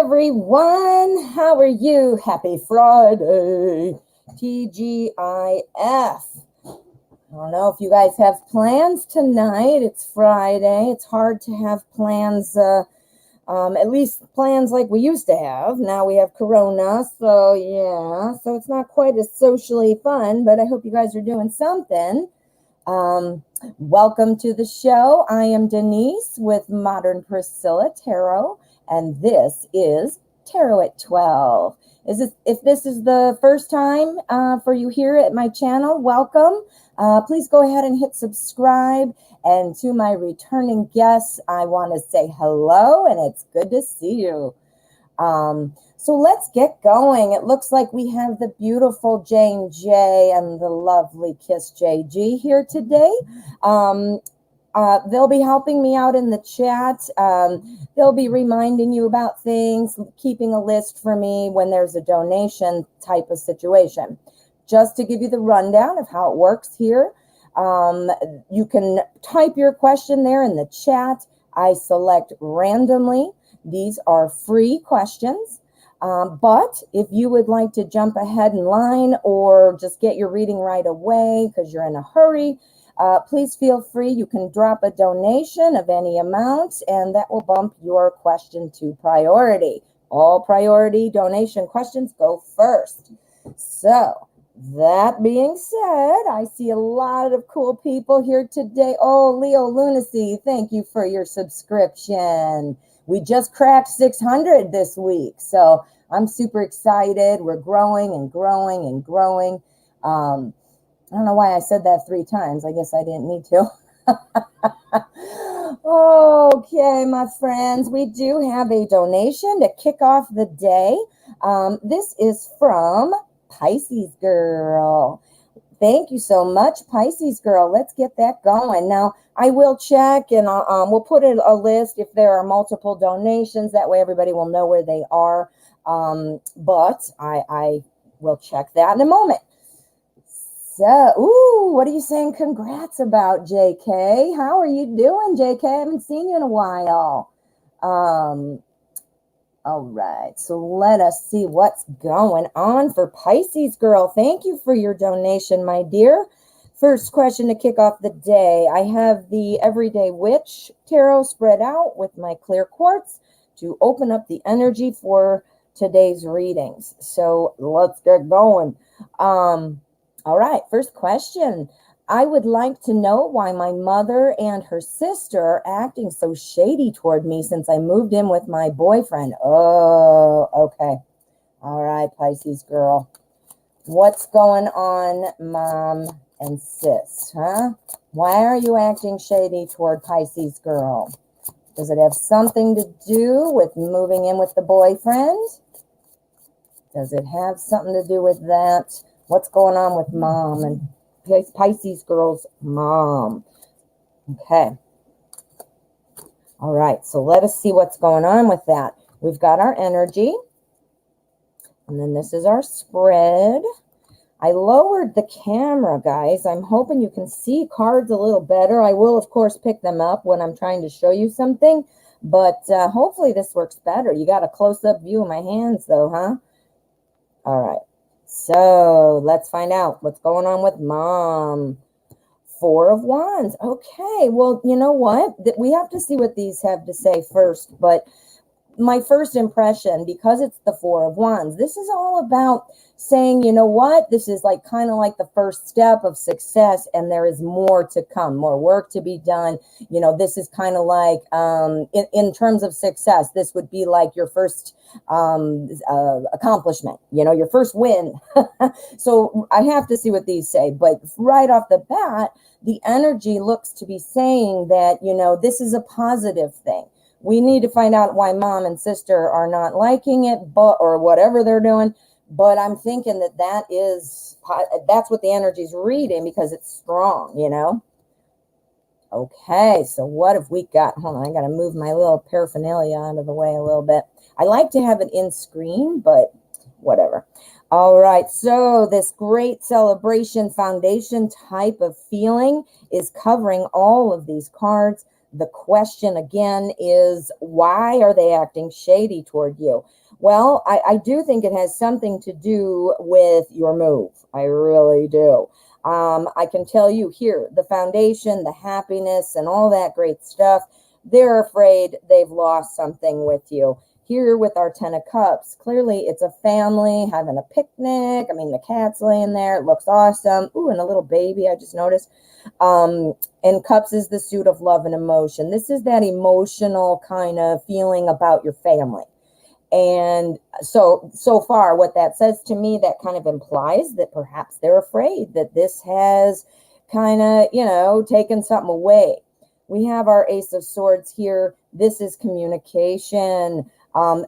everyone. How are you? Happy Friday. TGIF. I don't know if you guys have plans tonight. It's Friday. It's hard to have plans, at least plans like we used to have. Now we have Corona, so yeah. So it's not quite as socially fun, but I hope you guys are doing something. Welcome to the show. I am Denise with Modern Priscilla Tarot, and this is Tarot at 12. If this is the first time for you here at my channel, welcome. Please go ahead and hit subscribe. And to my returning guests, I want to say hello, and it's good to see you. So let's get going. It looks like we have the beautiful Jane J and the lovely Kiss JG here today. They'll be helping me out in the chat. They'll be reminding you about things, keeping a list for me when there's a donation type of situation. Just to give you the rundown of how it works here, you can type your question there in the chat. I select randomly. These are free questions. But if you would like to jump ahead in line or just get your reading right away because you're in a hurry, please feel free. You can drop a donation of any amount, and that will bump your question to priority. All priority donation questions go first. So that being said, I see a lot of cool people here today. Oh, Leo Lunacy, thank you for your subscription. We just cracked 600 this week, so I'm super excited. We're growing and growing and growing. I don't know why I said that 3 times. I guess I didn't need to. Okay, my friends, we do have a donation to kick off the day. This is from Pisces Girl. Thank you so much, Pisces Girl. Let's get that going. Now, I will check, and we'll put in a list if there are multiple donations. That way everybody will know where they are. But I will check that in a moment. So, what are you saying congrats about, JK? How are you doing, JK? I haven't seen you in a while. All right, so let us see what's going on for Pisces Girl. Thank you for your donation, my dear. First question to kick off the day. I have the Everyday Witch Tarot spread out with my clear quartz to open up the energy for today's readings. So let's get going. All right, first question. I would like to know why my mother and her sister are acting so shady toward me since I moved in with my boyfriend. Oh, okay. All right, Pisces Girl. What's going on, Mom and Sis, huh? Why are you acting shady toward Pisces Girl? Does it have something to do with moving in with the boyfriend? Does it have something to do with that? What's going on with Mom and Pisces Girl's mom? Okay. All right, so let us see what's going on with that. We've got our energy, and then this is our spread. I lowered the camera, guys. I'm hoping you can see cards a little better. I will, of course, pick them up when I'm trying to show you something, but hopefully this works better. You got a close-up view of my hands, though, huh? All right. So let's find out what's going on with Mom. 4 of Wands. Okay, well, you know what? We have to see what these have to say first. But my first impression, because it's the 4 of Wands, this is all about saying, you know what? This is like kind of like the first step of success, and there is more to come, more work to be done. You know, this is kind of like, in terms of success, this would be like your first accomplishment, you know, your first win. So I have to see what these say. But right off the bat, the energy looks to be saying that, you know, this is a positive thing. We need to find out why Mom and sister are not liking it, or whatever they're doing. But I'm thinking that's what the energy is reading, because it's strong, you know. Okay, so what have we got? Hold on, I got to move my little paraphernalia out of the way a little bit. I like to have it in screen, but whatever. All right, so this great celebration foundation type of feeling is covering all of these cards. The question again is, why are they acting shady toward you? Well, I do think it has something to do with your move. I really do. I can tell you here, the foundation, the happiness, and all that great stuff, they're afraid they've lost something with you. Here with our 10 of Cups, clearly it's a family having a picnic. I mean, the cat's laying there. It looks awesome. Ooh, and a little baby, I just noticed. And Cups is the suit of love and emotion. This is that emotional kind of feeling about your family. And so far, what that says to me, that kind of implies that perhaps they're afraid that this has kind of, taken something away. We have our Ace of Swords here. This is communication.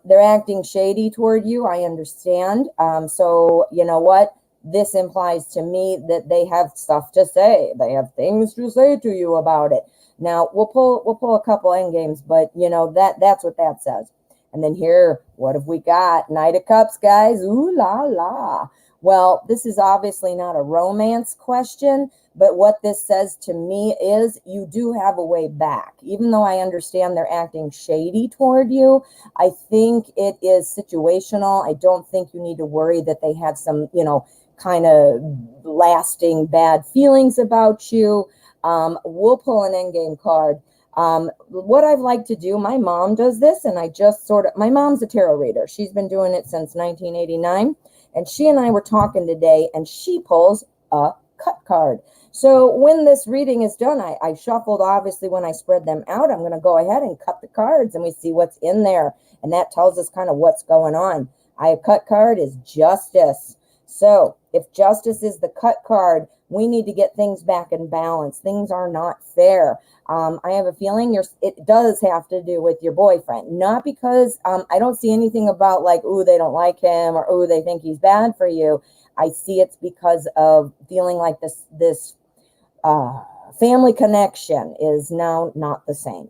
They're acting shady toward you. I understand. So you know what? This implies to me that they have stuff to say. They have things to say to you about it. Now we'll pull a couple end games, but that's what that says. And then here, what have we got? Knight of Cups, guys. Ooh la la. Well, this is obviously not a romance question, but what this says to me is you do have a way back. Even though I understand they're acting shady toward you, I think it is situational. I don't think you need to worry that they had some, kind of lasting bad feelings about you. We'll pull an endgame card. What I'd like to do, my mom does this, and my mom's a tarot reader. She's been doing it since 1989, and she and I were talking today, and she pulls a cut card. So when this reading is done, I shuffled, obviously, when I spread them out. I'm going to go ahead and cut the cards, and we see what's in there, and that tells us kind of what's going on. A cut card is justice. So if justice is the cut card, we need to get things back in balance. Things are not fair. I have a feeling it does have to do with your boyfriend, not because I don't see anything about like, ooh, they don't like him, or ooh, they think he's bad for you. I see it's because of feeling like this family connection is now not the same.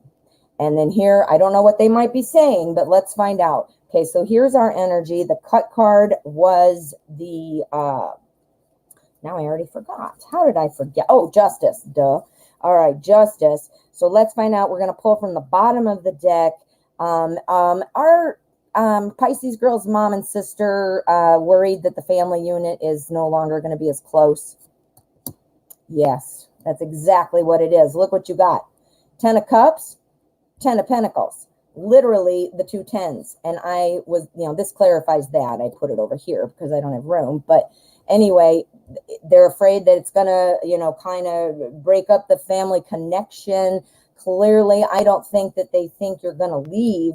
And then here, I don't know what they might be saying, but let's find out. Okay, so here's our energy. The cut card was the, now I already forgot. How did I forget? Oh, justice, duh. All right, justice. So let's find out. We're going to pull from the bottom of the deck. Our Pisces girl's mom and sister worried that the family unit is no longer going to be as close. Yes, that's exactly what it is. Look what you got. 10 of Cups, 10 of Pentacles. Literally the two tens. And I was, this clarifies that. I put it over here because I don't have room. But anyway, they're afraid that it's going to, kind of break up the family connection. Clearly, I don't think that they think you're going to leave.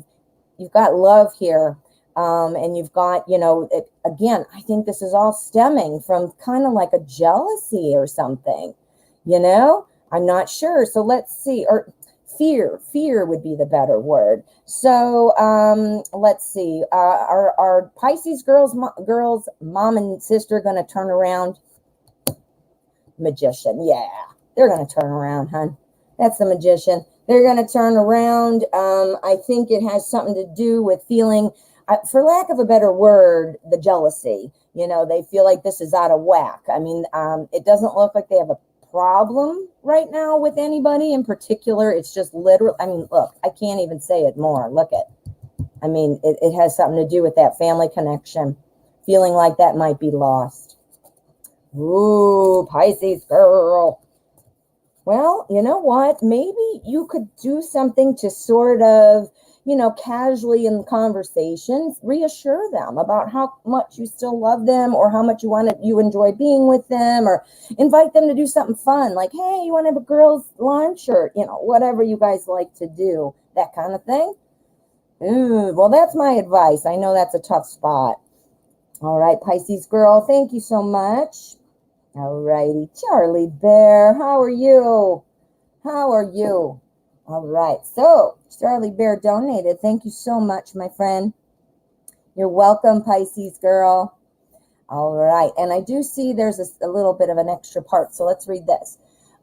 You've got love here. And you've got, again, I think this is all stemming from kind of like a jealousy or something, I'm not sure. So let's see. Or fear would be the better word. So let's see. Are Pisces girls mom and sister going to turn around? Magician. Yeah, they're going to turn around, hon. That's the Magician. They're going to turn around. I think it has something to do with feeling, for lack of a better word, the jealousy. They feel like this is out of whack. I mean, it doesn't look like they have a problem right now with anybody in particular. It's just literal. I mean, look, I can't even say it more. Look at, it has something to do with that family connection, feeling like that might be lost. Ooh, Pisces girl. Well, you know what? Maybe you could do something to sort of, casually in conversations, reassure them about how much you still love them, or how much you enjoy being with them, or invite them to do something fun. Like, hey, you want to have a girls' lunch, or, whatever you guys like to do, that kind of thing. Ooh, well, that's my advice. I know that's a tough spot. All right, Pisces girl, thank you so much. All righty, Charlie Bear, how are you? How are you? All right, so Charlie Bear donated. Thank you so much, my friend. You're welcome, Pisces girl. All right, and I do see there's a little bit of an extra part, so let's read this.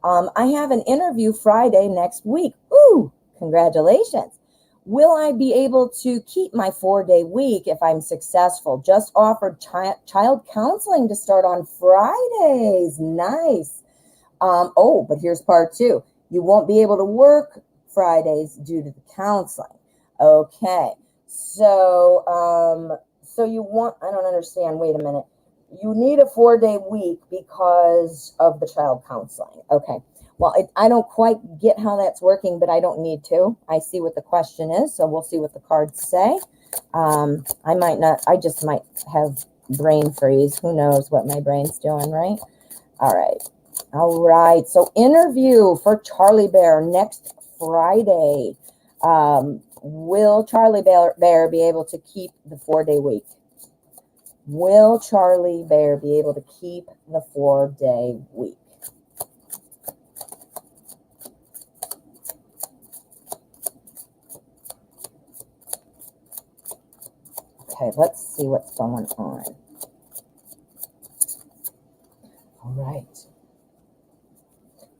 I have an interview Friday next week. Ooh, congratulations. Will I be able to keep my 4-day week if I'm successful? Just offered child counseling to start on Fridays. Nice. But here's part 2. You won't be able to work Fridays due to the counseling. Okay. So, so you want, I don't understand. Wait a minute. You need a 4-day week because of the child counseling. Okay. Well, I don't quite get how that's working, but I don't need to. I see what the question is, so we'll see what the cards say. I just might have brain freeze. Who knows what my brain's doing, right? All right. All right. So interview for Charlie Bear next Friday. Will Charlie Bear be able to keep the 4-day week? Will Charlie Bear be able to keep the 4-day week? Okay, let's see what's going on. All right.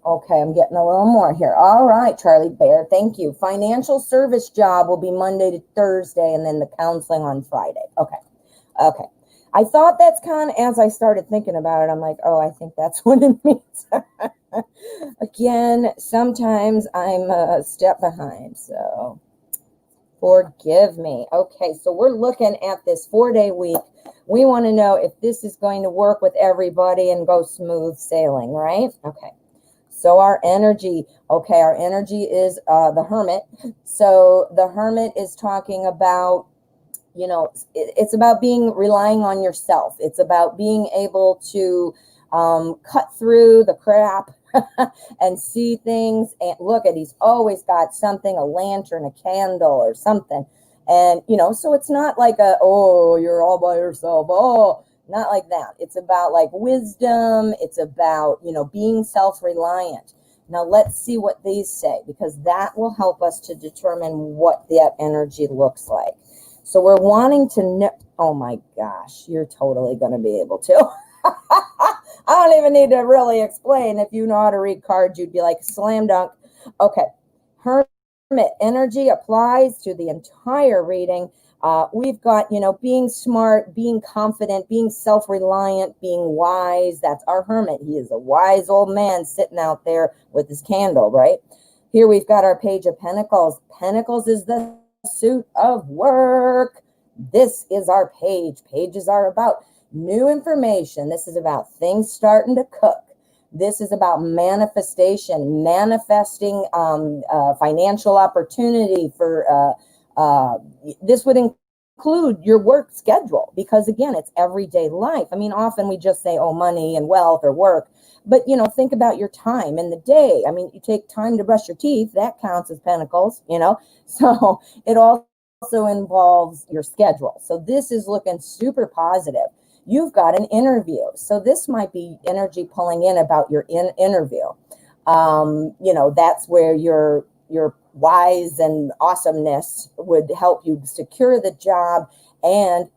Okay, I'm getting a little more here. All right, Charlie Bear, thank you. Financial service job will be Monday to Thursday, and then the counseling on Friday. Okay, okay. I thought that's kind of, as I started thinking about it, I'm like, oh, I think that's what it means. Again, sometimes I'm a step behind, so forgive me. Okay, so we're looking at this 4-day week. We want to know if this is going to work with everybody and go smooth sailing, right? Okay. So our energy, okay, our energy is the Hermit. So the Hermit is talking about, you know, it's about relying on yourself. It's about being able to cut through the crap and see things. And look at, he's always got something, a lantern, a candle or something. And, you know, so it's not like oh, you're all by yourself. Oh, not like that. It's about like wisdom. It's about, you know, being self-reliant. Now let's see what these say, because that will help us to determine what that energy looks like. So we're wanting to know, oh my gosh, you're totally going to be able to. I don't even need to really explain. If you know how to read cards, you'd be like, slam dunk. Okay. Hermit energy applies to the entire reading. We've got, you know, being smart, being confident, being self-reliant, being wise. That's our Hermit. He is a wise old man sitting out there with his candle, right? Here we've got our Page of Pentacles. Pentacles is the suit of work. This is our page. Pages are about new information. This is about things starting to cook. This is about manifestation, manifesting financial opportunity for this would include your work schedule, because again, it's everyday life. I mean, often we just say, oh, money and wealth or work, but you know, think about your time in the day. I mean, you take time to brush your teeth, that counts as pentacles, you know, so it also involves your schedule. So this is looking super positive. You've got an interview, so this might be energy pulling in about your interview. You know, that's where your wise and awesomeness would help you secure the job, and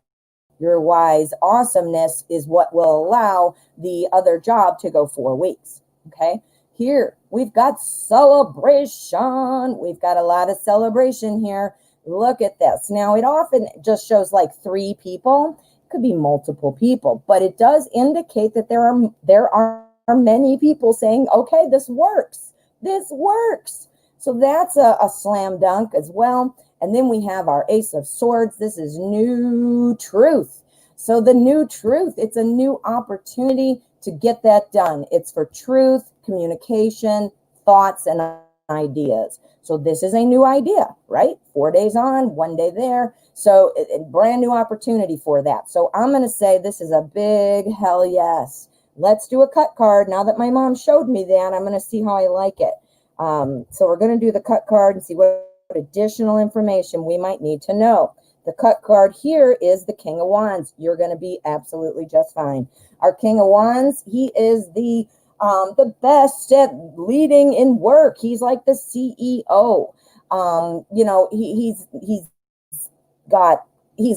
your wise awesomeness is what will allow the other job to go 4 weeks. Okay, here we've got celebration. We've got a lot of celebration here. Look at this. Now it often just shows like 3 people. It could be multiple people, but it does indicate that there are many people saying, okay, this works. This works. So that's a slam dunk as well. And then we have our Ace of Swords. This is new truth. So the new truth, it's a new opportunity to get that done. It's for truth, communication, thoughts, and ideas. So this is a new idea, right? 4 days on, 1 day there. So a brand new opportunity for that. So I'm going to say this is a big hell yes. Let's do a cut card. Now that my mom showed me that, I'm going to see how I like it. So we're going to do the cut card and see what additional information we might need to know. The cut card here is the King of Wands. You're going to be absolutely just fine. Our King of Wands, he is the best at leading in work. He's like the CEO. You know, he's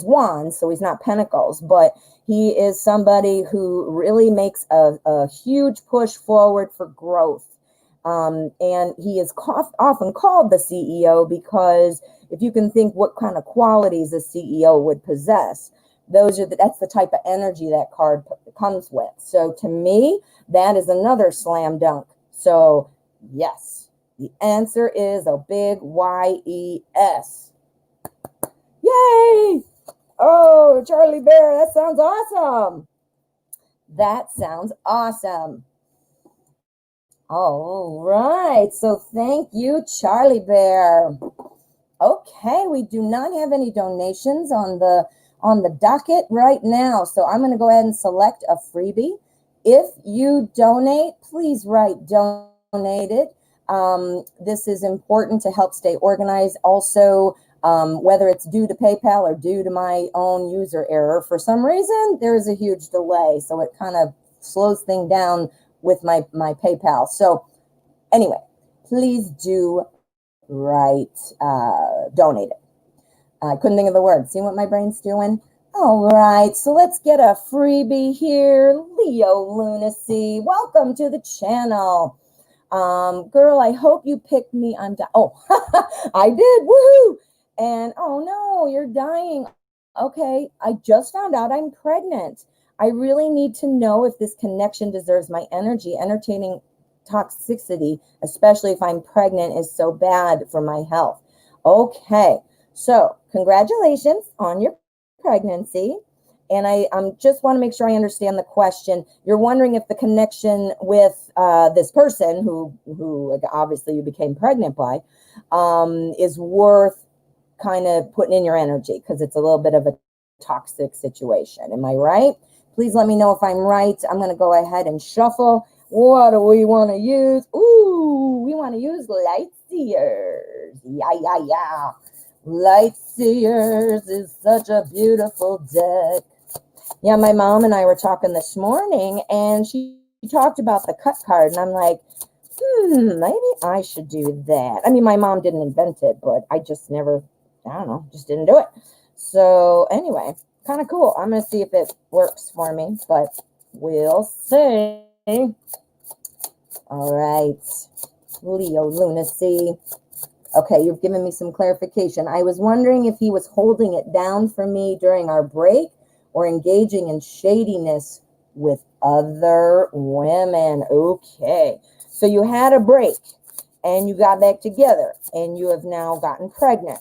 wands, so he's not pentacles, but he is somebody who really makes a huge push forward for growth. And he is often called the CEO because if you can think what kind of qualities a CEO would possess, that's the type of energy that card comes with. So to me, that is another slam dunk. So yes, The answer is a big Y-E-S. Yay! Oh, Charlie Bear, that sounds awesome. That sounds awesome. All right, so thank you, Charlie Bear. Okay, we do not have any donations on the docket right now, so I'm going to go ahead and select a freebie. If you donate, please write donated. This is important to help stay organized. Also, whether it's due to PayPal or due to my own user error, for some reason, there is a huge delay, so it kind of slows things down with my PayPal. So anyway, please do write donated. I couldn't think of the word. See what my brain's doing? All right, so let's get a freebie here. Leo Lunacy, welcome to the channel. Girl, I hope you picked me. Oh, I did. Woohoo! And oh no, you're dying. Okay, I just found out I'm pregnant. I really need to know if this connection deserves my energy. Entertaining toxicity, especially if I'm pregnant, is so bad for my health. Okay, so congratulations on your pregnancy. And I just want to make sure I understand the question. You're wondering if the connection with this person who obviously you became pregnant by is worth kind of putting in your energy, because it's a little bit of a toxic situation. Am I right? Please let me know if I'm right. I'm going to go ahead and shuffle. What do we want to use? Ooh, we want to use Light Seers. Yeah. Light Seers is such a beautiful deck. Yeah, my mom and I were talking this morning, and she talked about the cut card, and I'm like, maybe I should do that. I mean, my mom didn't invent it, but I just never, I don't know, just didn't do it. So anyway, kind of cool. I'm going to see if it works for me, but we'll see. All right, Leo Lunacy. Okay, you've given me some clarification. I was wondering if he was holding it down for me during our break or engaging in shadiness with other women. Okay, so you had a break and you got back together and you have now gotten pregnant,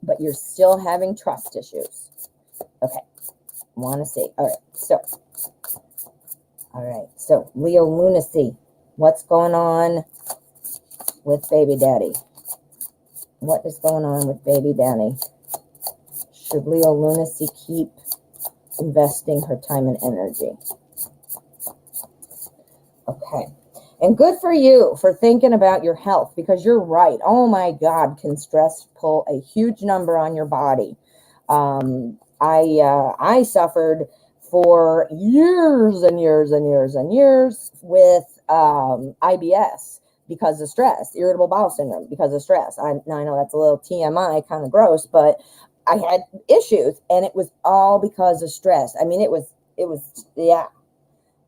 but you're still having trust issues. Okay, want to see. All right, so Leo Lunacy, what's going on with baby daddy? What is going on with baby daddy? Should Leo Lunacy keep investing her time and energy? Okay. And good for you for thinking about your health, because you're right. Oh my God, can stress pull a huge number on your body? I suffered for years and years and years and years with IBS because of stress, irritable bowel syndrome because of stress. I know that's a little TMI, kind of gross, but I had issues, and it was all because of stress. I mean, it was, yeah.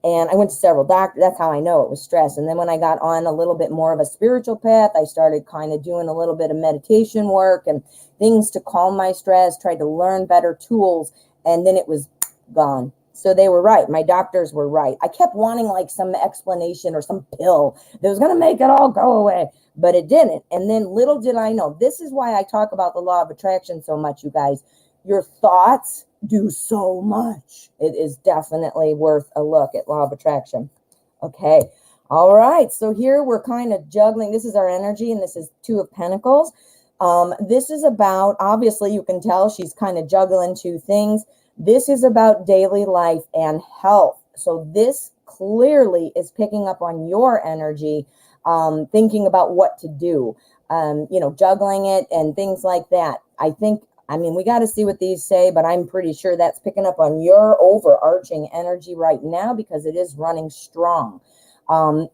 And I went to several doctors. That's how I know it was stress. And then when I got on a little bit more of a spiritual path, I started kind of doing a little bit of meditation work and things to calm my stress, tried to learn better tools, and then it was gone. So they were right. My doctors were right. I kept wanting like some explanation or some pill that was going to make it all go away, but it didn't. And then little did I know, this is why I talk about the law of attraction so much, you guys. Your thoughts do so much. It is definitely worth a look at law of attraction. Okay. All right. So here we're kind of juggling. This is our energy, and this is Two of Pentacles. This is about, obviously you can tell she's kind of juggling two things. This is about daily life and health. So this clearly is picking up on your energy, thinking about what to do, juggling it and things like that. I mean, we got to see what these say, but I'm pretty sure that's picking up on your overarching energy right now because it is running strong.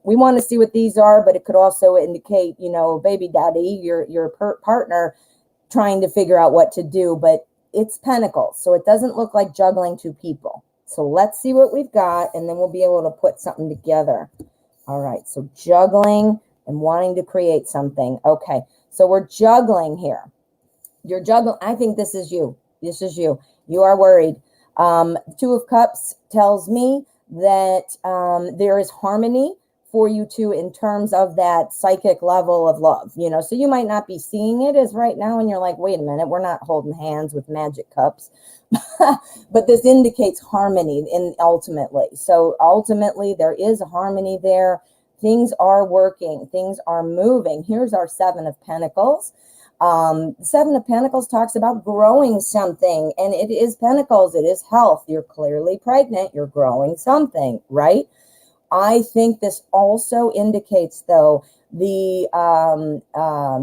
We want to see what these are, but it could also indicate, baby daddy, your partner trying to figure out what to do, but it's Pentacles, so it doesn't look like juggling two people. So let's see what we've got, and then we'll be able to put something together. All right, so juggling and wanting to create something. Okay, so we're juggling here. You're juggling. I think this is you. This is you. You are worried. Two of Cups tells me that there is harmony for you two in terms of that psychic level of love, you know. So you might not be seeing it as right now, and you're like, wait a minute, we're not holding hands with magic cups. But this indicates harmony in ultimately. So ultimately there is a harmony there. Things are working, things are moving. Here's our Seven of Pentacles. Seven of Pentacles talks about growing something, and it is Pentacles, it is health. You're clearly pregnant, you're growing something, right? I think this also indicates, though, the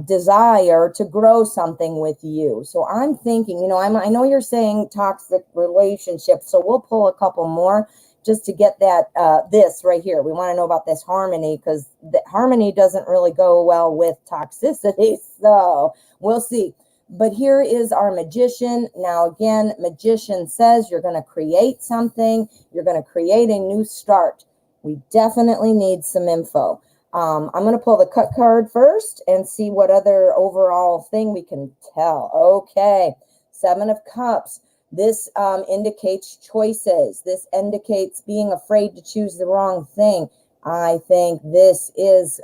desire to grow something with you. So I'm thinking, you know, I know you're saying toxic relationships, so we'll pull a couple more just to get that, this right here. We want to know about this harmony, because the harmony doesn't really go well with toxicity. So we'll see. But here is our Magician. Now, again, Magician says you're going to create something. You're going to create a new start. We definitely need some info. I'm going to pull the cut card first and see what other overall thing we can tell. Okay, Seven of Cups. This indicates choices. This indicates being afraid to choose the wrong thing. I think this is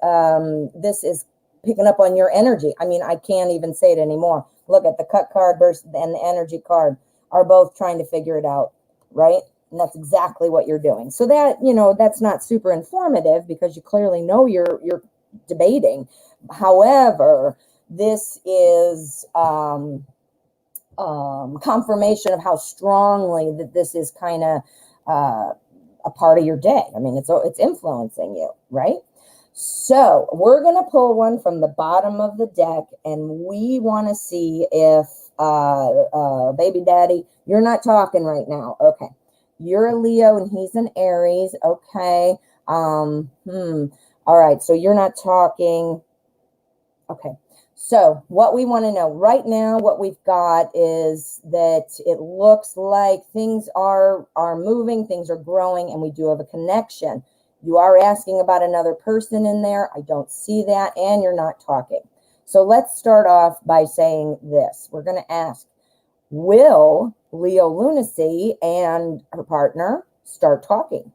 picking up on your energy. I mean, I can't even say it anymore. Look at the cut card versus and the energy card are both trying to figure it out, right? And that's exactly what you're doing. So that, you know, that's not super informative because you clearly know you're debating. However, this is confirmation of how strongly that this is kind of a part of your day. I mean, it's influencing you, right? So we're going to pull one from the bottom of the deck, and we want to see if baby daddy, you're not talking right now. Okay. You're a Leo and he's an Aries. Okay. All right. So you're not talking. Okay. So what we want to know right now, what we've got is that it looks like things are moving, things are growing, and we do have a connection. You are asking about another person in there. I don't see that, and you're not talking. So let's start off by saying this. We're going to ask, will Leo Lunacy and her partner start talking?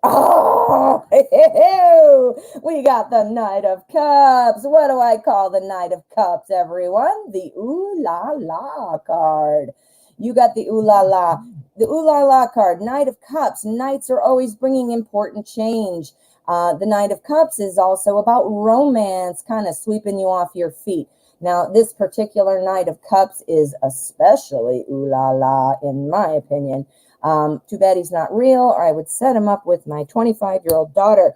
Oh, we got the Knight of Cups. What do I call the Knight of Cups, everyone? The Ooh La La card. You got the Ooh La La. The Ooh La La card, Knight of Cups. Knights are always bringing important change. The Knight of Cups is also about romance, kind of sweeping you off your feet. Now, this particular Knight of Cups is especially ooh la la, in my opinion. Too bad he's not real, or I would set him up with my 25-year-old daughter.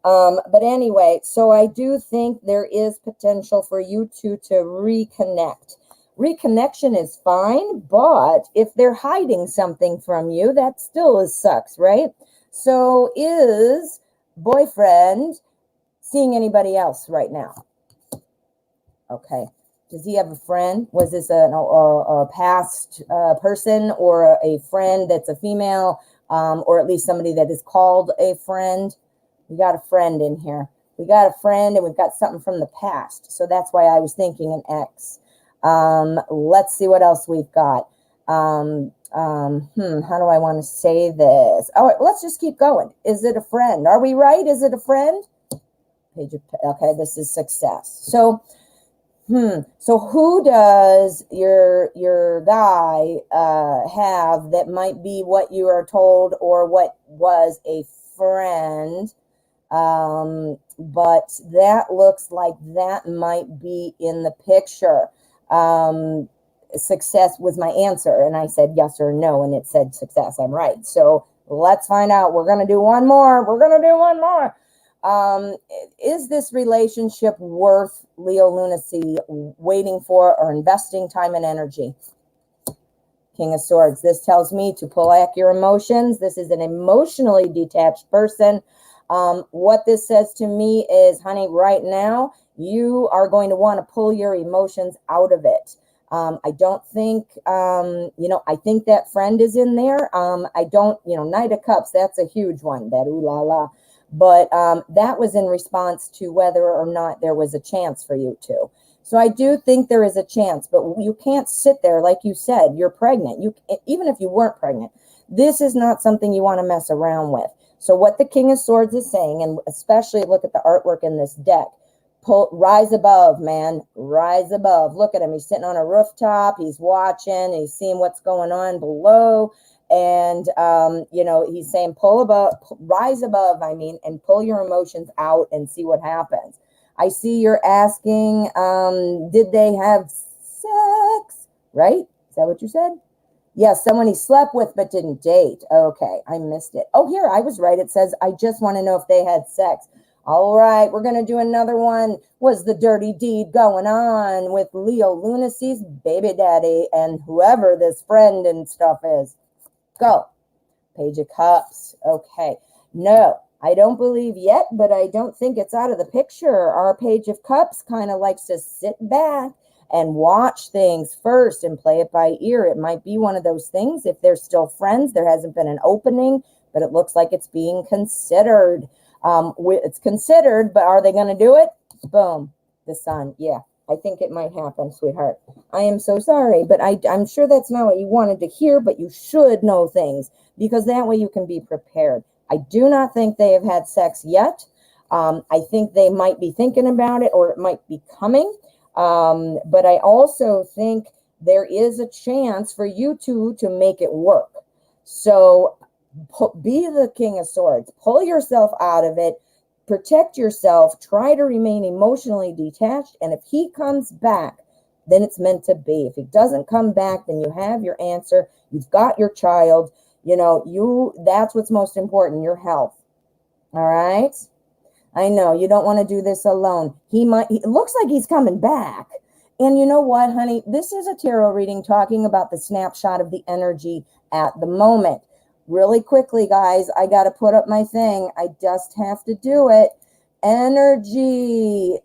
But anyway, so I do think there is potential for you two to reconnect. Reconnection is fine, but if they're hiding something from you, that still sucks, right? So is boyfriend seeing anybody else right now? Okay. Does he have a friend? Was this a past person or a friend that's a female, or at least somebody that is called a friend? We got a friend in here. We got a friend, and we've got something from the past. So that's why I was thinking an ex. Let's see what else we've got. How do I want to say this? All right, let's just keep going. Is it a friend? Are we right? Is it a friend? Okay, this is success. So who does your guy have that might be what you are told or what was a friend? But that looks like that might be in the picture. Success was my answer, and I said yes or no, and it said success. I'm right. So let's find out. We're going to do one more. Is this relationship worth Leo Lunacy waiting for or investing time and energy? King of Swords. This tells me to pull back your emotions. This is an emotionally detached person. What this says to me is, honey, right now, you are going to want to pull your emotions out of it. I don't think, I think that friend is in there. I don't, Knight of Cups, that's a huge one, that ooh la la. But that was in response to whether or not there was a chance for you two. So I do think there is a chance, but you can't sit there. Like you said, you're pregnant. Even if you weren't pregnant, this is not something you want to mess around with. So what the King of Swords is saying, and especially look at the artwork in this deck, rise above, man, rise above. Look at him. He's sitting on a rooftop. He's watching. He's seeing what's going on below. And, he's saying, rise above, and pull your emotions out and see what happens. I see you're asking, did they have sex? Right? Is that what you said? Yes, someone he slept with but didn't date. Okay, I missed it. Oh, here, I was right. It says, I just want to know if they had sex. All right, we're going to do another one. Was the dirty deed going on with Leo Lunacy's baby daddy and whoever this friend and stuff is? Go. Page of Cups. Okay. No, I don't believe yet, but I don't think it's out of the picture. Our Page of Cups kind of likes to sit back and watch things first and play it by ear. It might be one of those things. If they're still friends, there hasn't been an opening, but it looks like it's being considered. It's considered, but are they going to do it? Boom. The Sun. Yeah, I think it might happen, sweetheart. I am so sorry, but I'm sure that's not what you wanted to hear, but you should know things because that way you can be prepared. I do not think they have had sex yet. I think they might be thinking about it or it might be coming. But I also think there is a chance for you two to make it work. So be the King of Swords. Pull yourself out of it. Protect yourself. Try to remain emotionally detached. And if he comes back, then it's meant to be. If he doesn't come back, then you have your answer. You've got your child. That's what's most important, your health. All right? I know you don't want to do this alone. It looks like he's coming back. And you know what, honey? This is a tarot reading talking about the snapshot of the energy at the moment. Really quickly, guys, I got to put up my thing. I just have to do it. Energy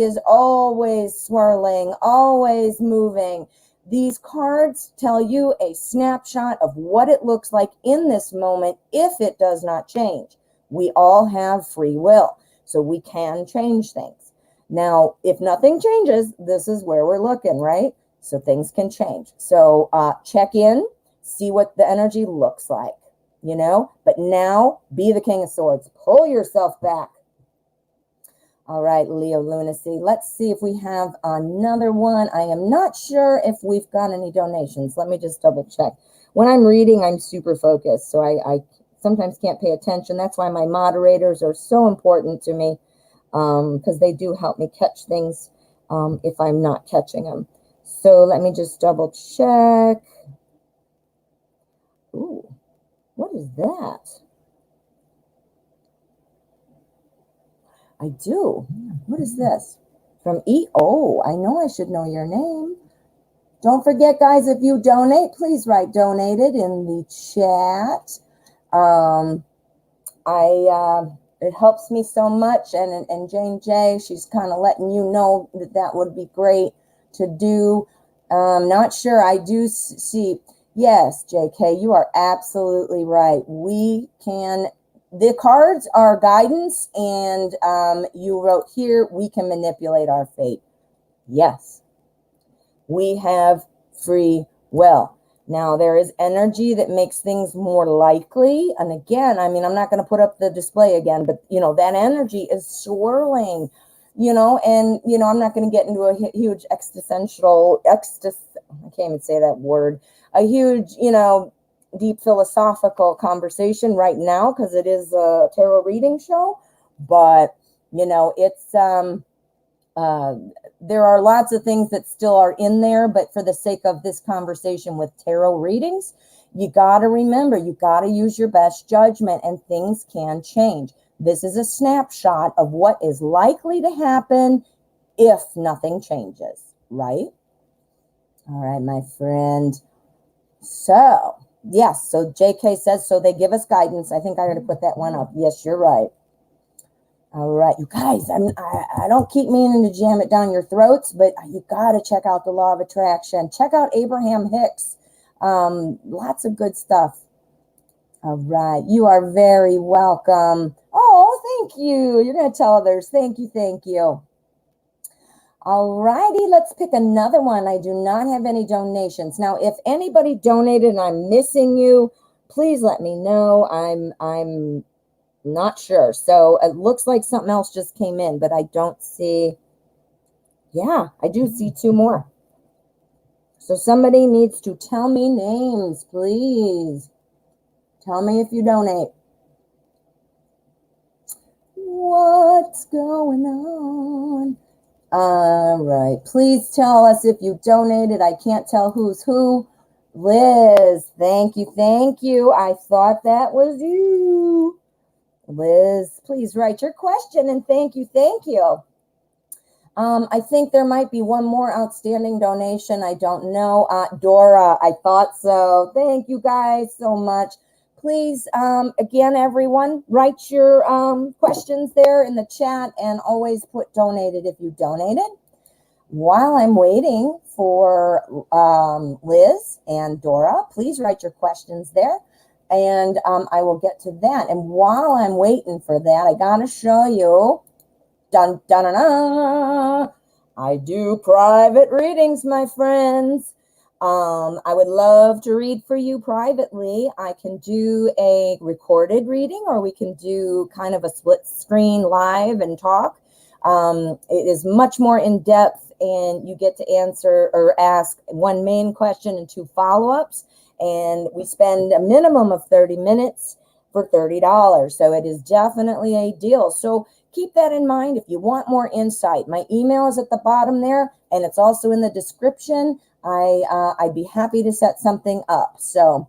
is always swirling, always moving. These cards tell you a snapshot of what it looks like in this moment if it does not change. We all have free will, so we can change things. Now, if nothing changes, this is where we're looking, right? So things can change. So check in. See what the energy looks like, but now be the King of Swords. Pull yourself back. All right, Leo Lunacy. Let's see if we have another one. I am not sure if we've got any donations. Let me just double check. When I'm reading, I'm super focused, so I sometimes can't pay attention. That's why my moderators are so important to me because they do help me catch things if I'm not catching them. So let me just double check. Ooh, what is that? I do. What is this? From Oh, I know I should know your name. Don't forget, guys, if you donate, please write donated in the chat. It helps me so much. And Jane J, she's kind of letting you know that would be great to do. Not sure. I do see. Yes, JK, you are absolutely right. The cards are guidance, and you wrote here, we can manipulate our fate. Yes, we have free will. Now, there is energy that makes things more likely. And again, I'm not going to put up the display again, but, that energy is swirling, and, I'm not going to get into a huge I can't even say that word, a huge, deep philosophical conversation right now because it is a tarot reading show. But, it's, there are lots of things that still are in there, but for the sake of this conversation with tarot readings, you got to remember, you got to use your best judgment and things can change. This is a snapshot of what is likely to happen if nothing changes, right? All right, my friend. So, yes, so JK says, so they give us guidance. I think I got to put that one up. Yes, you're right. All right, you guys, I don't keep meaning to jam it down your throats, but you got to check out the Law of Attraction. Check out Abraham Hicks. Lots of good stuff. All right, you are very welcome. Oh, thank you. You're going to tell others. Thank you, thank you. All righty, let's pick another one. I do not have any donations. Now, if anybody donated and I'm missing you, please let me know. I'm Not sure. So it looks like something else just came in, but I don't see. Yeah, I do see two more. So somebody needs to tell me names, please. Tell me if you donate. What's going on? All right. Please tell us if you donated. I can't tell who's who. Liz, thank you. Thank you. I thought that was you. Liz, please write your question and thank you. Thank you. I think there might be one more outstanding donation. I don't know. Dora, I thought so. Thank you guys so much. Please, again, everyone, write your questions there in the chat and always put donated if you donated. While I'm waiting for Liz and Dora, please write your questions there. And I will get to that. And while I'm waiting for that, I got to show you. Dun, dun, dun, dun. I do private readings, my friends. I would love to read for you privately. I can do a recorded reading, or we can do kind of a split screen live and talk. It is much more in depth, and you get to answer or ask one main question and two follow-ups. And we spend a minimum of 30 minutes for $30. So it is definitely a deal. So keep that in mind if you want more insight. My email is at the bottom there, and it's also in the description. I'd be happy to set something up. So,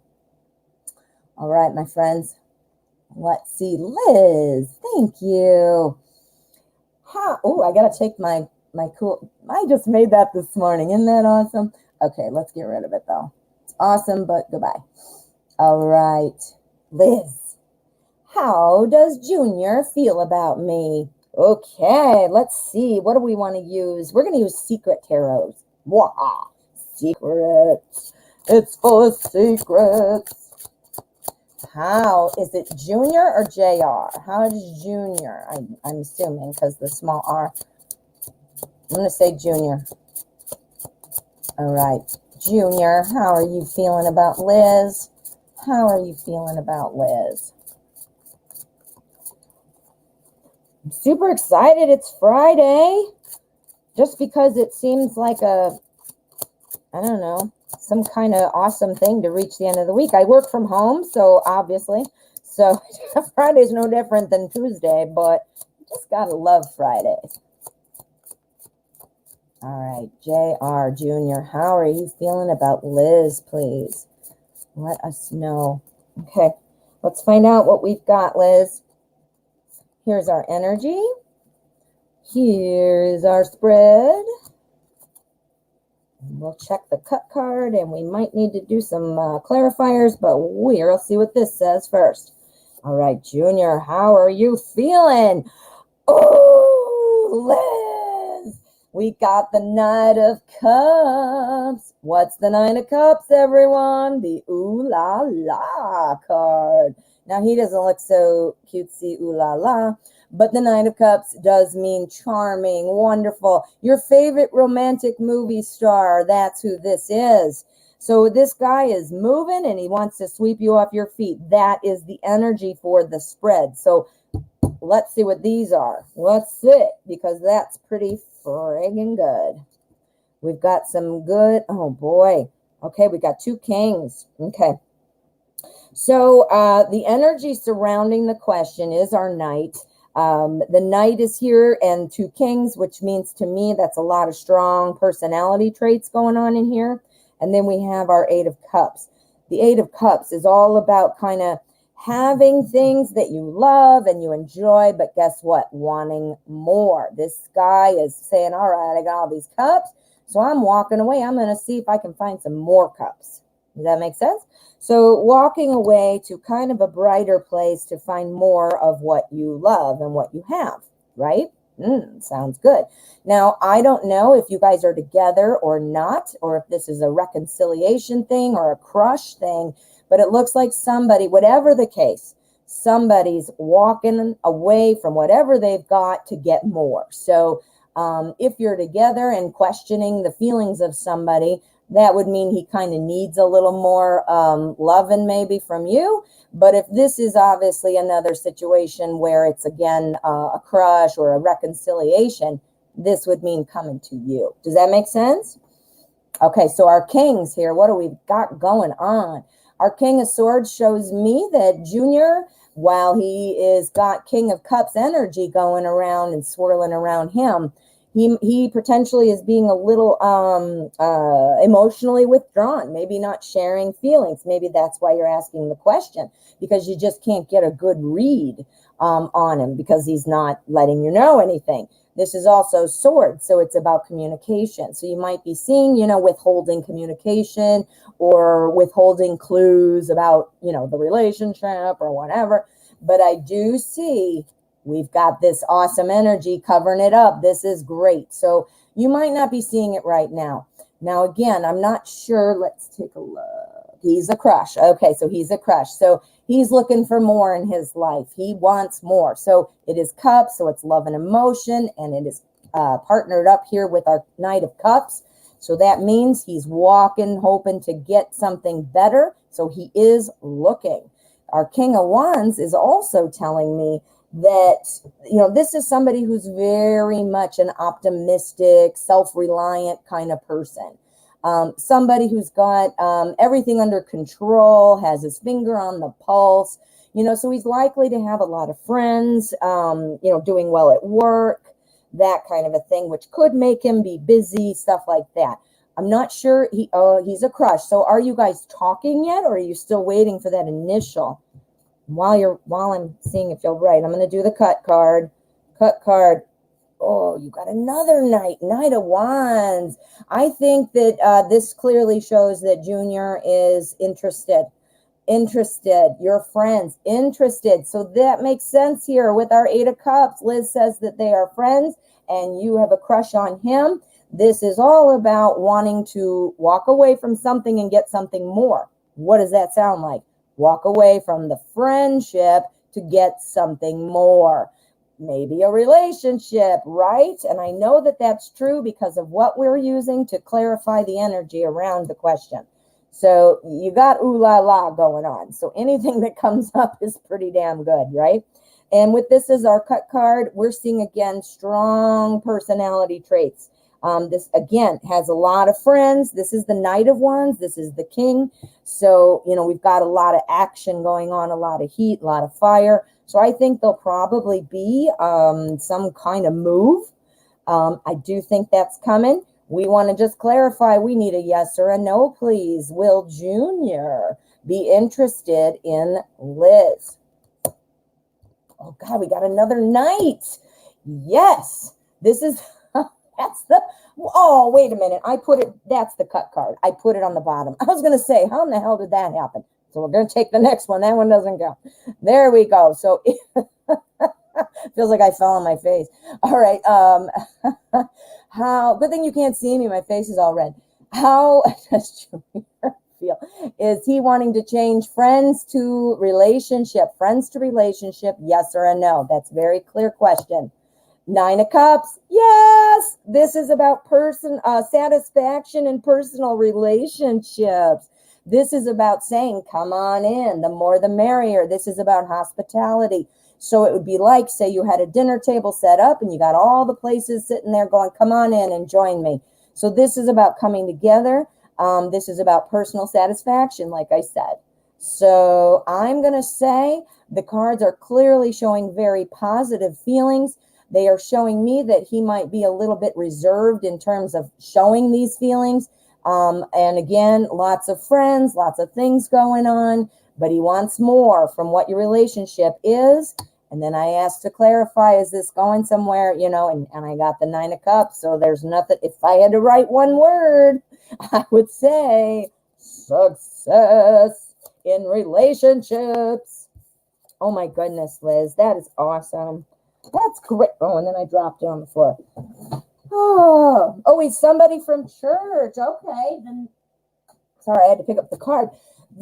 all right, my friends. Let's see. Liz, thank you. Oh, I got to take my cool. I just made that this morning. Isn't that awesome? Okay, let's get rid of it, though. It's awesome, but goodbye. All right. Liz, how does Junior feel about me? Okay, let's see. What do we want to use? We're going to use secret tarots. Wow, secrets. It's full of secrets. How is it, Junior or JR? How does Junior? I'm assuming because the small R. I'm going to say Junior. All right, Junior, how are you feeling about Liz? How are you feeling about Liz? I'm super excited. It's Friday. Just because it seems like I don't know, some kind of awesome thing to reach the end of the week. I work from home, so obviously. So Friday's no different than Tuesday, but just gotta love Fridays. All right, JR Jr., how are you feeling about Liz, please? Let us know. Okay, let's find out what we've got, Liz. Here's our energy. Here's our spread. We'll check the cut card, and we might need to do some clarifiers, but we'll see what this says first. All right, Junior, how are you feeling? Oh, Liz, we got the Knight of Cups. What's the Knight of Cups, everyone? The Ooh La La card. Now, he doesn't look so cutesy, ooh la la, but the Knight of Cups does mean charming, wonderful, your favorite romantic movie star. That's who this is. So this guy is moving, and he wants to sweep you off your feet. That is the energy for the spread. So let's see what these are. Let's see, because that's pretty friggin' good. We've got some good, oh boy. Okay, we got two kings. Okay. So the energy surrounding the question is our knight. The knight is here and two kings, which means to me that's a lot of strong personality traits going on in here. And then we have our Eight of Cups. The Eight of Cups is all about kind of having things that you love and you enjoy, but guess what? Wanting more. This guy is saying, all right, I got all these cups, so I'm walking away. I'm going to see if I can find some more cups. Does that make sense? So walking away to kind of a brighter place to find more of what you love and what you have, right? Sounds good. Now, I don't know if you guys are together or not, or if this is a reconciliation thing or a crush thing, but it looks like somebody, whatever the case, somebody's walking away from whatever they've got to get more. So if you're together and questioning the feelings of somebody, that would mean he kind of needs a little more loving maybe from you. But if this is obviously another situation where it's again a crush or a reconciliation, this would mean coming to you. Does that make sense? Okay, so our kings here, what do we got going on? Our King of Swords shows me that Junior, while he is got King of Cups energy going around and swirling around him, he potentially is being a little emotionally withdrawn, maybe not sharing feelings. Maybe that's why you're asking the question, because you just can't get a good read on him because he's not letting you know anything. This is also swords, so it's about communication. So you might be seeing, withholding communication or withholding clues about, the relationship or whatever. But I do see we've got this awesome energy covering it up. This is great. So you might not be seeing it right now. Now, again, I'm not sure. Let's take a look. He's a crush. Okay, so he's a crush. So he's looking for more in his life. He wants more. So it is cups, so it's love and emotion, and it is partnered up here with our Knight of Cups. So that means he's walking, hoping to get something better. So he is looking. Our King of Wands is also telling me that, this is somebody who's very much an optimistic, self-reliant kind of person. Somebody who's got everything under control, has his finger on the pulse, so he's likely to have a lot of friends, doing well at work, that kind of a thing, which could make him be busy, stuff like that. I'm not sure. He's a crush. So are you guys talking yet, or are you still waiting for that initial? While I'm seeing if you're right, I'm going to do the cut card. Oh, you got another Knight of Wands. I think that this clearly shows that Junior is interested, your friends, interested. So that makes sense here with our Eight of Cups. Liz says that they are friends and you have a crush on him. This is all about wanting to walk away from something and get something more. What does that sound like? Walk away from the friendship to get something more. Maybe a relationship, right? And I know that that's true because of what we're using to clarify the energy around the question. So you got ooh la la going on. So anything that comes up is pretty damn good, right? And with this as our cut card, we're seeing again strong personality traits. This again has a lot of friends. This is the Knight of Wands. This is the King. So, we've got a lot of action going on, a lot of heat, a lot of fire. So I think there'll probably be some kind of move. I do think that's coming. We want to just clarify. We need a yes or a no, please. Will Junior be interested in Liz? Oh, God, we got another Knight. Yes. This is... oh, wait a minute. That's the cut card. I put it on the bottom. I was going to say, how in the hell did that happen? So we're going to take the next one. That one doesn't go. There we go. So feels like I fell on my face. All right. Good thing you can't see me. My face is all red. How does Junior feel? Is he wanting to change friends to relationship? Friends to relationship, yes or a no? That's a very clear question. Nine of Cups, yes. This is about satisfaction in personal relationships. This is about saying, come on in, the more the merrier. This is about hospitality. So it would be like, say you had a dinner table set up and you got all the places sitting there going, come on in and join me. So this is about coming together. This is about personal satisfaction, like I said. So I'm going to say the cards are clearly showing very positive feelings. They are showing me that he might be a little bit reserved in terms of showing these feelings. And again, lots of friends, lots of things going on, but he wants more from what your relationship is. And then I asked to clarify, is this going somewhere, and I got the Nine of Cups. So there's nothing. If I had to write one word, I would say success in relationships. Oh my goodness, Liz, that is awesome. That's great. Oh, and then I dropped it on the floor. Oh, he's somebody from church. Okay, then. Sorry, I had to pick up the card.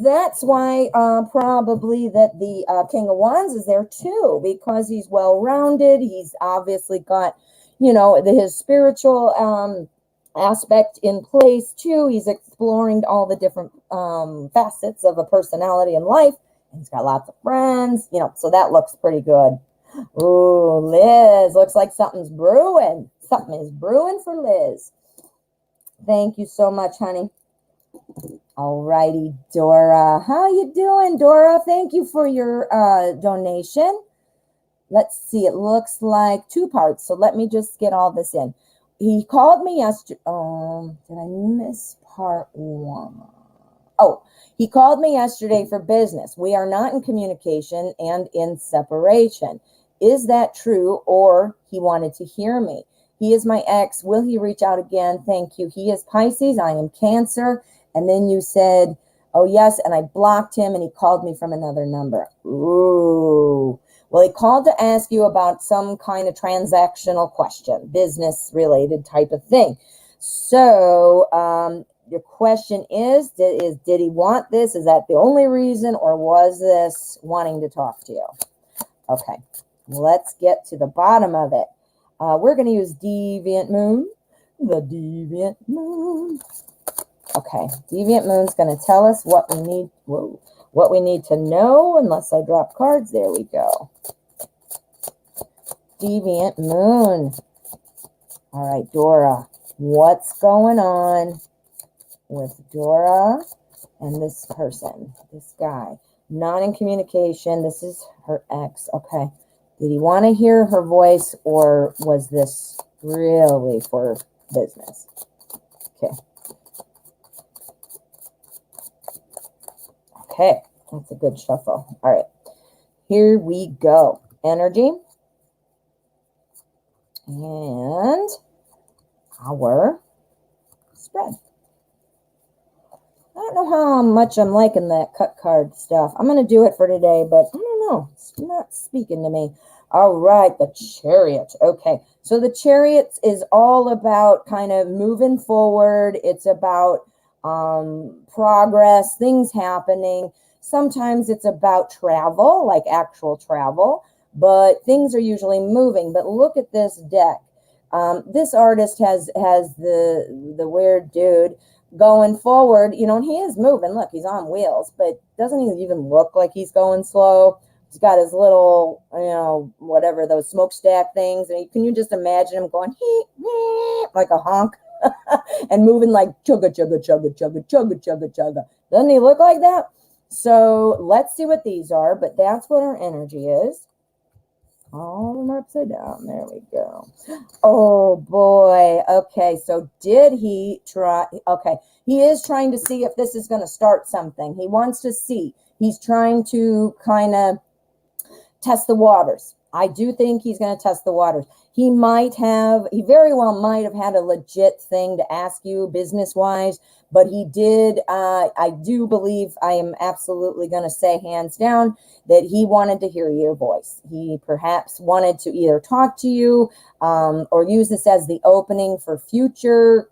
That's why probably that the King of Wands is there too, because he's well-rounded. He's obviously got, his spiritual aspect in place too. He's exploring all the different facets of a personality in life. He's got lots of friends, so that looks pretty good. Ooh, Liz, looks like something's brewing. Something is brewing for Liz. Thank you so much, honey. All righty, Dora. How you doing, Dora? Thank you for your donation. Let's see. It looks like 2 parts. So let me just get all this in. He called me yesterday. Did I miss part 1? Oh, he called me yesterday for business. We are not in communication and in separation. Is that true, or he wanted to hear me? He is my ex. Will he reach out again? Thank you. He is Pisces. I am Cancer. And then you said, oh, yes, and I blocked him, and he called me from another number. Ooh. Well, he called to ask you about some kind of transactional question, business-related type of thing. So your question is, did he want this? Is that the only reason, or was this wanting to talk to you? Okay, let's get to the bottom of it. We're going to use Deviant Moon, the Deviant Moon. Okay, Deviant Moon's going to tell us what we need. Whoa. What we need to know, unless I drop cards. There we go. Deviant Moon. All right, Dora. What's going on with Dora and this person, this guy? Not in communication. This is her ex. Okay. Did he want to hear her voice, or was this really for business? Okay. Okay, that's a good shuffle. All right, here we go. Energy. And our spread. I don't know how much I'm liking that cut card stuff. I'm going to do it for today, but I don't know. It's not speaking to me. All right, the Chariot. Okay, so the Chariot is all about kind of moving forward. It's about progress, things happening. Sometimes it's about travel, like actual travel, but things are usually moving. But look at this deck. This artist has the weird dude going forward, and he is moving. Look, he's on wheels, but doesn't he even look like he's going slow? He's got his little, whatever, those smokestack things. And can you just imagine him going, hee, hee, like a honk? And moving like chugga, chugga, chugga, chugga, chugga, chugga, chugga. Doesn't he look like that? So let's see what these are, but that's what our energy is. All of them are upside down. There we go. Oh, boy. Okay, so did he try? Okay, he is trying to see if this is going to start something. He wants to see. He's trying to kind of test the waters. I do think he's going to test the waters. He very well might have had a legit thing to ask you business-wise, but he did, I do believe, I am absolutely going to say hands down, that he wanted to hear your voice. He perhaps wanted to either talk to you or use this as the opening for future,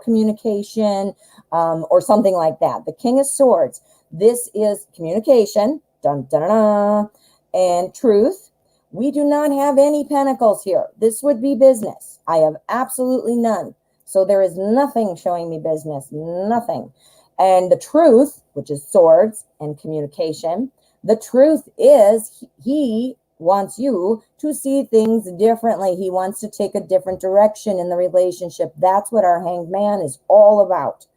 communication or something like that. The King of Swords, this is communication, dun, dun, dun, dun, and truth. We do not have any pentacles here. This would be business. I have absolutely none. So there is nothing showing me business, nothing. And the truth, which is swords and communication, the truth is he wants you to see things differently. He wants to take a different direction in the relationship. That's what our Hanged Man is all about.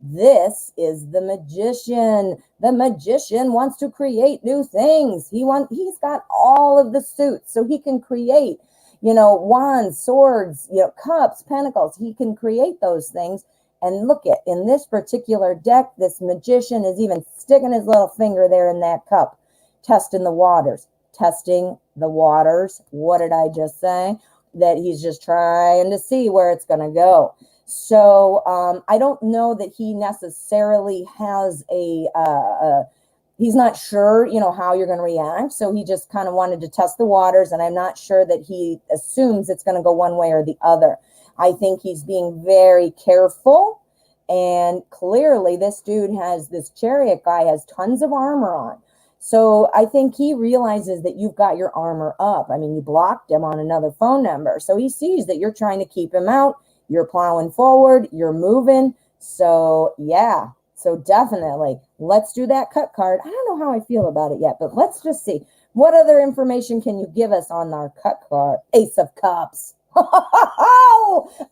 This is the Magician. The Magician wants to create new things. He's got all of the suits, so he can create, wands, swords, cups, pentacles. He can create those things. And look at, in this particular deck, this Magician is even sticking his little finger there in that cup, testing the waters. Testing the waters. What did I just say? That he's just trying to see where it's going to go. So I don't know that he necessarily has he's not sure, how you're going to react. So he just kind of wanted to test the waters. And I'm not sure that he assumes it's going to go one way or the other. I think he's being very careful. And clearly this Chariot guy has tons of armor on. So I think he realizes that you've got your armor up. I mean, you blocked him on another phone number. So he sees that you're trying to keep him out. You're plowing forward. You're moving. So yeah. So definitely, let's do that cut card. I don't know how I feel about it yet, but let's just see. What other information can you give us on our cut card? Ace of Cups.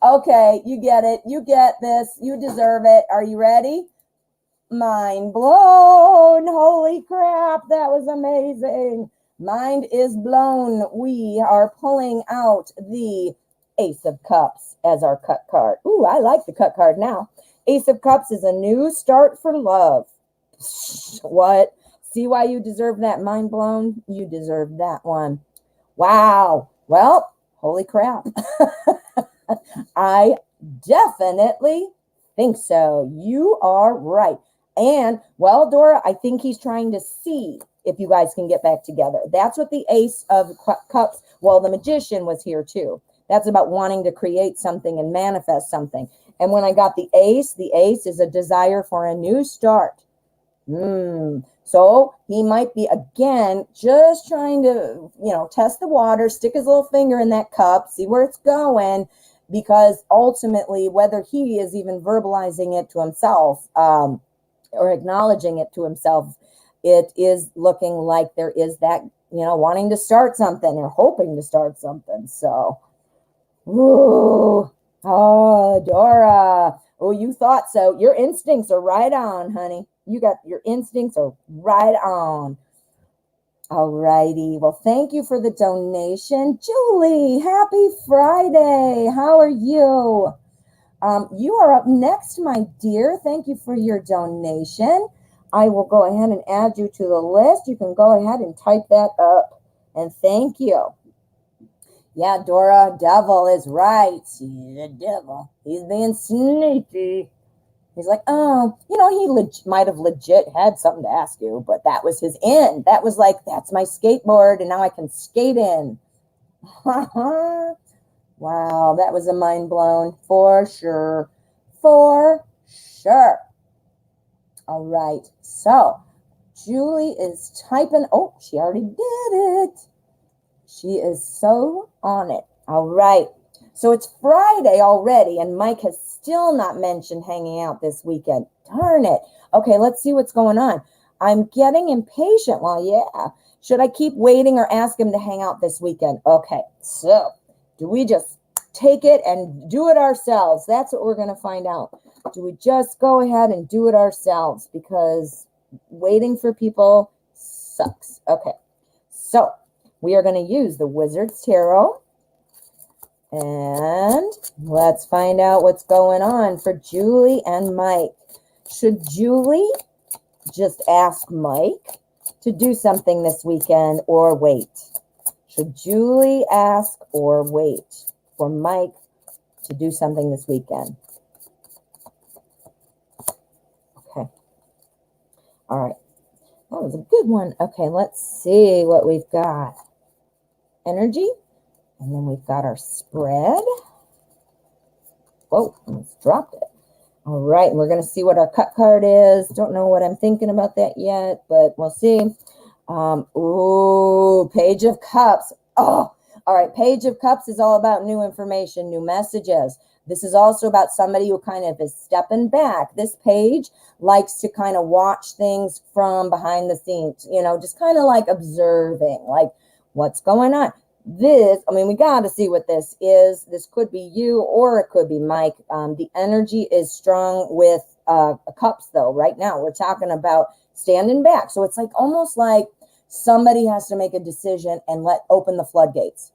Okay, you get it. You get this. You deserve it. Are you ready? Mind blown. Holy crap, that was amazing. Mind is blown. We are pulling out the Ace of Cups as our cut card. Ooh, I like the cut card now. Ace of Cups is a new start for love. What? See why you deserve that? Mind blown? You deserve that one. Wow. Well, holy crap. I definitely think so. You are right. And, well, Dora, I think he's trying to see if you guys can get back together. That's what the Ace of Cups, well, the Magician was here too. That's about wanting to create something and manifest something. And when I got the Ace is a desire for a new start. So he might be, again, just trying to, test the water, stick his little finger in that cup, see where it's going, because ultimately, whether he is even verbalizing it to himself or acknowledging it to himself, it is looking like there is that, wanting to start something or hoping to start something. So, ooh, oh, Dora. Oh, you thought so. Your instincts are right on, honey. Your instincts are right on. All righty. Well, thank you for the donation. Julie, happy Friday. How are you? You are up next, my dear. Thank you for your donation. I will go ahead and add you to the list. You can go ahead and type that up. And thank you. Yeah, Dora, devil is right. He's a devil. He's being sneaky. He's like, oh, he might have legit had something to ask you, but that was his in. That was like, that's my skateboard, and now I can skate in. Wow, that was a mind blown for sure. For sure. All right, so Julie is typing. Oh, she already did it. She is so on it. All right. So it's Friday already, and Mike has still not mentioned hanging out this weekend. Darn it. Okay, let's see what's going on. I'm getting impatient. Well, yeah. Should I keep waiting or ask him to hang out this weekend? Okay, so do we just take it and do it ourselves? That's what we're going to find out. Do we just go ahead and do it ourselves? Because waiting for people sucks. Okay, so we are going to use the Wizard's Tarot. And let's find out what's going on for Julie and Mike. Should Julie just ask Mike to do something this weekend or wait? Should Julie ask or wait for Mike to do something this weekend? Okay. All right. That was a good one. Okay, let's see what we've got. Energy. And then we've got our spread. Whoa, almost dropped it. All right, we're going to see what our cut card is. Don't know what I'm thinking about that yet, but we'll see. Ooh, Page of Cups. Oh, all right, Page of Cups is all about new information, new messages. This is also about somebody who kind of is stepping back. This page likes to kind of watch things from behind the scenes, just kind of like observing, like what's going on. We got to see what this is. This could be you or it could be Mike. The energy is strong with cups, though. Right now, we're talking about standing back. So it's like almost like somebody has to make a decision and open the floodgates.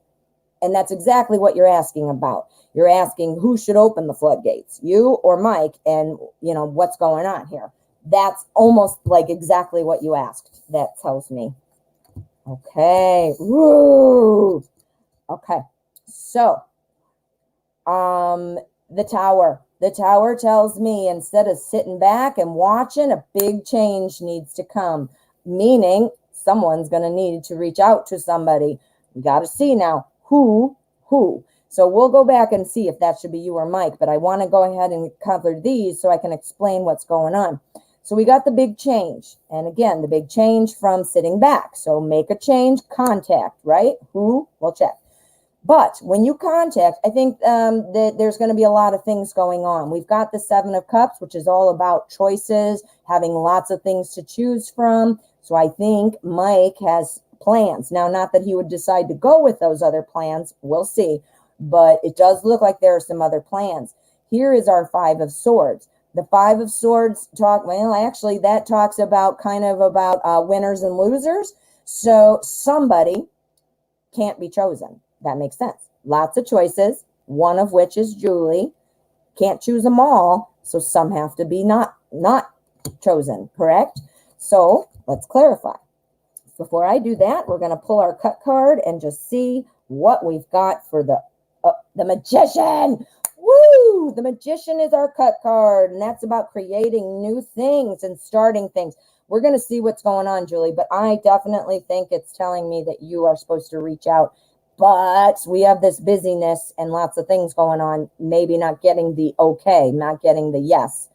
And that's exactly what you're asking about. You're asking who should open the floodgates, you or Mike, and, what's going on here. That's almost like exactly what you asked. That tells me. Okay. Woo. Okay. So, the Tower. The Tower tells me instead of sitting back and watching, a big change needs to come. Meaning someone's going to need to reach out to somebody. We got to see now who. So we'll go back and see if that should be you or Mike. But I want to go ahead and cover these so I can explain what's going on. So we got the big change. And again, the big change from sitting back. So make a change, contact, right? Who? We'll check. But when you contact, I think that there's going to be a lot of things going on. We've got the Seven of Cups, which is all about choices, having lots of things to choose from. So I think Mike has plans. Now, not that he would decide to go with those other plans. We'll see. But it does look like there are some other plans. Here is our Five of Swords. The Five of Swords actually, that talks about kind of about winners and losers. So somebody can't be chosen. That makes sense. Lots of choices, one of which is Julie. Can't choose them all, so some have to be not chosen, correct? So let's clarify. Before I do that, we're going to pull our cut card and just see what we've got for the Magician. Woo! The Magician is our cut card, and that's about creating new things and starting things. We're going to see what's going on, Julie, but I definitely think it's telling me that you are supposed to reach out. But we have this busyness and lots of things going on, maybe not getting the okay, not getting the yes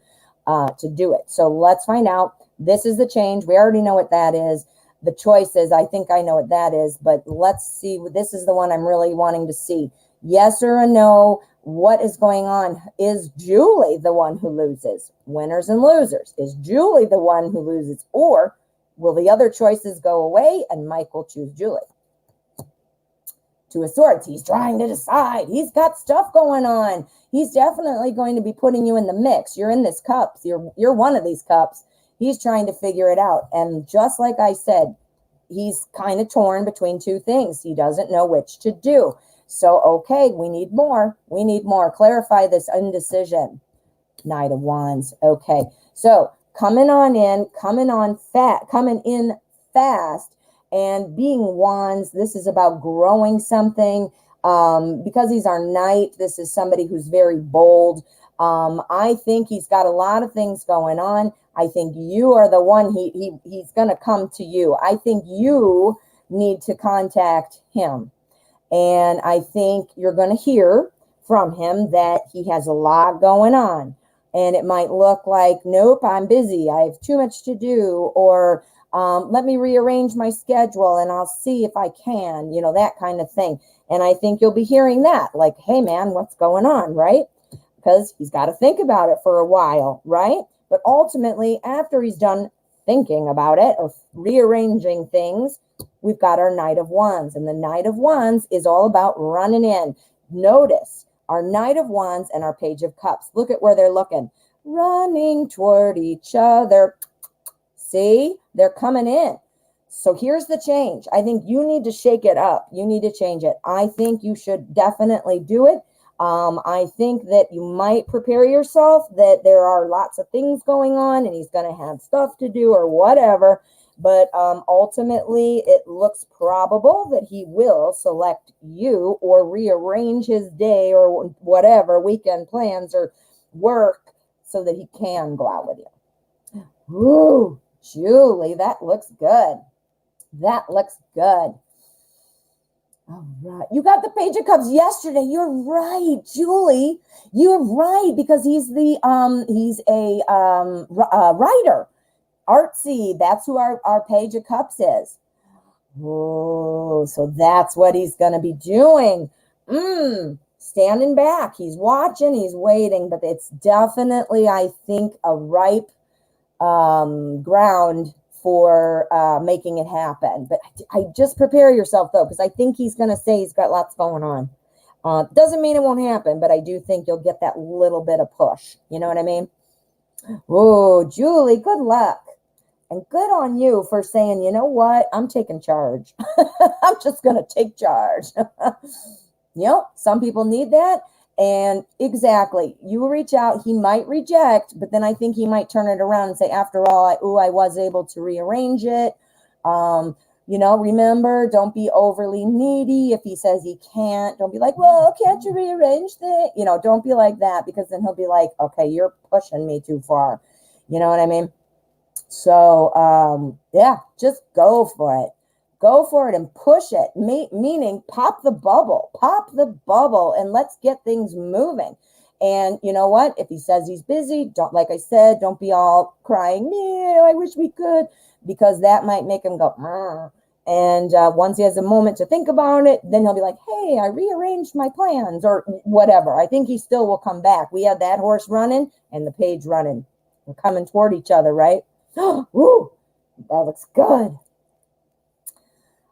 to do it. So let's find out. This is the change. We already know what that is. The choices, I think I know what that is, but let's see. This is the one I'm really wanting to see. Yes or a no. What is going on? Is Julie the one who loses? Winners and losers. Is Julie the one who loses? Or will the other choices go away and Mike will choose Julie? Two of Swords. He's trying to decide. He's got stuff going on. He's definitely going to be putting you in the mix. You're in this cups. You're one of these cups. He's trying to figure it out. And just like I said, he's kind of torn between two things. He doesn't know which to do. So, okay, we need more. We need more. Clarify this indecision. Knight of Wands. Okay. So coming in fast. And being wands, this is about growing something. Because he's our knight, this is somebody who's very bold. I think he's got a lot of things going on. I think you are the one, he's going to come to you. I think you need to contact him. And I think you're going to hear from him that he has a lot going on. And it might look like, nope, I'm busy. I have too much to do. Or let me rearrange my schedule and I'll see if I can, that kind of thing. And I think you'll be hearing that, like, hey, man, what's going on, right? Because he's got to think about it for a while, right? But ultimately, after he's done thinking about it or rearranging things, we've got our Knight of Wands. And the Knight of Wands is all about running in. Notice our Knight of Wands and our Page of Cups. Look at where they're looking. Running toward each other. See, they're coming in. So here's the change. I think you need to shake it up. You need to change it. I think you should definitely do it. I think that you might prepare yourself that there are lots of things going on and he's going to have stuff to do or whatever. But ultimately, it looks probable that he will select you or rearrange his day or whatever, weekend plans or work so that he can go out with you. Ooh. Julie, that looks good. That looks good. All right. You got the Page of Cups yesterday. You're right, Julie. You're right, because he's a writer. Artsy. That's who our Page of Cups is. Oh, so that's what he's going to be doing. Standing back. He's watching, he's waiting, but it's definitely, I think, a ripe ground for making it happen. But I just prepare yourself, though, because I think he's going to say he's got lots going on. Doesn't mean it won't happen, but I do think you'll get that little bit of push. You know what I mean? Oh, Julie, good luck. And good on you for saying, you know what? I'm taking charge. I'm just going to take charge. Some people need that. And exactly, you reach out, he might reject, but then I think he might turn it around and say, after all, I was able to rearrange it. Remember, don't be overly needy. If he says he can't, don't be like, well, can't you rearrange that? Don't be like that, because then he'll be like, okay, you're pushing me too far. You know what I mean? So, just go for it. Go for it and push it, meaning pop the bubble, and let's get things moving. And you know what? If he says he's busy, like I said, don't be all crying, yeah, I wish we could, because that might make him go, And once he has a moment to think about it, then he'll be like, hey, I rearranged my plans or whatever. I think he still will come back. We had that horse running and the page running. We're coming toward each other, right? Woo, that looks good.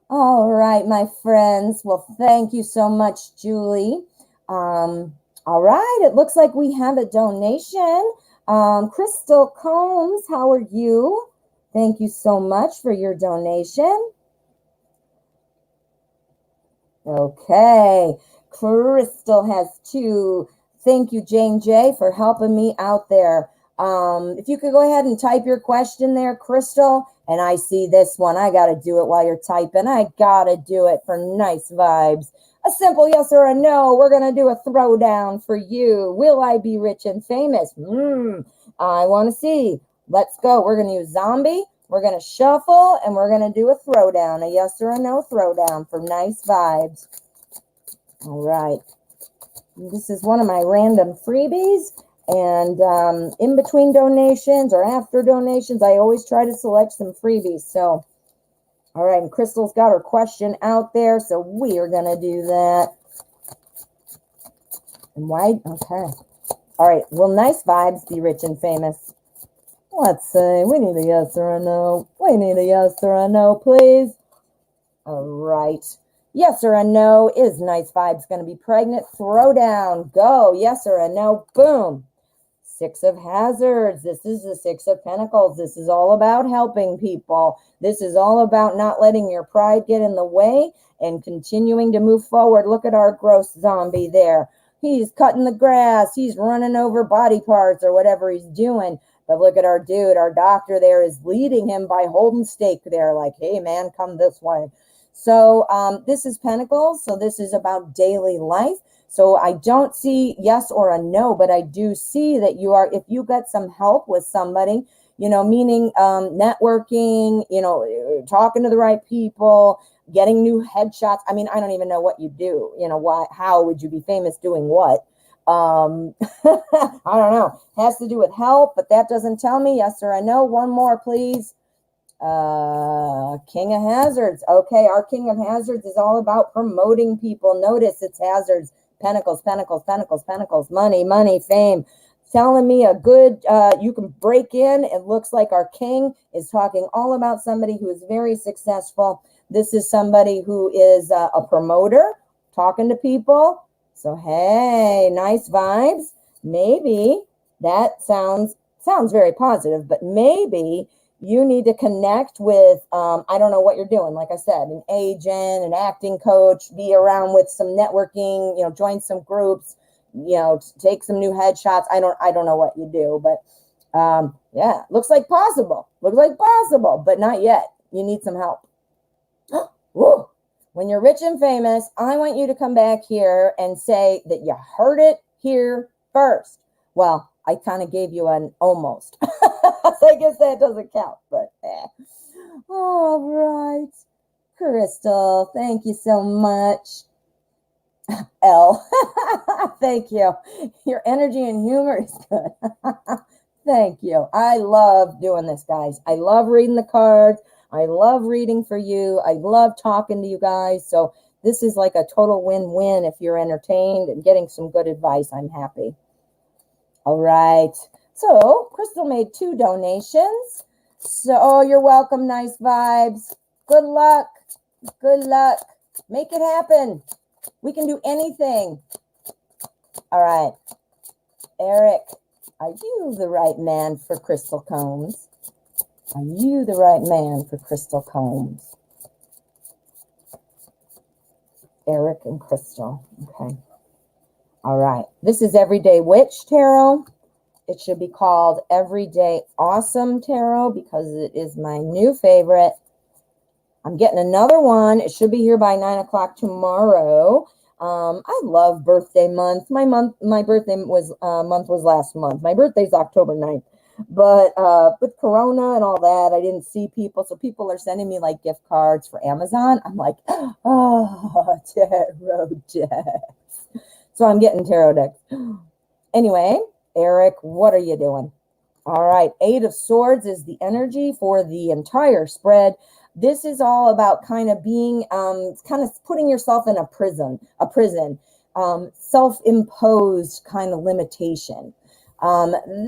All right, my friends. Well, thank you so much, Julie. All right, it looks like we have a donation. Crystal Combs, how are you? Thank you so much for your donation. Okay, Crystal has 2. Thank you, Jane J, for helping me out there. If you could go ahead and type your question there, Crystal, and I see this one. I got to do it while you're typing. I got to do it for nice vibes. A simple yes or a no. We're going to do a throwdown for you. Will I be rich and famous? I want to see. Let's go. We're going to use zombie. We're going to shuffle, and we're going to do a throwdown, a yes or a no throwdown for nice vibes. All right. This is one of my random freebies, and in between donations or after donations, I always try to select some freebies. So, all right, and Crystal's got her question out there, so we are going to do that. And why? Okay. All right. Will nice vibes be rich and famous? Let's say we need a yes or a no. We need a yes or a no, please. All right. Yes or a no. Is nice vibes going to be pregnant? Throwdown. Go. Yes or a no. Boom. 6 of hazards. This is the 6 of pentacles. This is all about helping people. This is all about not letting your pride get in the way and continuing to move forward. Look at our gross zombie there. He's cutting the grass. He's running over body parts or whatever he's doing. But look at our dude. Our doctor there is leading him by holding stake there like, hey, man, come this way. So this is Pentacles. So this is about daily life. So I don't see yes or a no, but I do see that you are, if you get some help with somebody, you know, meaning networking, you know, talking to the right people, getting new headshots. I mean, I don't even know what you do. You know, why, how would you be famous doing what? I don't know. Has to do with help, but that doesn't tell me yes or a no. One more, please. King of Hazards. Okay, our King of Hazards is all about promoting people. Notice it's hazards. Pentacles, pentacles, pentacles, pentacles. Money, money, fame. Telling me a good, you can break in. It looks like our king is talking all about somebody who is very successful. This is somebody who is a promoter, talking to people. So, hey, nice vibes. Maybe that sounds very positive, but maybe you need to connect with, I don't know what you're doing. Like I said, an agent, an acting coach, be around with some networking, you know, join some groups, you know, take some new headshots. I don't know what you do, but yeah, looks like possible. Looks like possible, but not yet. You need some help. Woo. When you're rich and famous, I want you to come back here and say that you heard it here first. Well, I kind of gave you an almost. So I guess that doesn't count, but all right. Crystal, thank you so much. L, thank you. Your energy and humor is good. Thank you. I love doing this, guys. I love reading the cards. I love reading for you. I love talking to you guys. So this is like a total win-win. If you're entertained and getting some good advice, I'm happy. All right. So Crystal made 2 donations. So, oh, you're welcome. Nice vibes. Good luck. Good luck. Make it happen. We can do anything. All right. Eric, are you the right man for Crystal Combs? Are you the right man for Crystal Combs? Eric and Crystal. Okay. All right. This is Everyday Witch Tarot. It should be called Everyday Awesome Tarot because it is my new favorite. I'm getting another one. It should be here by 9 o'clock tomorrow. I love birthday month. My birthday was month was last month. My birthday's October 9th. But with Corona and all that, I didn't see people. So people are sending me like gift cards for Amazon. I'm like, oh, tarot decks. So I'm getting tarot decks. Anyway, Eric, what are you doing? All right. 8 of Swords is the energy for the entire spread. This is all about kind of being, kind of putting yourself in a prison, self-imposed kind of limitation.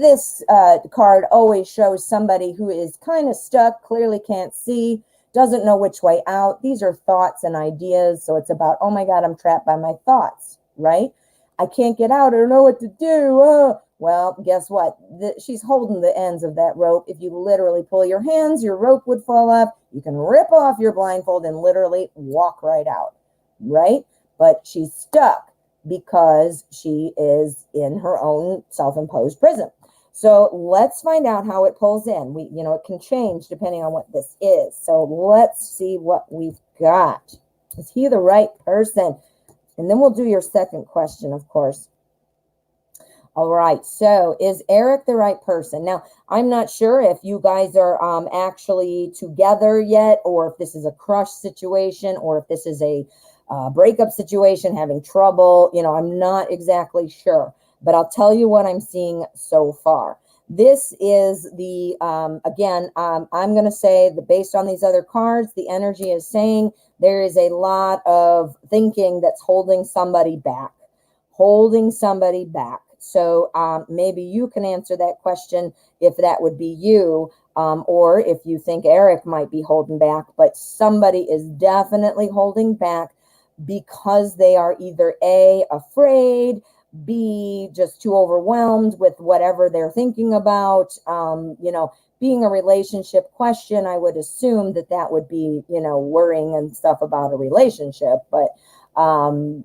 This card always shows somebody who is kind of stuck, clearly can't see, doesn't know which way out. These are thoughts and ideas. So it's about, oh my God, I'm trapped by my thoughts, right? I can't get out. I don't know what to do. Well, guess what? She's holding the ends of that rope. If you literally pull your hands, your rope would fall off. You can rip off your blindfold and literally walk right out, right? But she's stuck because she is in her own self-imposed prison. So let's find out how it pulls in. It can change depending on what this is. So let's see what we've got. Is he the right person? And then we'll do your second question, of course. All right. So is Eric the right person? Now, I'm not sure if you guys are actually together yet, or if this is a crush situation, or if this is a breakup situation, having trouble. I'm not exactly sure. But I'll tell you what I'm seeing so far. This is the, again, I'm going to say that based on these other cards, the energy is saying there is a lot of thinking that's holding somebody back. So maybe you can answer that question if that would be you, or if you think Eric might be holding back. But somebody is definitely holding back because they are either A, afraid, B, just too overwhelmed with whatever they're thinking about. Being a relationship question, I would assume that would be, worrying and stuff about a relationship. But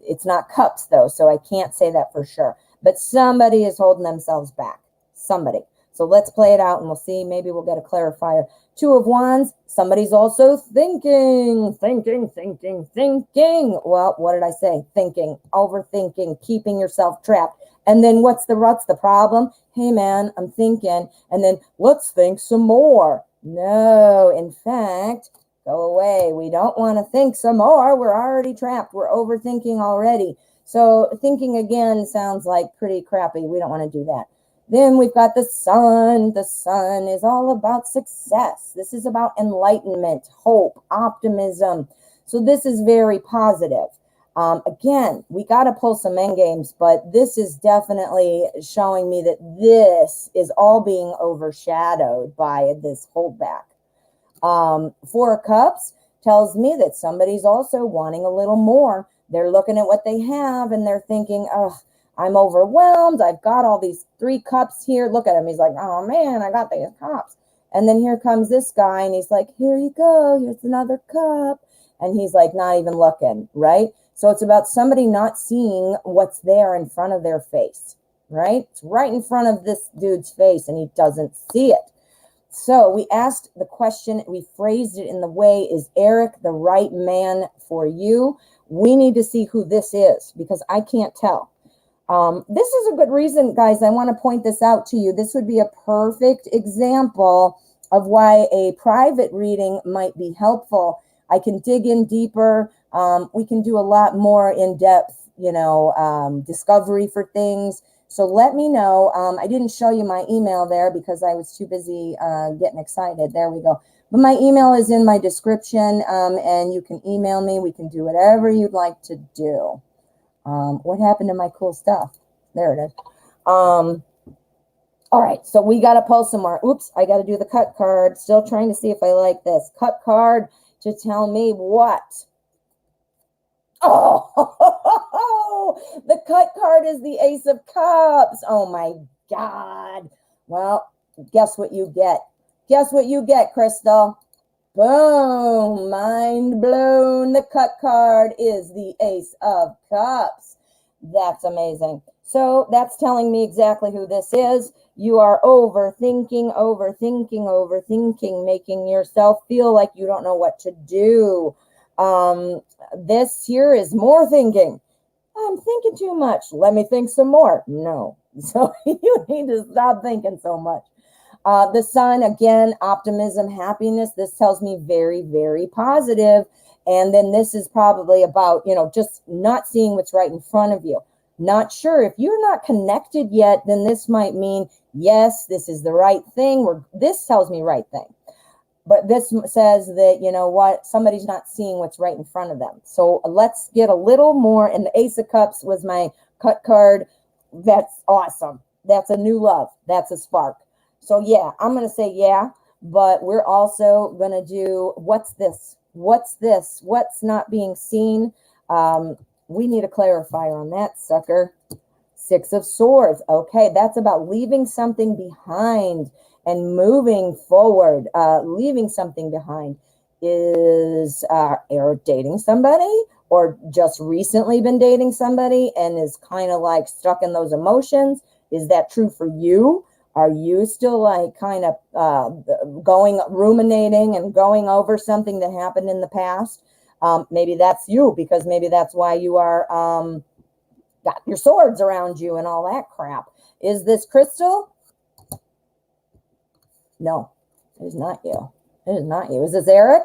it's not cups, though, so I can't say that for sure. But somebody is holding themselves back. Somebody. So let's play it out and we'll see. Maybe we'll get a clarifier. Two of Wands. Somebody's also thinking. Well, what did I say? Thinking, overthinking, keeping yourself trapped. And then what's the problem? Hey, man, I'm thinking. And then let's think some more. No, in fact, go away. We don't want to think some more. We're already trapped. We're overthinking already. So thinking again sounds like pretty crappy. We don't want to do that. Then we've got the sun. The sun is all about success. This is about enlightenment, hope, optimism. So this is very positive. Again, we got to pull some end games, but this is definitely showing me that this is all being overshadowed by this holdback. Four of Cups tells me that somebody's also wanting a little more. They're looking at what they have and they're thinking, oh, I'm overwhelmed. I've got all these 3 cups here. Look at him. He's like, oh, man, I got these cups. And then here comes this guy and he's like, here you go. Here's another cup. And he's like, not even looking, right? So it's about somebody not seeing what's there in front of their face, right? It's right in front of this dude's face and he doesn't see it. So we asked the question, we phrased it in the way, is Eric the right man for you? We need to see who this is because I can't tell. This is a good reason, guys. I want to point this out to you. This would be a perfect example of why a private reading might be helpful. I can dig in deeper. We can do a lot more in-depth, discovery for things. So let me know. I didn't show you my email there because I was too busy getting excited. There we go. But my email is in my description, and you can email me. We can do whatever you'd like to do. What happened to my cool stuff? There it is. All right, so we got to pull some more. Oops, I got to do the cut card. Still trying to see if I like this. Cut card to tell me what? Oh, the cut card is the Ace of Cups. Oh, my God. Well, guess what you get? Guess what you get, Crystal? Boom, mind blown. The cut card is the Ace of Cups. That's amazing. So that's telling me exactly who this is. You are overthinking, making yourself feel like you don't know what to do. This here is more thinking. I'm thinking too much. Let me think some more. No. So you need to stop thinking so much. The sun, again, optimism, happiness. This tells me very, very positive. And then this is probably about, just not seeing what's right in front of you. Not sure. If you're not connected yet, then this might mean, yes, this is the right thing. This tells me right thing. But this says that, you know what, somebody's not seeing what's right in front of them. So let's get a little more. And the Ace of Cups was my cut card. That's awesome. That's a new love. That's a spark. So yeah, I'm going to say yeah, but we're also going to do what's this? What's this? What's not being seen? We need a clarifier on that sucker. Six of Swords. Okay, that's about leaving something behind and moving forward. Leaving something behind is or dating somebody, or just recently been dating somebody and is kind of like stuck in those emotions. Is that true for you? Are you still like kind of ruminating and going over something that happened in the past? Maybe that's you, because maybe that's why you are got your swords around you and all that crap. Is this Crystal? No, it is not you. It is not you. Is this Eric?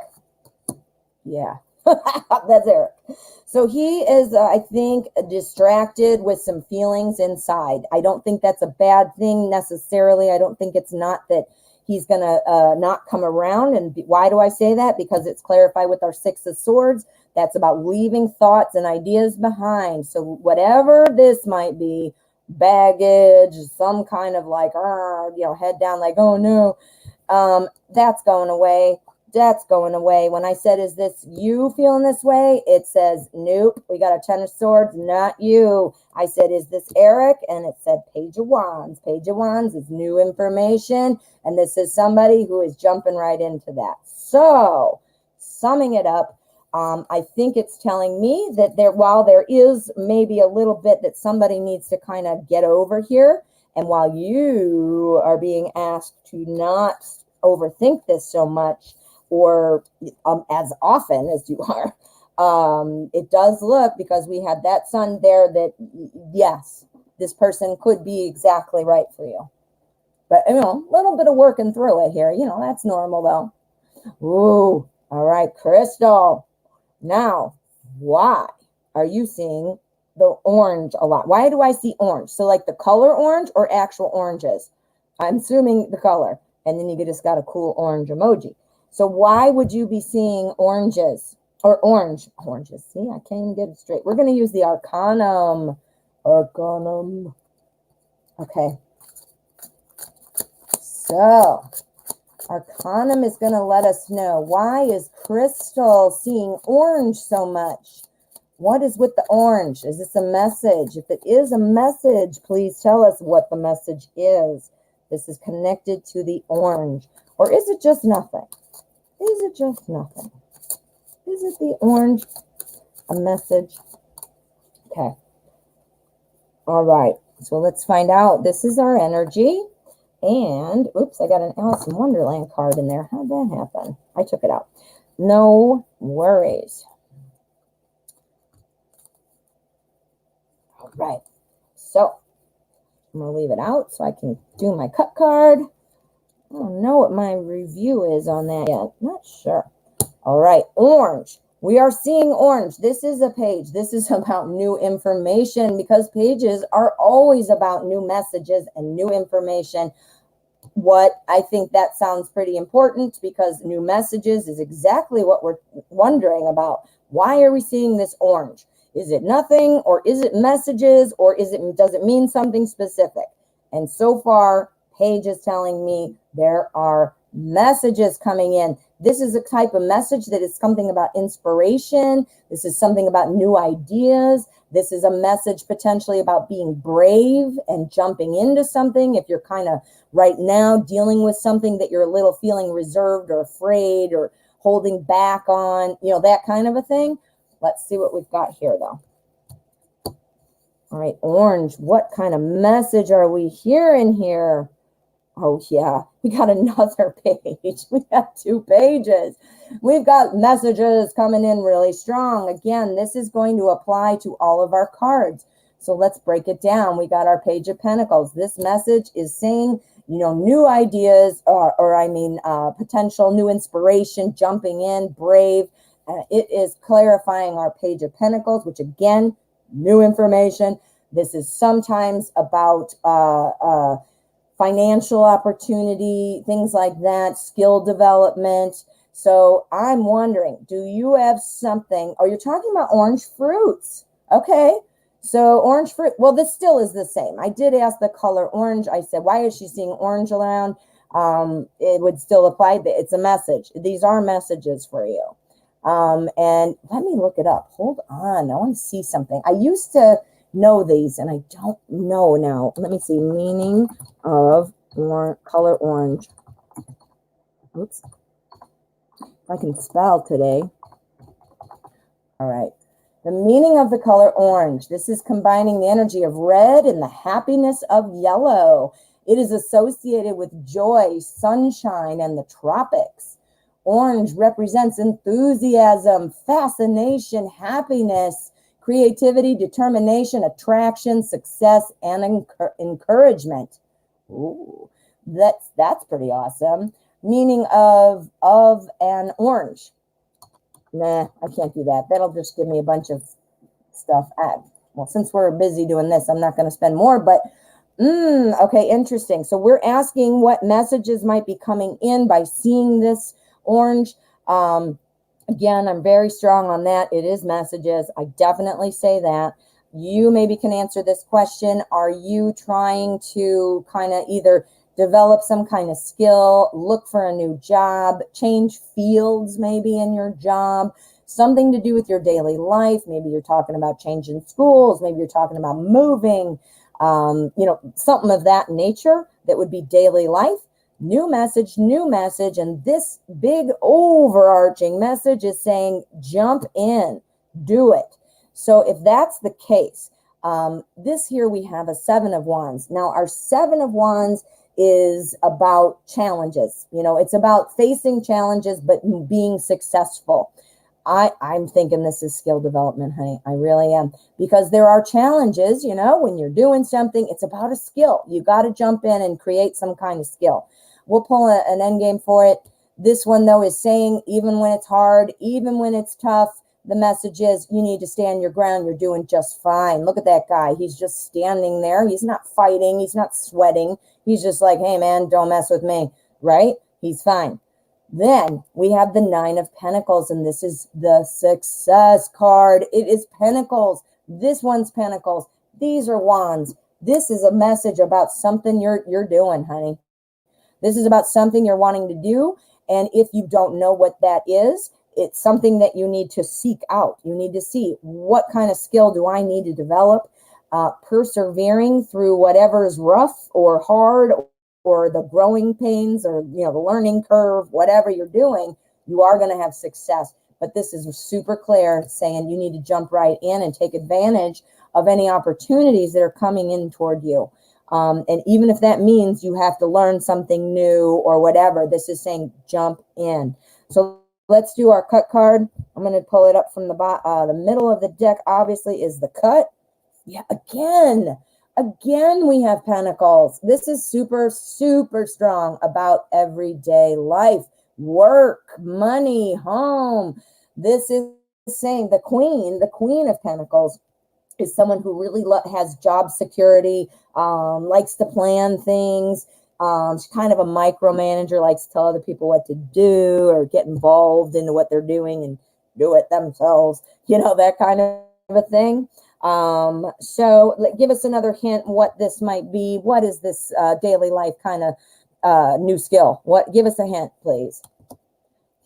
Yeah, that's Eric. So he is, I think, distracted with some feelings inside. I don't think that's a bad thing necessarily. I don't think it's not that he's going to not come around. And why do I say that? Because it's clarified with our Six of Swords. That's about leaving thoughts and ideas behind. So whatever this might be, baggage, some kind of like, head down, like, oh no, that's going away. That's going away. When I said, is this you feeling this way? It says, nope. We got a Ten of Swords, not you. I said, is this Eric? And it said Page of Wands. Page of Wands is new information. And this is somebody who is jumping right into that. So, summing it up, I think it's telling me that while there is maybe a little bit that somebody needs to kind of get over here, and while you are being asked to not overthink this so much, or as often as you are, it does look, because we had that sun there, that yes, this person could be exactly right for you. But, a little bit of working through it here. That's normal though. Ooh, all right, Crystal. Now, why are you seeing the orange a lot? Why do I see orange? So like the color orange or actual oranges? I'm assuming the color. And then you just got a cool orange emoji. So why would you be seeing oranges or oranges? See, I can't even get it straight. We're going to use the Arcanum. Okay. So Arcanum is going to let us know, why is Crystal seeing orange so much? What is with the orange? Is this a message? If it is a message, please tell us what the message is. This is connected to the orange. Or is it just nothing? Is it just nothing? Is it the orange a message? Okay. All right. So let's find out. This is our energy. And, oops, I got an Alice in Wonderland card in there. How'd that happen? I took it out. No worries. All right. So I'm going to leave it out so I can do my cut card. I don't know what my review is on that yet. Not sure. All right, orange. We are seeing orange. This is a page. This is about new information, because pages are always about new messages and new information. What I think that sounds pretty important, because new messages is exactly what we're wondering about. Why are we seeing this orange? Is it nothing, or is it messages, or does it mean something specific? And so far, Page is telling me there are messages coming in. This is a type of message that is something about inspiration. This is something about new ideas. This is a message potentially about being brave and jumping into something. If you're kind of right now dealing with something that you're a little feeling reserved or afraid or holding back on, that kind of a thing. Let's see what we've got here though. All right, orange. What kind of message are we hearing here? Oh, yeah, we got another page. We have 2 pages. We've got messages coming in really strong. Again, this is going to apply to all of our cards. So let's break it down. We got our Page of Pentacles. This message is saying, new ideas, potential new inspiration, jumping in, brave. It is clarifying our Page of Pentacles, which again, new information. This is sometimes about financial opportunity, things like that, skill development. So I'm wondering, do you have something? Oh, you're talking about orange fruits. Okay. So orange fruit, well, this still is the same. I did ask the color orange. I said, why is she seeing orange around? It would still apply. It's a message. These are messages for you. And let me look it up. Hold on. I want to see something. I used to know these and I don't know now. Let me see. Meaning of color orange. Oops. I can spell today. All right. The meaning of the color orange. This is combining the energy of red and the happiness of yellow. It is associated with joy, sunshine, and the tropics. Orange represents enthusiasm, fascination, happiness, creativity, determination, attraction, success, and encouragement. Ooh, that's pretty awesome. Meaning of an orange. Nah, I can't do that. That'll just give me a bunch of stuff. Well, since we're busy doing this, I'm not going to spend more, but okay, interesting. So we're asking what messages might be coming in by seeing this orange. Again, I'm very strong on that. It is messages. I definitely say that. You maybe can answer this question. Are you trying to kind of either develop some kind of skill, look for a new job, change fields maybe in your job, something to do with your daily life? Maybe you're talking about changing schools. Maybe you're talking about moving, something of that nature that would be daily life. New message. And this big overarching message is saying, jump in, do it. So if that's the case, this here we have a 7 of Wands. Now our 7 of Wands is about challenges. It's about facing challenges, but being successful. I'm thinking this is skill development, honey. I really am. Because there are challenges, when you're doing something, it's about a skill. You got to jump in and create some kind of skill. We'll pull an end game for it. This one, though, is saying even when it's hard, even when it's tough, the message is you need to stand your ground. You're doing just fine. Look at that guy. He's just standing there. He's not fighting. He's not sweating. He's just like, hey, man, don't mess with me, right? He's fine. Then we have the 9 of Pentacles, and this is the success card. It is Pentacles. This one's Pentacles. These are Wands. This is a message about something you're doing, honey. This is about something you're wanting to do. And if you don't know what that is, it's something that you need to seek out. You need to see what kind of skill do I need to develop, persevering through whatever is rough or hard or the growing pains or, the learning curve, whatever you're doing, you are going to have success. But this is super clear saying you need to jump right in and take advantage of any opportunities that are coming in toward you. And even if that means you have to learn something new or whatever, this is saying jump in. So let's do our cut card. I'm going to pull it up from the middle of the deck, obviously, is the cut. Yeah, again, we have Pentacles. This is super, super strong about everyday life, work, money, home. This is saying the Queen of Pentacles is someone who really has job security, likes to plan things. She's kind of a micromanager, likes to tell other people what to do or get involved into what they're doing and do it themselves, that kind of a thing. So give us another hint what this might be. What is this daily life kind of new skill? Give us a hint, please.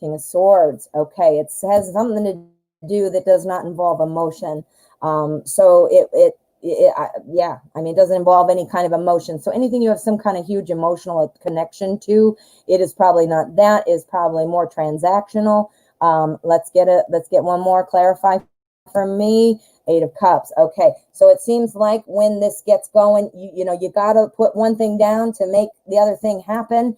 King of Swords. Okay, it has something to do that does not involve emotion. So it doesn't involve any kind of emotion. So anything you have some kind of huge emotional connection to, it is probably not. That is probably more transactional. Let's get one more. Clarify for me. 8 of Cups. Okay, so it seems like when this gets going, you got to put one thing down to make the other thing happen.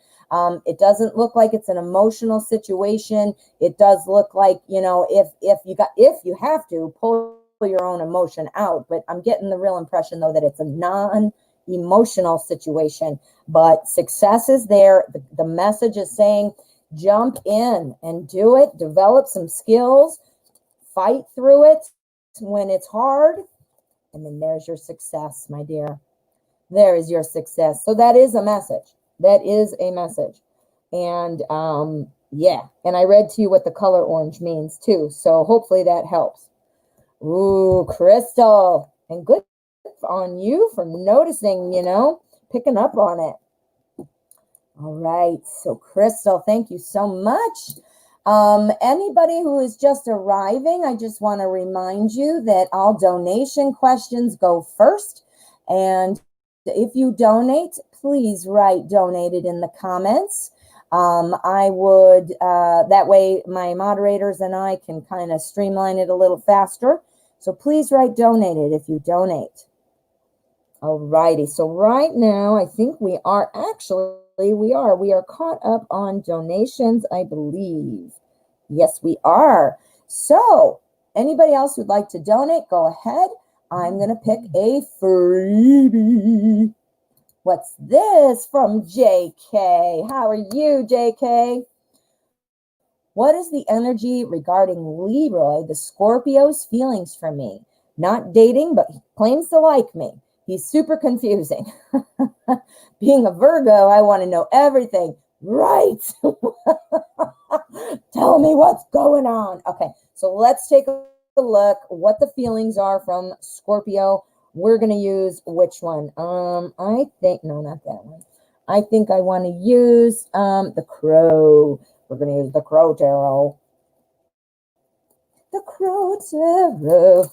It doesn't look like it's an emotional situation. It does look like, if you have to pull your own emotion out, but I'm getting the real impression though that it's a non-emotional situation, but success is there. The message is saying jump in and do it, develop some skills, fight through it when it's hard, and then there's your success, my dear. There is your success. So that is a message. That is a message. And yeah, and I read to you what the color orange means too. So hopefully that helps. Ooh, Crystal. And good on you for noticing, picking up on it. All right. So Crystal, thank you so much. Anybody who is just arriving, I just want to remind you that all donation questions go first. And if you donate, please write donated in the comments. I would, that way my moderators and I can kind of streamline it a little faster. So please write donated if you donate. All righty. So right now, I think we are caught up on donations, I believe. Yes, we are. So anybody else who'd like to donate, go ahead. I'm going to pick a freebie. What's this from JK? How are you, JK? What is the energy regarding Leroy, the Scorpio's feelings for me? Not dating, but he claims to like me. He's super confusing. Being a Virgo, I want to know everything. Right. Tell me what's going on. Okay, so let's take a look what the feelings are from Scorpio. We're going to use which one? I think, no, not that one. I think I want to use the Crow. We're going to use the Crow Tarot. The Crow Tarot.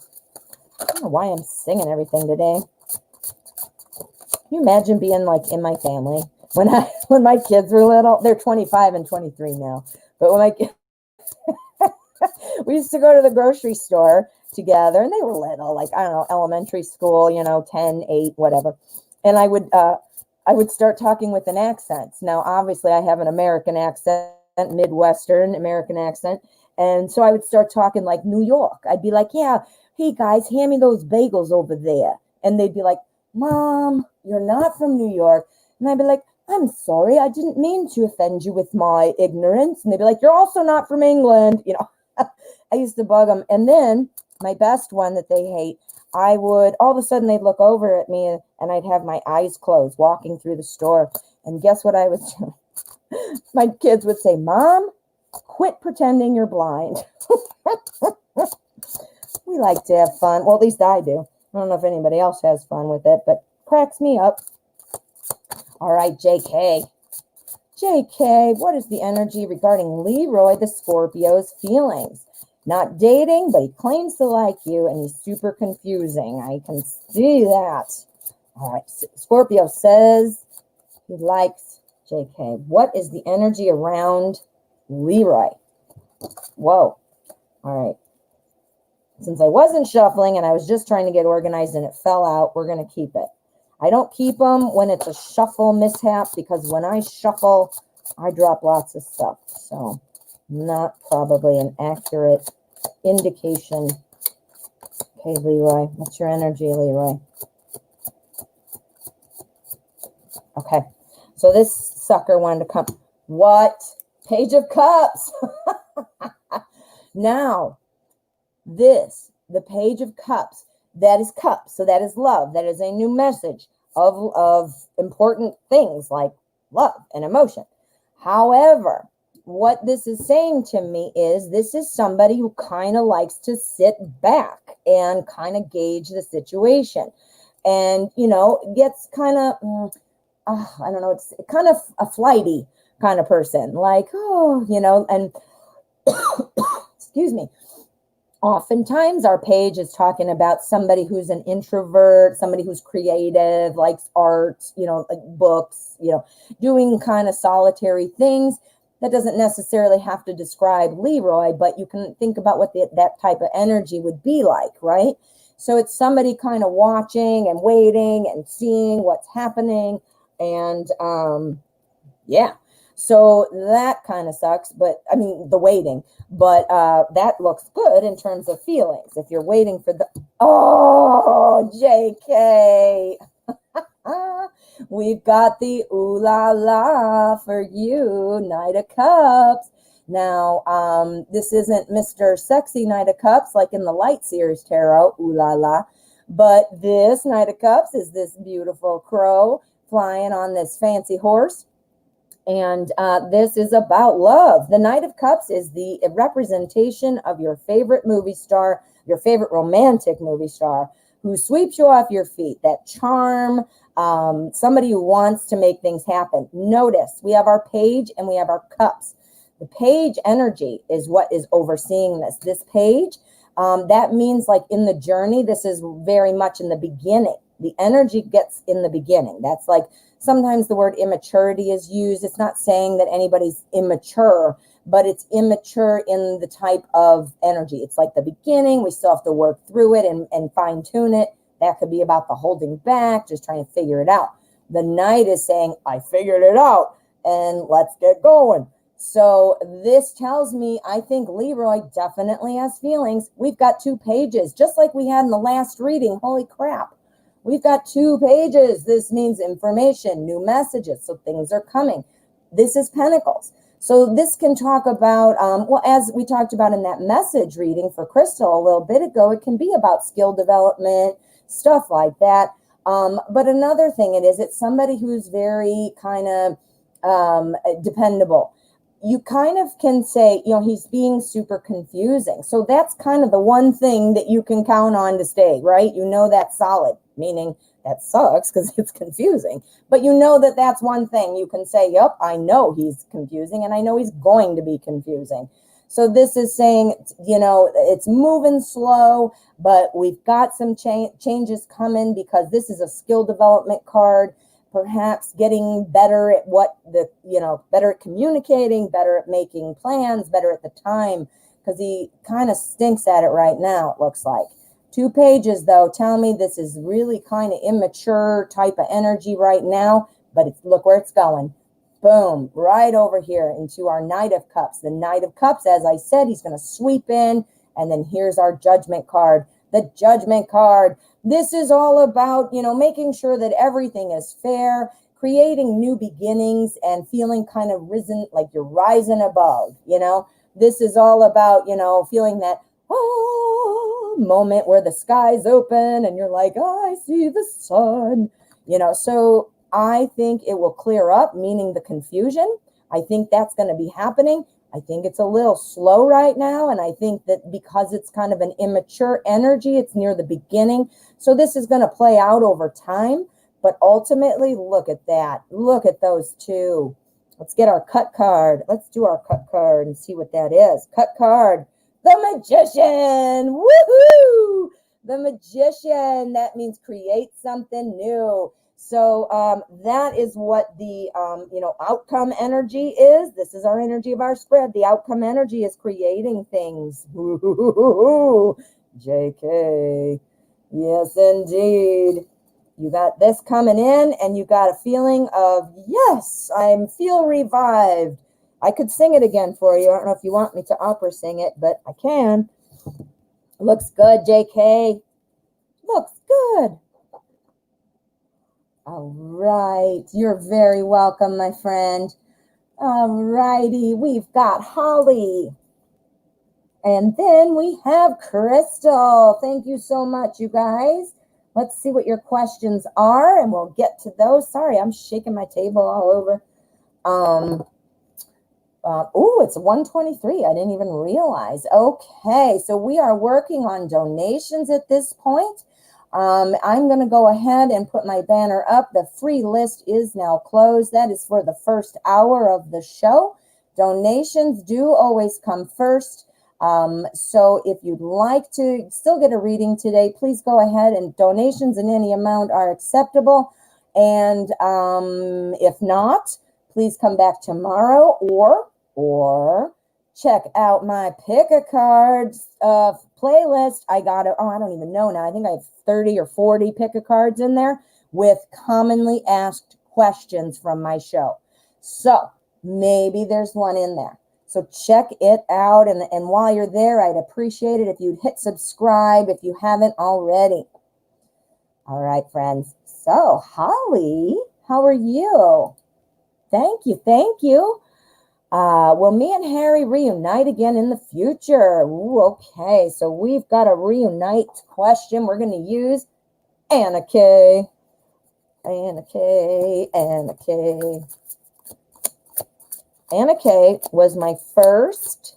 I don't know why I'm singing everything today. Can you imagine being like in my family when my kids were little? They're 25 and 23 now. But when we used to go to the grocery store together, and they were little, like, I don't know, elementary school, 10, 8, whatever. And I would start talking with an accent. Now, obviously, I have an American accent, Midwestern American accent. And so I would start talking like New York. I'd be like, yeah, hey, guys, hand me those bagels over there. And they'd be like, Mom, you're not from New York. And I'd be like, I'm sorry, I didn't mean to offend you with my ignorance. And they'd be like, you're also not from England. I used to bug them. And then my best one that they hate, I would, all of a sudden they'd look over at me and I'd have my eyes closed walking through the store. And guess what I was doing? My kids would say, Mom, quit pretending you're blind. We like to have fun. Well, at least I do. I don't know if anybody else has fun with it, but cracks me up. All right, JK. JK, what is the energy regarding Leroy, the Scorpio's feelings? Not dating, but he claims to like you, and he's super confusing. I can see that. All right, Scorpio says he likes JK. What is the energy around Leroy? Whoa. All right. Since I wasn't shuffling and I was just trying to get organized and it fell out, we're going to keep it. I don't keep them when it's a shuffle mishap, because when I shuffle, I drop lots of stuff. So not probably an accurate indication. Okay, Leroy, what's your energy, Leroy? Okay, so this sucker wanted to come. What? Page of Cups. Now, the Page of Cups, that is cups. So that is love. That is a new message of important things like love and emotion. However, what this is saying to me is this is somebody who kind of likes to sit back and kind of gauge the situation. And, gets kind of, I don't know, it's kind of a flighty kind of person. Like, and excuse me. Oftentimes our page is talking about somebody who's an introvert, somebody who's creative, likes art, like books, doing kind of solitary things. That doesn't necessarily have to describe Leroy, but you can think about what that type of energy would be like, right? So it's somebody kind of watching and waiting and seeing what's happening. And yeah. So that kind of sucks, but I mean, the waiting, but that looks good in terms of feelings. If you're waiting for JK, we've got the ooh la la for you, Knight of Cups. Now, this isn't Mr. Sexy Knight of Cups like in the Light Series Tarot, ooh la la, But this Knight of Cups is this beautiful crow flying on this fancy horse. And this is about love. The Knight of Cups is the representation of your favorite movie star, your favorite romantic movie star, who sweeps you off your feet. That charm, somebody who wants to make things happen. Notice we have our page and we have our cups. The page energy is what is overseeing this. This page, that means like in the journey, this is very much in the beginning. The energy gets in the beginning. That's like sometimes the word immaturity is used. It's not saying that anybody's immature, but it's immature in the type of energy. It's like the beginning. We still have to work through it and fine tune it. That could be about the holding back, just trying to figure it out. The Knight is saying, I figured it out and let's get going. So this tells me, I think Leroy definitely has feelings. We've got 2 pages, just like we had in the last reading. Holy crap. We've got 2 pages. This means information, new messages. So things are coming. This is Pentacles. So this can talk about, well, as we talked about in that message reading for Crystal a little bit ago, it can be about skill development, stuff like that. But another thing it's somebody who's very kind of dependable. You kind of can say, he's being super confusing. So that's kind of the one thing that you can count on to stay, right? That's solid, meaning that sucks because it's confusing. But that that's one thing you can say, yep, I know he's confusing and I know he's going to be confusing. So this is saying, it's moving slow, but we've got some changes coming because this is a skill development card. Perhaps getting better at better at communicating, better at making plans, better at the time, because he kind of stinks at it right now, it looks like. 2 pages, though, tell me this is really kind of immature type of energy right now, but look where it's going. Boom, right over here into our Knight of Cups. The Knight of Cups, as I said, he's going to sweep in, and then here's our Judgment card. The Judgment card. This is all about, making sure that everything is fair, creating new beginnings and feeling kind of risen, like you're rising above, This is all about, feeling that, moment where the sky's open and you're like, I see the sun, So I think it will clear up, meaning the confusion. I think that's going to be happening. I think it's a little slow right now, and I think that because it's kind of an immature energy, it's near the beginning. So this is going to play out over time, but ultimately, look at that. Look at those 2. Let's get our cut card. Let's do our cut card and see what that is. Cut card, the Magician. Woohoo! The Magician. That means create something new. So that is what the, outcome energy is. This is our energy of our spread. The outcome energy is creating things. JK. Yes, indeed. You got this coming in and you got a feeling of, yes, I feel revived. I could sing it again for you. I don't know if you want me to opera sing it, but I can. Looks good, JK. Looks good. All right. You're very welcome, my friend. All righty. We've got Holly. And then we have Crystal. Thank you so much, you guys. Let's see what your questions are, and we'll get to those. Sorry, I'm shaking my table all over. It's 1:23. I didn't even realize. Okay, so we are working on donations at this point. I'm going to go ahead and put my banner up. The free list is now closed. That is for the first hour of the show. Donations do always come first. So if you'd like to still get a reading today, please go ahead, and donations in any amount are acceptable. And if not, please come back tomorrow or check out my pick a cards playlist. I got it. I don't even know now. I think I have 30 or 40 pick a cards in there with commonly asked questions from my show. So maybe there's one in there. So check it out. And while you're there, I'd appreciate it if you'd hit subscribe if you haven't already. All right, friends. So Holly, how are you? Thank you. Thank you. Will me and Harry reunite again in the future? Ooh, okay, so we've got a reunite question. We're going to use Anna K. Anna K. Anna K. Anna K was my first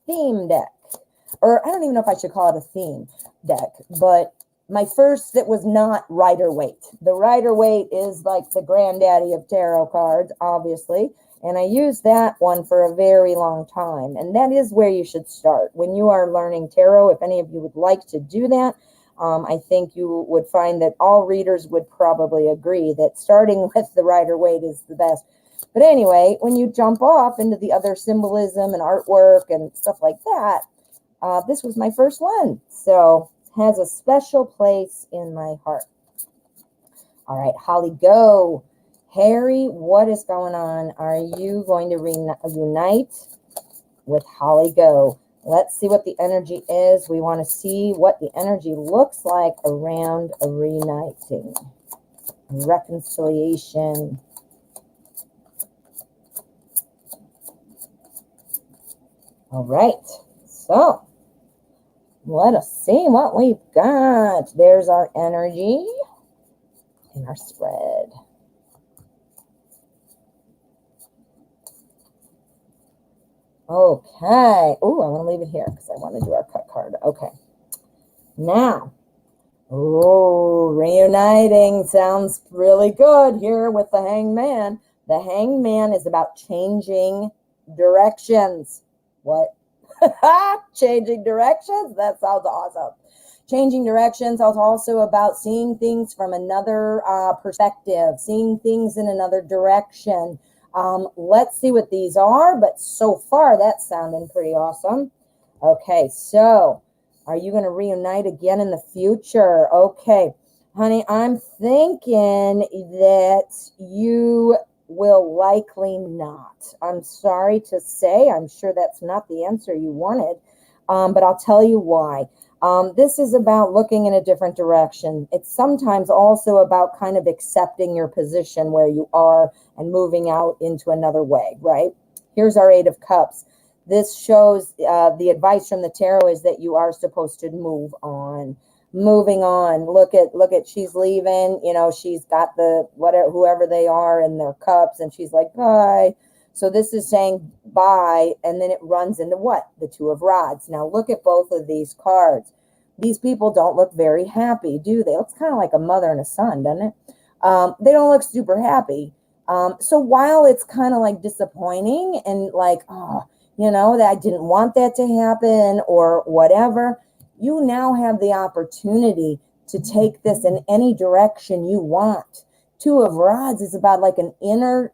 theme deck. Or I don't even know if I should call it a theme deck, but my first that was not Rider-Waite. The Rider-Waite is like the granddaddy of tarot cards, obviously. And I used that one for a very long time. And that is where you should start. When you are learning tarot, if any of you would like to do that, I think you would find that all readers would probably agree that starting with the Rider-Waite is the best. But anyway, when you jump off into the other symbolism and artwork and stuff like that, this was my first one. So has a special place in my heart. All right, Holly, go. Harry, what is going on? Are you going to reunite with Holly? Go. Let's see what the energy is. We want to see what the energy looks like around a reuniting. Reconciliation. All right, so let us see what we've got. There's our energy and our spread. Okay. Oh, I want to leave it here because I want to do our cut card. Okay. Now, reuniting sounds really good here with the Hangman. The Hangman is about changing directions. What? Changing directions? That sounds awesome. Changing directions is also about seeing things from another perspective, seeing things in another direction. Let's see what these are, but so far that's sounding pretty awesome. Okay, so are you going to reunite again in the future? Okay, honey, I'm thinking that you will likely not. I'm sorry to say, I'm sure that's not the answer you wanted, but I'll tell you why. This is about looking in a different direction. It's sometimes also about kind of accepting your position where you are and moving out into another way, right? Here's our Eight of Cups. This shows the advice from the tarot is that you are supposed to move on. Moving on. Look at she's leaving, you know, she's got the whatever, whoever they are in their cups, and she's like, bye. So this is saying bye, and then it runs into what? The Two of Rods. Now look at both of these cards. These people don't look very happy, do they? It looks kind of like a mother and a son, doesn't it? They don't look super happy. So while it's kind of like disappointing and like, oh, you know, that I didn't want that to happen or whatever, you now have the opportunity to take this in any direction you want. Two of Rods is about like an inner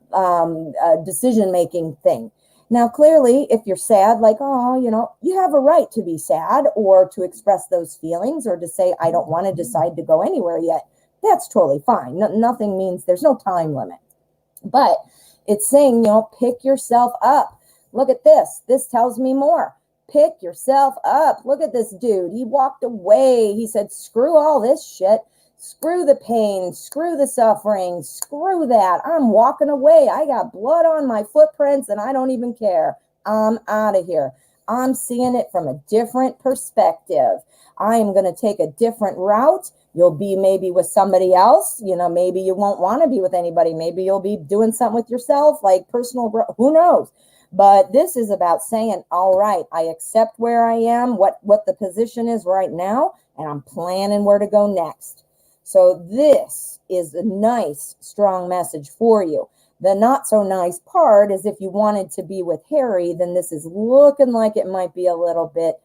decision-making thing. Now, clearly, if you're sad, like, oh, you know, you have a right to be sad or to express those feelings or to say, I don't want to decide to go anywhere yet. That's totally fine. Nothing means there's no time limit. But it's saying, you know, pick yourself up. Look at this. This tells me more. Pick yourself up. Look at this dude. He walked away. He said, screw all this shit. Screw the pain. Screw the suffering. Screw that. I'm walking away. I got blood on my footprints and I don't even care. I'm out of here. I'm seeing it from a different perspective. I am going to take a different route. You'll be maybe with somebody else. You know, maybe you won't want to be with anybody. Maybe you'll be doing something with yourself, like personal growth. Who knows? But this is about saying, all right, I accept where I am, what the position is right now, and I'm planning where to go next. So this is a nice, strong message for you. The not so nice part is if you wanted to be with Harry, then this is looking like it might be a little bit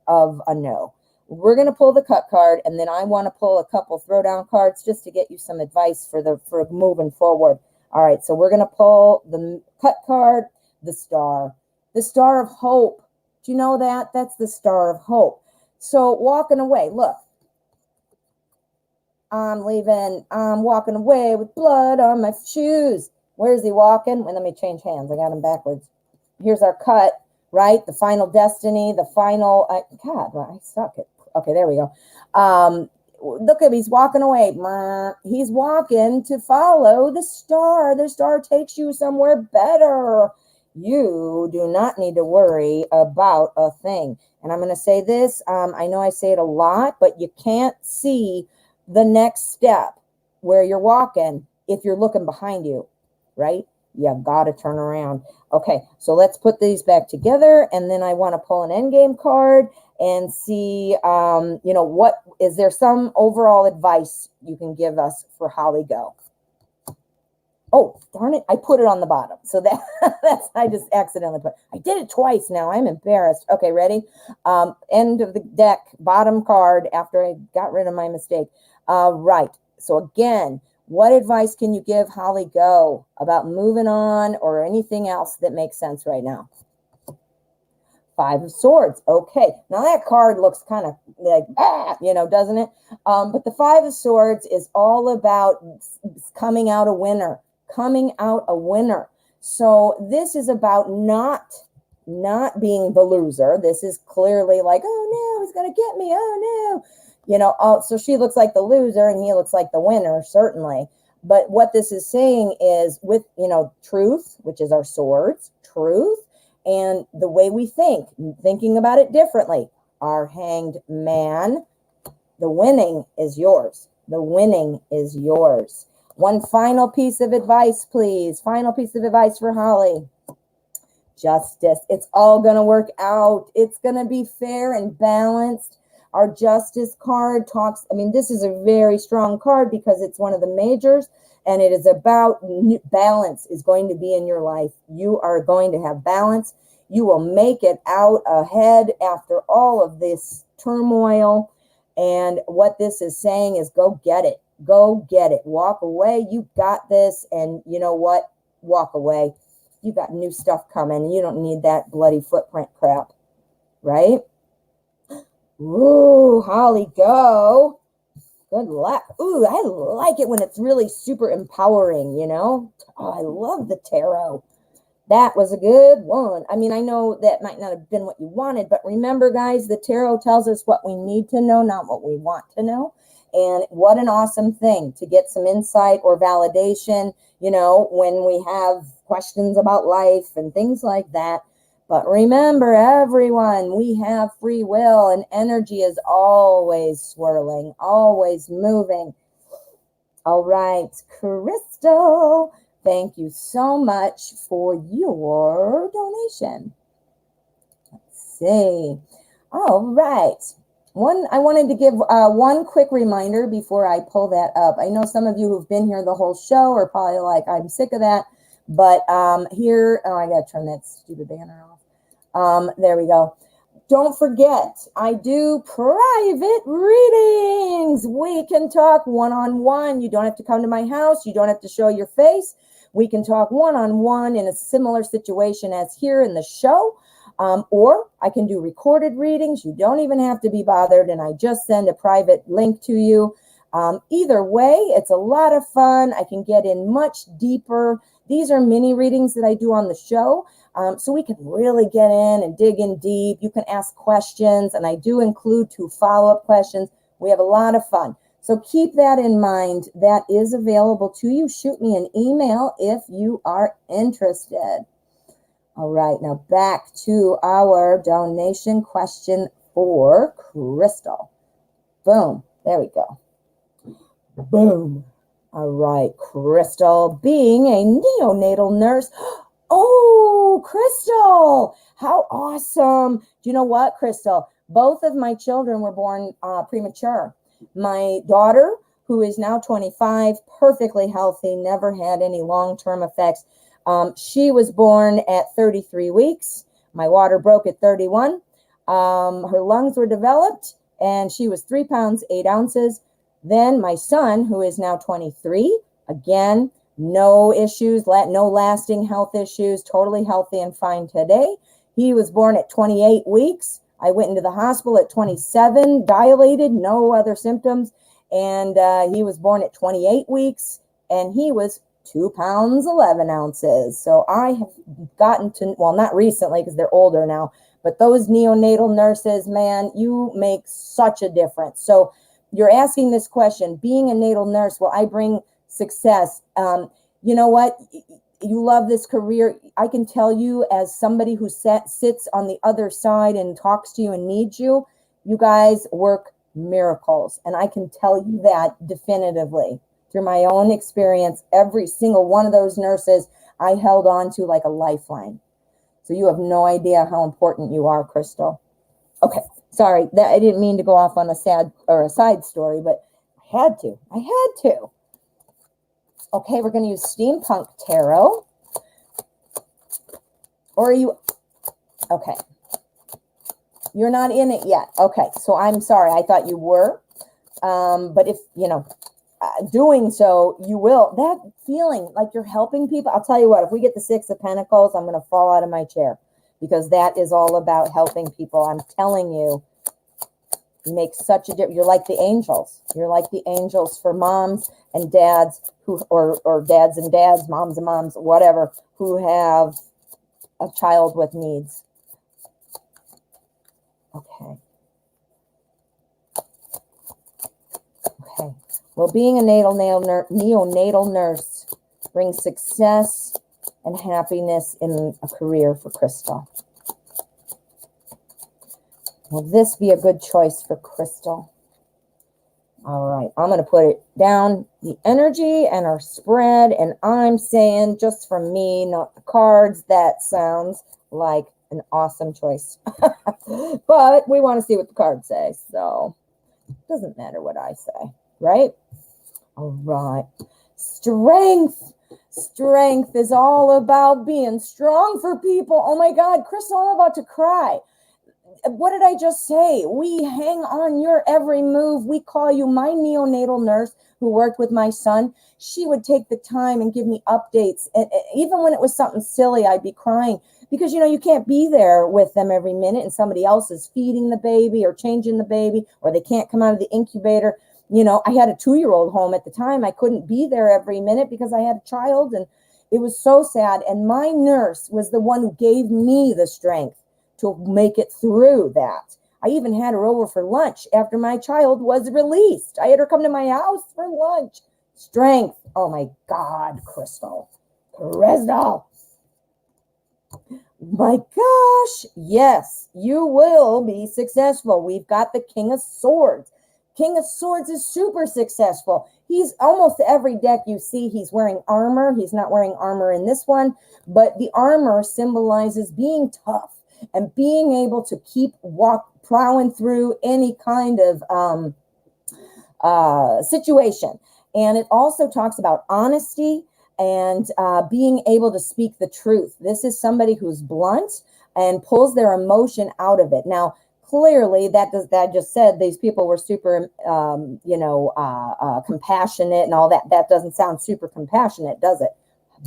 of a no. We're going to pull the cut card, and then I want to pull a couple throwdown cards just to get you some advice for moving forward. All right, so we're going to pull the cut card, the Star of Hope. Do you know that? That's the Star of Hope. So walking away, look. I'm leaving. I'm walking away with blood on my shoes. Where is he walking? Well, let me change hands. I got him backwards. Here's our cut, right? The final destiny, the final, God, well, I suck it. Okay, there we go. Look at him. He's walking away. He's walking to follow the star. The star takes you somewhere better. You do not need to worry about a thing. And I'm going to say this. I know I say it a lot, but you can't see the next step where you're walking, if you're looking behind you, right? You got to turn around. Okay, so let's put these back together, and then I want to pull an endgame card and see, what is there some overall advice you can give us for Holly Go? Oh, darn it, I put it on the bottom. So that's, I just accidentally put, I did it twice now. I'm embarrassed. Okay, ready? End of the deck, bottom card after I got rid of my mistake. Right, so again, what advice can you give Holly Go about moving on or anything else that makes sense right now? Five of Swords. Okay, now that card looks kind of like, doesn't it? But the Five of Swords is all about coming out a winner, So this is about not being the loser. This is clearly like, oh no, he's going to get me. Oh no. So she looks like the loser and he looks like the winner, certainly. But what this is saying is with, truth, which is our swords, truth, and the way we thinking about it differently. Our Hanged Man, the winning is yours. The winning is yours. One final piece of advice, please. Final piece of advice for Holly. Justice. It's all going to work out. It's going to be fair and balanced. Our Justice card talks, this is a very strong card because it's one of the majors, and it is about balance is going to be in your life. You are going to have balance. You will make it out ahead after all of this turmoil. And what this is saying is go get it. Go get it. Walk away. You got this. And you know what? Walk away. You got new stuff coming. You don't need that bloody footprint crap. Right? Ooh, Holly, go. Good luck. Ooh, I like it when it's really super empowering, Oh, I love the tarot. That was a good one. I know that might not have been what you wanted, but remember, guys, the tarot tells us what we need to know, not what we want to know. And what an awesome thing to get some insight or validation, when we have questions about life and things like that. But remember, everyone, we have free will, and energy is always swirling, always moving. All right, Crystal, thank you so much for your donation. Let's see. All right. I wanted to give one quick reminder before I pull that up. I know some of you who've been here the whole show are probably like, I'm sick of that. But here, I got to turn that stupid banner off. There we go. Don't forget, I do private readings. We can talk one-on-one. You don't have to come to my house. You don't have to show your face. We can talk one-on-one in a similar situation as here in the show. Or I can do recorded readings. You don't even have to be bothered, and I just send a private link to you. Either way, it's a lot of fun. I can get in much deeper. These are mini readings that I do on the show. So we can really get in and dig in deep. You can ask questions, and I do include 2 follow-up questions. We have a lot of fun. So keep that in mind. That is available to you. Shoot me an email if you are interested. All right, now back to our donation question for Crystal. Boom, there we go. Boom. All right, Crystal, being a neonatal nurse. Oh, Crystal, how awesome. Do you know what, Crystal? Both of my children were born premature. My daughter, who is now 25, perfectly healthy, never had any long-term effects. She was born at 33 weeks. My water broke at 31. Her lungs were developed, and she was 3 pounds, 8 ounces. Then my son, who is now 23, again, no issues, no lasting health issues, totally healthy and fine today. He was born at 28 weeks. I went into the hospital at 27, dilated, no other symptoms. And he was born at 28 weeks, and he was 2 pounds, 11 ounces. So I have gotten to, well, not recently because they're older now, but those neonatal nurses, man, you make such a difference. So you're asking this question, being a natal nurse, will I bring success? You know what? You love this career. I can tell you, as somebody who sits on the other side and talks to you and needs you, you guys work miracles. And I can tell you that definitively through my own experience. Every single one of those nurses I held on to like a lifeline. So you have no idea how important you are, Crystal. Okay, sorry, that I didn't mean to go off on a sad or a side story, but I had to. Okay, we're going to use Steampunk Tarot. Or are you, okay. You're not in it yet. Okay, so I'm sorry. I thought you were. But if, doing so, you will. That feeling like you're helping people. I'll tell you what, if we get the Six of Pentacles, I'm going to fall out of my chair because that is all about helping people. I'm telling you, you make such a difference. You're like the angels. You're like the angels for moms and dads who, or dads and dads, moms and moms, whatever, who have a child with needs. Okay. Okay. Well, being a neonatal nurse brings success and happiness in a career for Crystal. Will this be a good choice for Crystal? All right. I'm going to put it down, the energy and our spread. And I'm saying, just from me, not the cards, that sounds like an awesome choice. But we want to see what the cards say. So it doesn't matter what I say, right? All right. Strength. Strength is all about being strong for people. Oh my God, Crystal, I'm about to cry. What did I just say? We hang on your every move. We call you my neonatal nurse who worked with my son. She would take the time and give me updates. And even when it was something silly, I'd be crying because, you can't be there with them every minute and somebody else is feeding the baby or changing the baby, or they can't come out of the incubator. I had a 2-year-old home at the time. I couldn't be there every minute because I had a child, and it was so sad. And my nurse was the one who gave me the strength to make it through that. I even had her over for lunch after my child was released. I had her come to my house for lunch. Strength. Oh my God, Crystal. Crystal. My gosh. Yes, you will be successful. We've got the King of Swords. King of Swords is super successful. He's almost every deck you see, he's wearing armor. He's not wearing armor in this one, but the armor symbolizes being tough and being able to keep plowing through any kind of situation. And it also talks about honesty and being able to speak the truth. This is somebody who's blunt and pulls their emotion out of it. Now, clearly, that just said these people were super, compassionate and all that. That doesn't sound super compassionate, does it?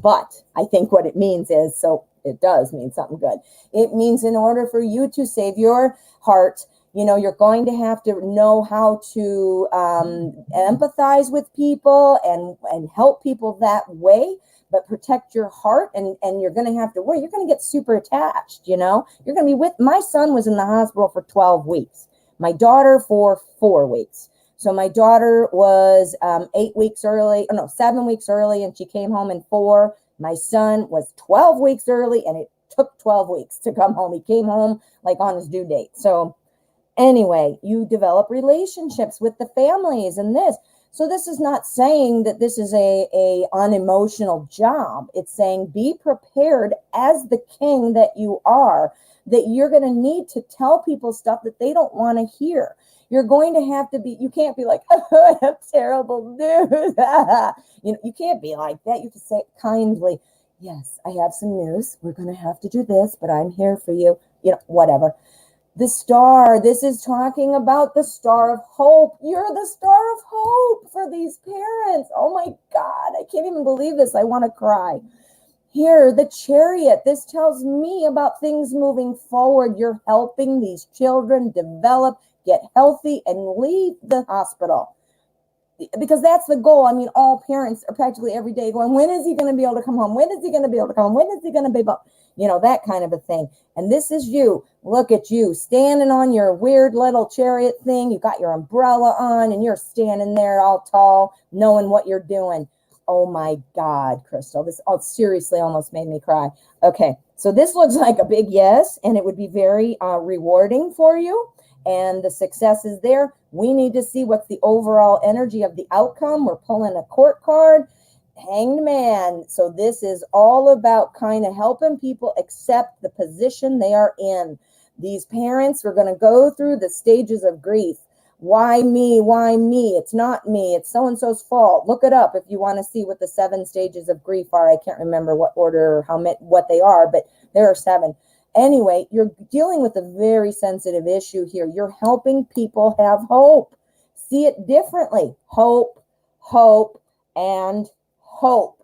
But I think what it means is, so it does mean something good. It means in order for you to save your heart, you're going to have to know how to empathize with people and help people that way, but protect your heart. And you're going to have to worry. You're going to get super attached, You're going to be with, my son was in the hospital for 12 weeks. My daughter for 4 weeks. So my daughter was 7 weeks early, and she came home in 4. My son was 12 weeks early, and it took 12 weeks to come home. He came home like on his due date. So anyway, you develop relationships with the families and this. So this is not saying that this is a unemotional job. It's saying be prepared as the king that you are, that you're going to need to tell people stuff that they don't want to hear. You're going to have to be, you can't be like, oh, I have terrible news. You can't be like that. You can say kindly, yes, I have some news. We're going to have to do this, but I'm here for you. Whatever. The star, this is talking about the star of hope. You're the star of hope for these parents. Oh my God, I can't even believe this. I want to cry. Here, the Chariot, this tells me about things moving forward. You're helping these children develop, get healthy, and leave the hospital. Because that's the goal. I mean, all parents are practically every day going, when is he going to be able to come home? When is he going to be able to come home? When is he going to be able, that kind of a thing. And this is you. Look at you standing on your weird little chariot thing. You got your umbrella on and you're standing there all tall, knowing what you're doing. Oh my God, Crystal, this seriously almost made me cry. Okay, so this looks like a big yes, and it would be very rewarding for you. and the success is there. We need to see what's the overall energy of the outcome. We're pulling a court card, Hanged Man. So this is all about kind of helping people accept the position they are in. These parents are going to go through the stages of grief. Why me? Why me? It's not me. It's so-and-so's fault. Look it up if you want to see what the 7 stages of grief are. I can't remember what order or what they are, but there are 7. Anyway, you're dealing with a very sensitive issue here. You're helping people have hope. See it differently. Hope, hope, and hope.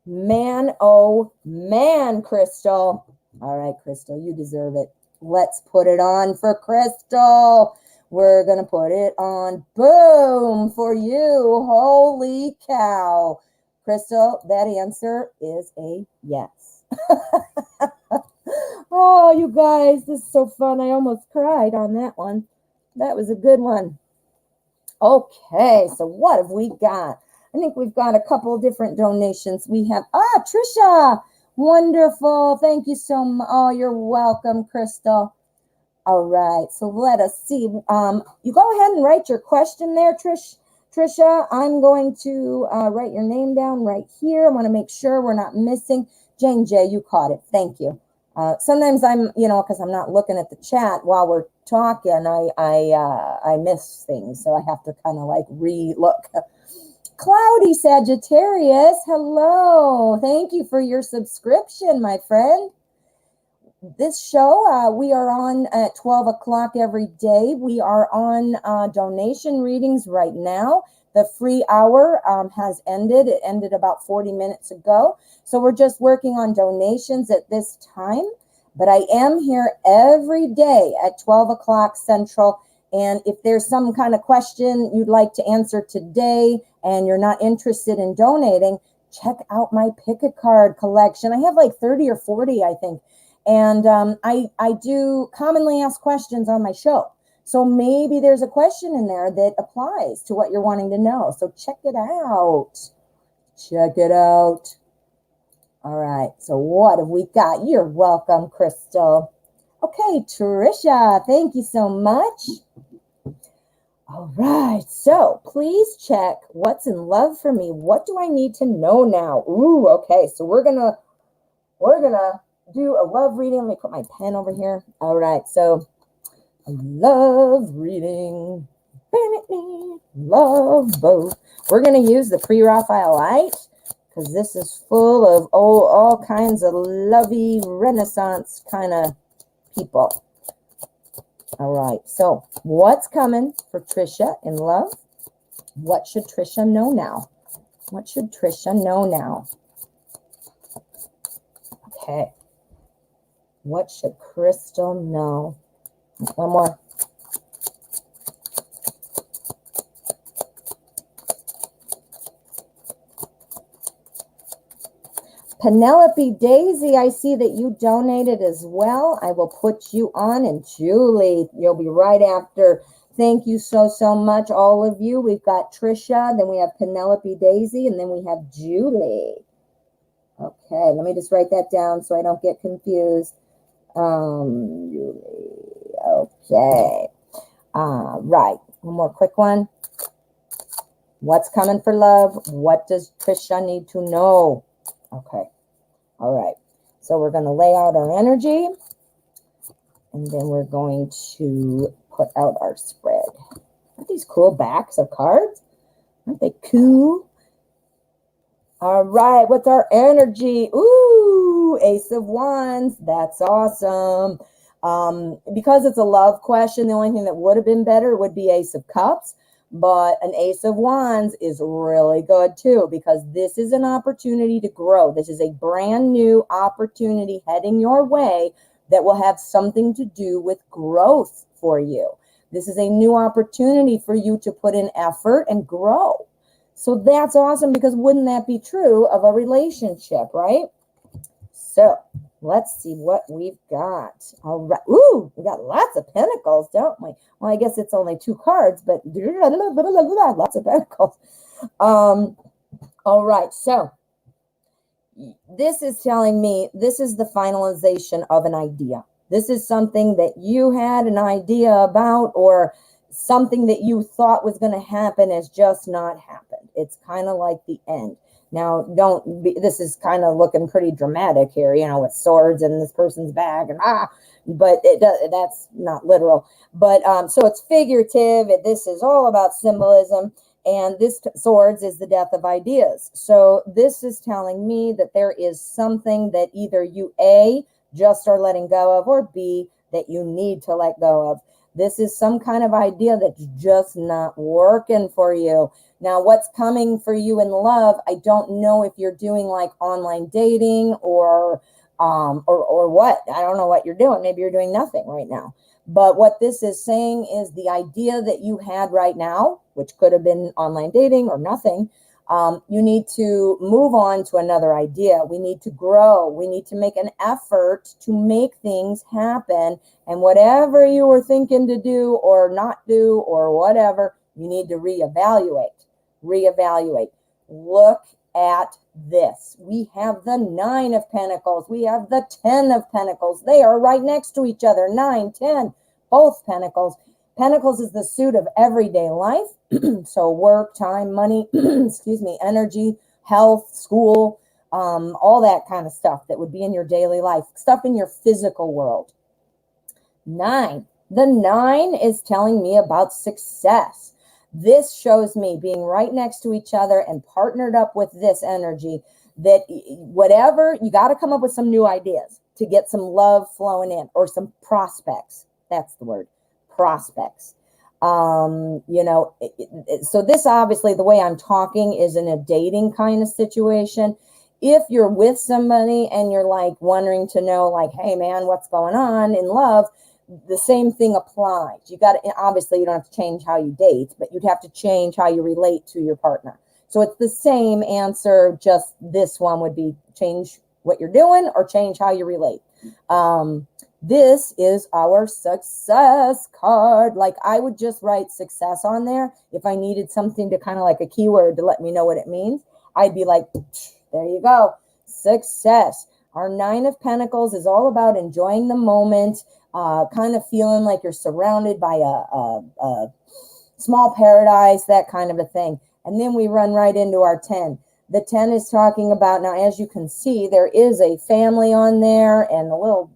Man, oh man, Crystal. All right, Crystal, you deserve it. Let's put it on for Crystal. We're going to put it on. Boom for you. Holy cow. Crystal, that answer is a yes. Oh, you guys, this is so fun. I almost cried on that one. That was a good one. Okay, so what have we got? I think we've got a couple different donations. We have, Trisha. Wonderful. Thank you so much. Oh, you're welcome, Crystal. All right, so let us see. You go ahead and write your question there, Trisha. I'm going to write your name down right here. I want to make sure we're not missing. Jane J, you caught it. Thank you. Sometimes I'm, because I'm not looking at the chat while we're talking, I miss things, so I have to kind of like re-look. Cloudy Sagittarius, hello. Thank you for your subscription, my friend. This show, we are on at 12 o'clock every day. We are on donation readings right now. The free hour has ended. It ended about 40 minutes ago. So we're just working on donations at this time. But I am here every day at 12 o'clock Central. And if there's some kind of question you'd like to answer today and you're not interested in donating, check out my pick a card collection. I have like 30 or 40, I think. And I do commonly asked questions on my show. So maybe there's a question in there that applies to what you're wanting to know. So check it out. Check it out. All right. So what have we got? You're welcome, Crystal. Okay, Trisha, thank you so much. All right. So please check what's in love for me. What do I need to know now? Ooh, okay. So we're gonna do a love reading. Let me put my pen over here. All right, so a love reading. Love both. We're going to use the Pre-Raphaelite because this is full of all kinds of lovey Renaissance kind of people. All right, so what's coming for Trisha in love? What should Trisha know now? What should Trisha know now? Okay. What should Crystal know? One more. Penelope Daisy, I see that you donated as well. I will put you on. And Julie, you'll be right after. Thank you so much, all of you. We've got Trisha, then we have Penelope Daisy, and then we have Julie. Okay, let me just write that down so I don't get confused. Julie. Okay. Right. One more quick one. What's coming for love? What does Trisha need to know? Okay. All right. So we're going to lay out our energy, and then we're going to put out our spread. Aren't these cool backs of cards? Aren't they cool? All right. What's our energy? Ooh, Ace of Wands. That's awesome. Because it's a love question, the only thing that would have been better would be Ace of Cups. But an Ace of Wands is really good too, because this is an opportunity to grow. This is a brand new opportunity heading your way that will have something to do with growth for you. This is a new opportunity for you to put in effort and grow. So that's awesome, because wouldn't that be true of a relationship, right? So let's see what we've got. All right. Ooh, we got lots of pentacles, don't we? Well, I guess it's only 2 cards, but lots of pentacles. All right. So this is telling me this is the finalization of an idea. This is something that you had an idea about, or something that you thought was going to happen has just not happened. It's kind of like the end. Now, this is kind of looking pretty dramatic here, with swords and this person's back and but that's not literal. But so it's figurative. This is all about symbolism. And this swords is the death of ideas. So this is telling me that there is something that either you A, just are letting go of, or B, that you need to let go of. This is some kind of idea that's just not working for you. Now, what's coming for you in love, I don't know if you're doing like online dating or what. I don't know what you're doing. Maybe you're doing nothing right now. But what this is saying is the idea that you had right now, which could have been online dating or nothing, you need to move on to another idea. We need to grow. We need to make an effort to make things happen. And whatever you were thinking to do or not do or whatever, you need to reevaluate. Look at this. We have the 9 of Pentacles. We have the 10 of Pentacles. They are right next to each other. 9, 10, both Pentacles. Pentacles is the suit of everyday life. So work, time, money, excuse me, energy, health, school, all that kind of stuff that would be in your daily life, stuff in your physical world. 9. The 9 is telling me about success. This shows me being right next to each other and partnered up with this energy that whatever, you got to come up with some new ideas to get some love flowing in, or some prospects. That's the word, prospects. So this obviously, the way I'm talking is in a dating kind of situation. If you're with somebody and you're like wondering to know like, hey man, what's going on in love? The same thing applies. You got to, obviously you don't have to change how you date, but you'd have to change how you relate to your partner. So it's the same answer, just this one would be change what you're doing or change how you relate. This is our success card. Like I would just write success on there. If I needed something to kind of like a keyword to let me know what it means, I'd be like, there you go, success. Our 9 of Pentacles is all about enjoying the moment, kind of feeling like you're surrounded by a small paradise, that kind of a thing. And then we run right into our 10. The 10 is talking about, now as you can see, there is a family on there and a little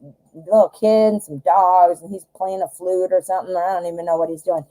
kid and some dogs, and he's playing a flute or something, or I don't even know what he's doing.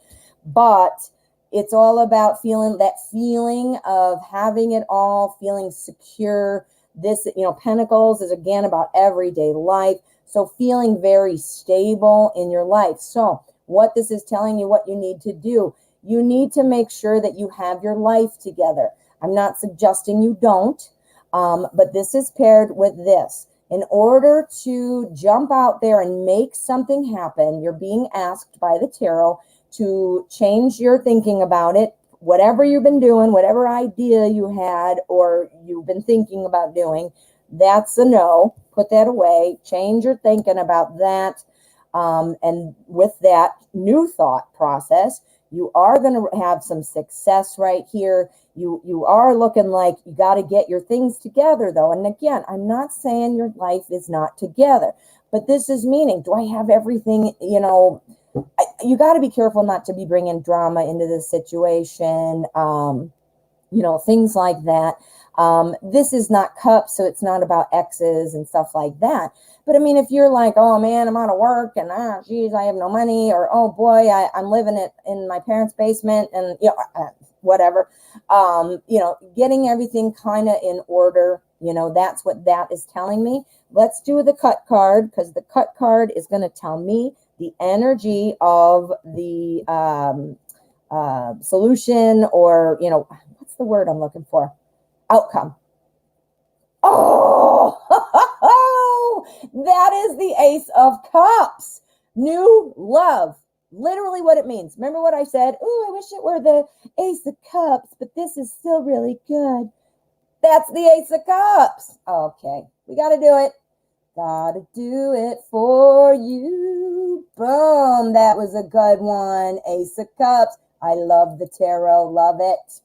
But it's all about feeling that feeling of having it all, feeling secure. This, Pentacles is again about everyday life. So feeling very stable in your life. So what this is telling you, what you need to do, you need to make sure that you have your life together. I'm not suggesting you don't, but this is paired with this. In order to jump out there and make something happen, you're being asked by the tarot to change your thinking about it. Whatever you've been doing, whatever idea you had or you've been thinking about doing, that's a no. Put that away. Change your thinking about that. And with that new thought process, you are going to have some success right here. You are looking like you got to get your things together, though. And again, I'm not saying your life is not together, but this is meaning, do I have everything, you got to be careful not to be bringing drama into this situation, things like that. This is not cups, so it's not about exes and stuff like that. But I mean, if you're like, oh man, I'm out of work and geez, I have no money, or oh boy, I'm living it in my parents' basement and whatever, getting everything kind of in order, that's what that is telling me. Let's do the cut card, because the cut card is going to tell me the energy of the solution, or, what's the word I'm looking for? Outcome. Oh, that is the Ace of Cups. New love. Literally what it means. Remember what I said? Oh, I wish it were the Ace of Cups, but this is still really good. That's the Ace of Cups. Okay, we got to do it. Got to do it for you. Boom. That was a good one. Ace of Cups. I love the tarot. Love it.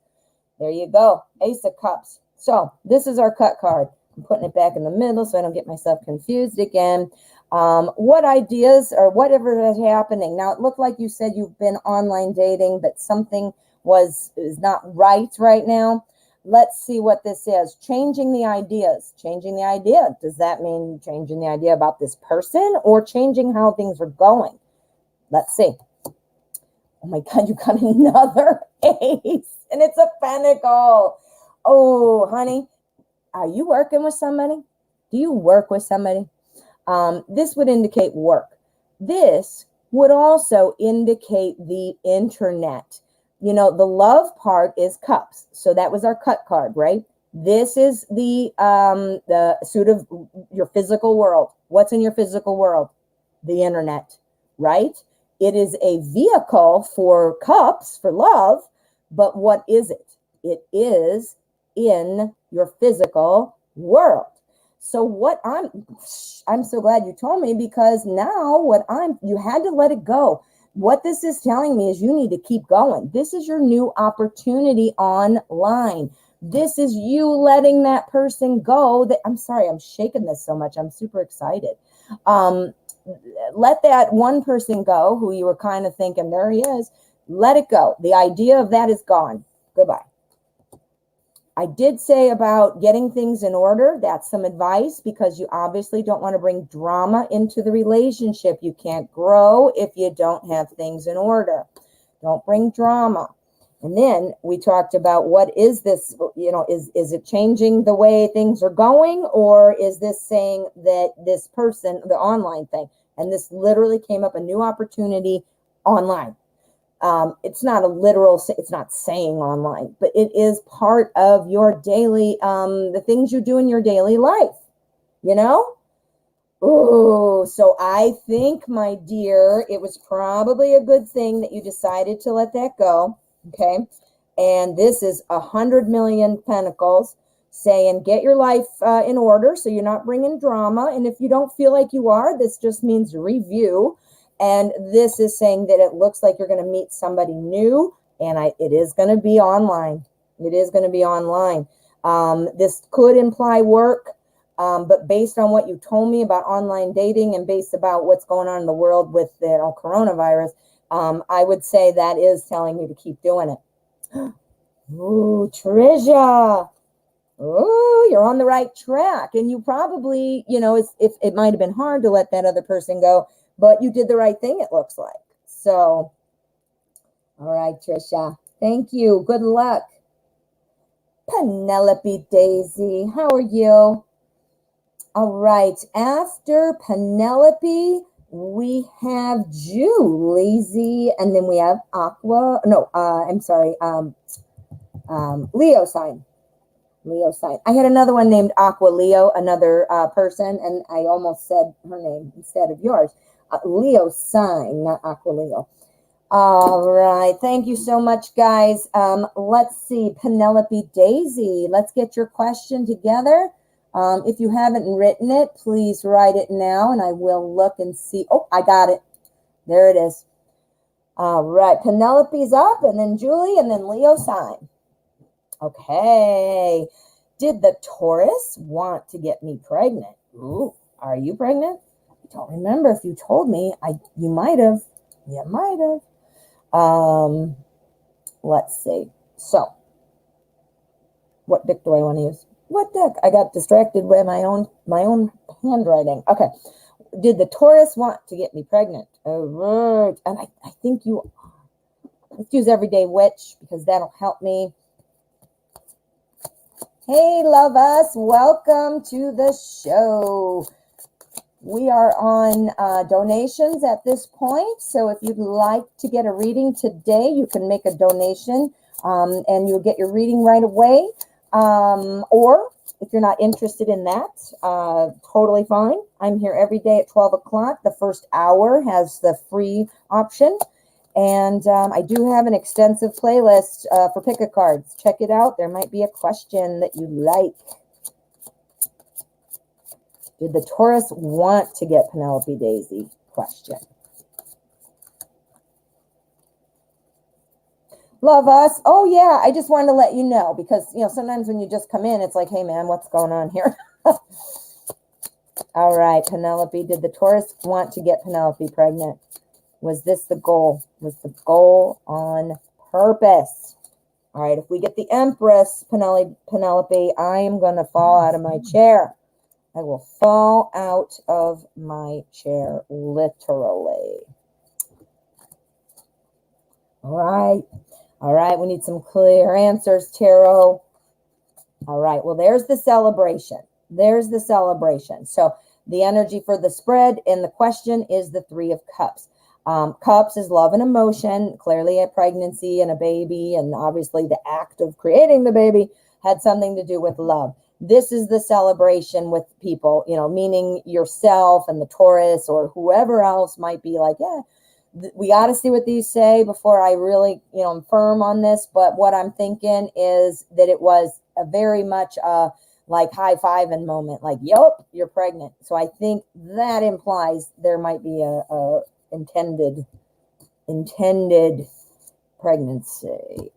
There you go. Ace of Cups. So this is our cut card. I'm putting it back in the middle so I don't get myself confused again. What ideas or whatever is happening. Now, it looked like you said you've been online dating, but something is not right now. Let's see what this is. Changing the ideas. Changing the idea. Does that mean changing the idea about this person or changing how things are going? Let's see. Oh my God, you got another ace. And it's a pentacle. Oh, honey, are you working with somebody? Do you work with somebody? This would indicate work. This would also indicate the internet. You know, the love part is cups. So that was our cut card, right? This is the suit of your physical world. What's in your physical world? The internet, right? It is a vehicle for cups, for love, but what is it? It is in your physical world. So what I'm so glad you told me, because now you had to let it go. What this is telling me is you need to keep going. This is your new opportunity online. This is you letting that person go. I'm sorry, I'm shaking this so much. I'm super excited. Let that one person go who you were kind of thinking, there he is. Let it go. The idea of that is gone. Goodbye. I did say about getting things in order. That's some advice, because you obviously don't want to bring drama into the relationship. You can't grow if you don't have things in order. Don't bring drama. And then we talked about, what is this, is it changing the way things are going, or is this saying that this person, the online thing, and this literally came up, a new opportunity online. It's not a literal, it's not saying online, but it is part of your daily, the things you do in your daily life, Oh, so I think, my dear, it was probably a good thing that you decided to let that go. Okay. And this is 100 million pentacles saying, get your life in order, so you're not bringing drama. And if you don't feel like you are, this just means review. And this is saying that it looks like you're going to meet somebody new, and it is going to be online. It is going to be online. This could imply work, but based on what you told me about online dating and based about what's going on in the world with the coronavirus, I would say that is telling you to keep doing it. Ooh, Tricia. Oh, you're on the right track. And you probably, if it might have been hard to let that other person go, but you did the right thing, it looks like. So, all right, Tricia. Thank you. Good luck. Penelope Daisy, how are you? All right. After Penelope, we have Julie Z, and then we have Aqua. No, I'm sorry. Leo sign. Leo sign. I had another one named Aqua Leo, another person, and I almost said her name instead of yours. Leo sign, not Aqua Leo. All right. Thank you so much, guys. Let's see. Penelope Daisy, let's get your question together. If you haven't written it, please write it now, and I will look and see. Oh, I got it. There it is. All right. Penelope's up, and then Julie, and then Leo sign. Okay. Did the Taurus want to get me pregnant? Ooh, are you pregnant? I don't remember if you told me. You might have. You might have. Let's see. So, what deck do I want to use? What deck? I got distracted by my own handwriting. Okay. Did the Taurus want to get me pregnant? All right. And I think you are. Let's use Everyday Witch, because that'll help me. Hey, love us. Welcome to the show. We are on donations at this point. So if you'd like to get a reading today, you can make a donation and you'll get your reading right away. Or if you're not interested in that, totally fine. I'm here every day at 12 o'clock. The first hour has the free option. And I do have an extensive playlist for pick-a cards. Check it out. There might be a question that you like. Did the Taurus want to get Penelope Daisy? Question. Love us. Oh, yeah. I just wanted to let you know, because, sometimes when you just come in, it's like, hey, man, what's going on here? All right, Penelope, did the Taurus want to get Penelope pregnant? Was this the goal? Was the goal on purpose? All right, if we get the Empress, Penelope, I am going to fall out of my chair. I will fall out of my chair, literally. All right, we need some clear answers, Tarot. All right, well, there's the celebration. There's the celebration. So the energy for the spread and the question is the Three of Cups. Cups is love and emotion, clearly a pregnancy and a baby, and obviously the act of creating the baby had something to do with love. This is the celebration with people, meaning yourself and the Taurus or whoever else might be like, yeah, we got to see what these say before I really, I'm firm on this. But what I'm thinking is that it was a very much like high-fiving moment, like, yup, you're pregnant. So I think that implies there might be a intended pregnancy.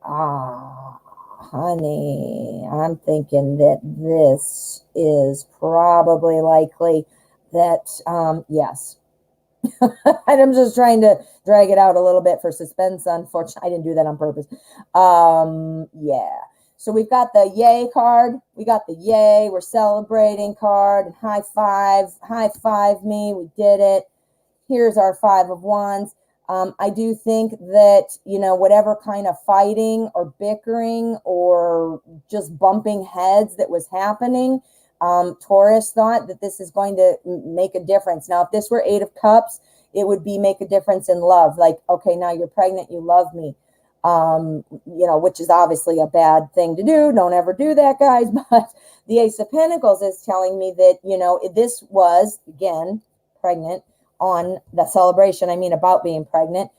Honey, I'm thinking that this is probably likely that, yes. And I'm just trying to drag it out a little bit for suspense. Unfortunately, I didn't do that on purpose. Yeah. So we've got the yay card. We got the yay. We're celebrating card. And high five me. We did it. Here's our Five of Wands. I do think that, whatever kind of fighting or bickering or just bumping heads that was happening, Taurus thought that this is going to make a difference. Now, if this were Eight of Cups, it would be make a difference in love. Like, okay, now you're pregnant, you love me, which is obviously a bad thing to do. Don't ever do that, guys. But the Ace of Pentacles is telling me that, this was, again, pregnant on the celebration. I mean, about being pregnant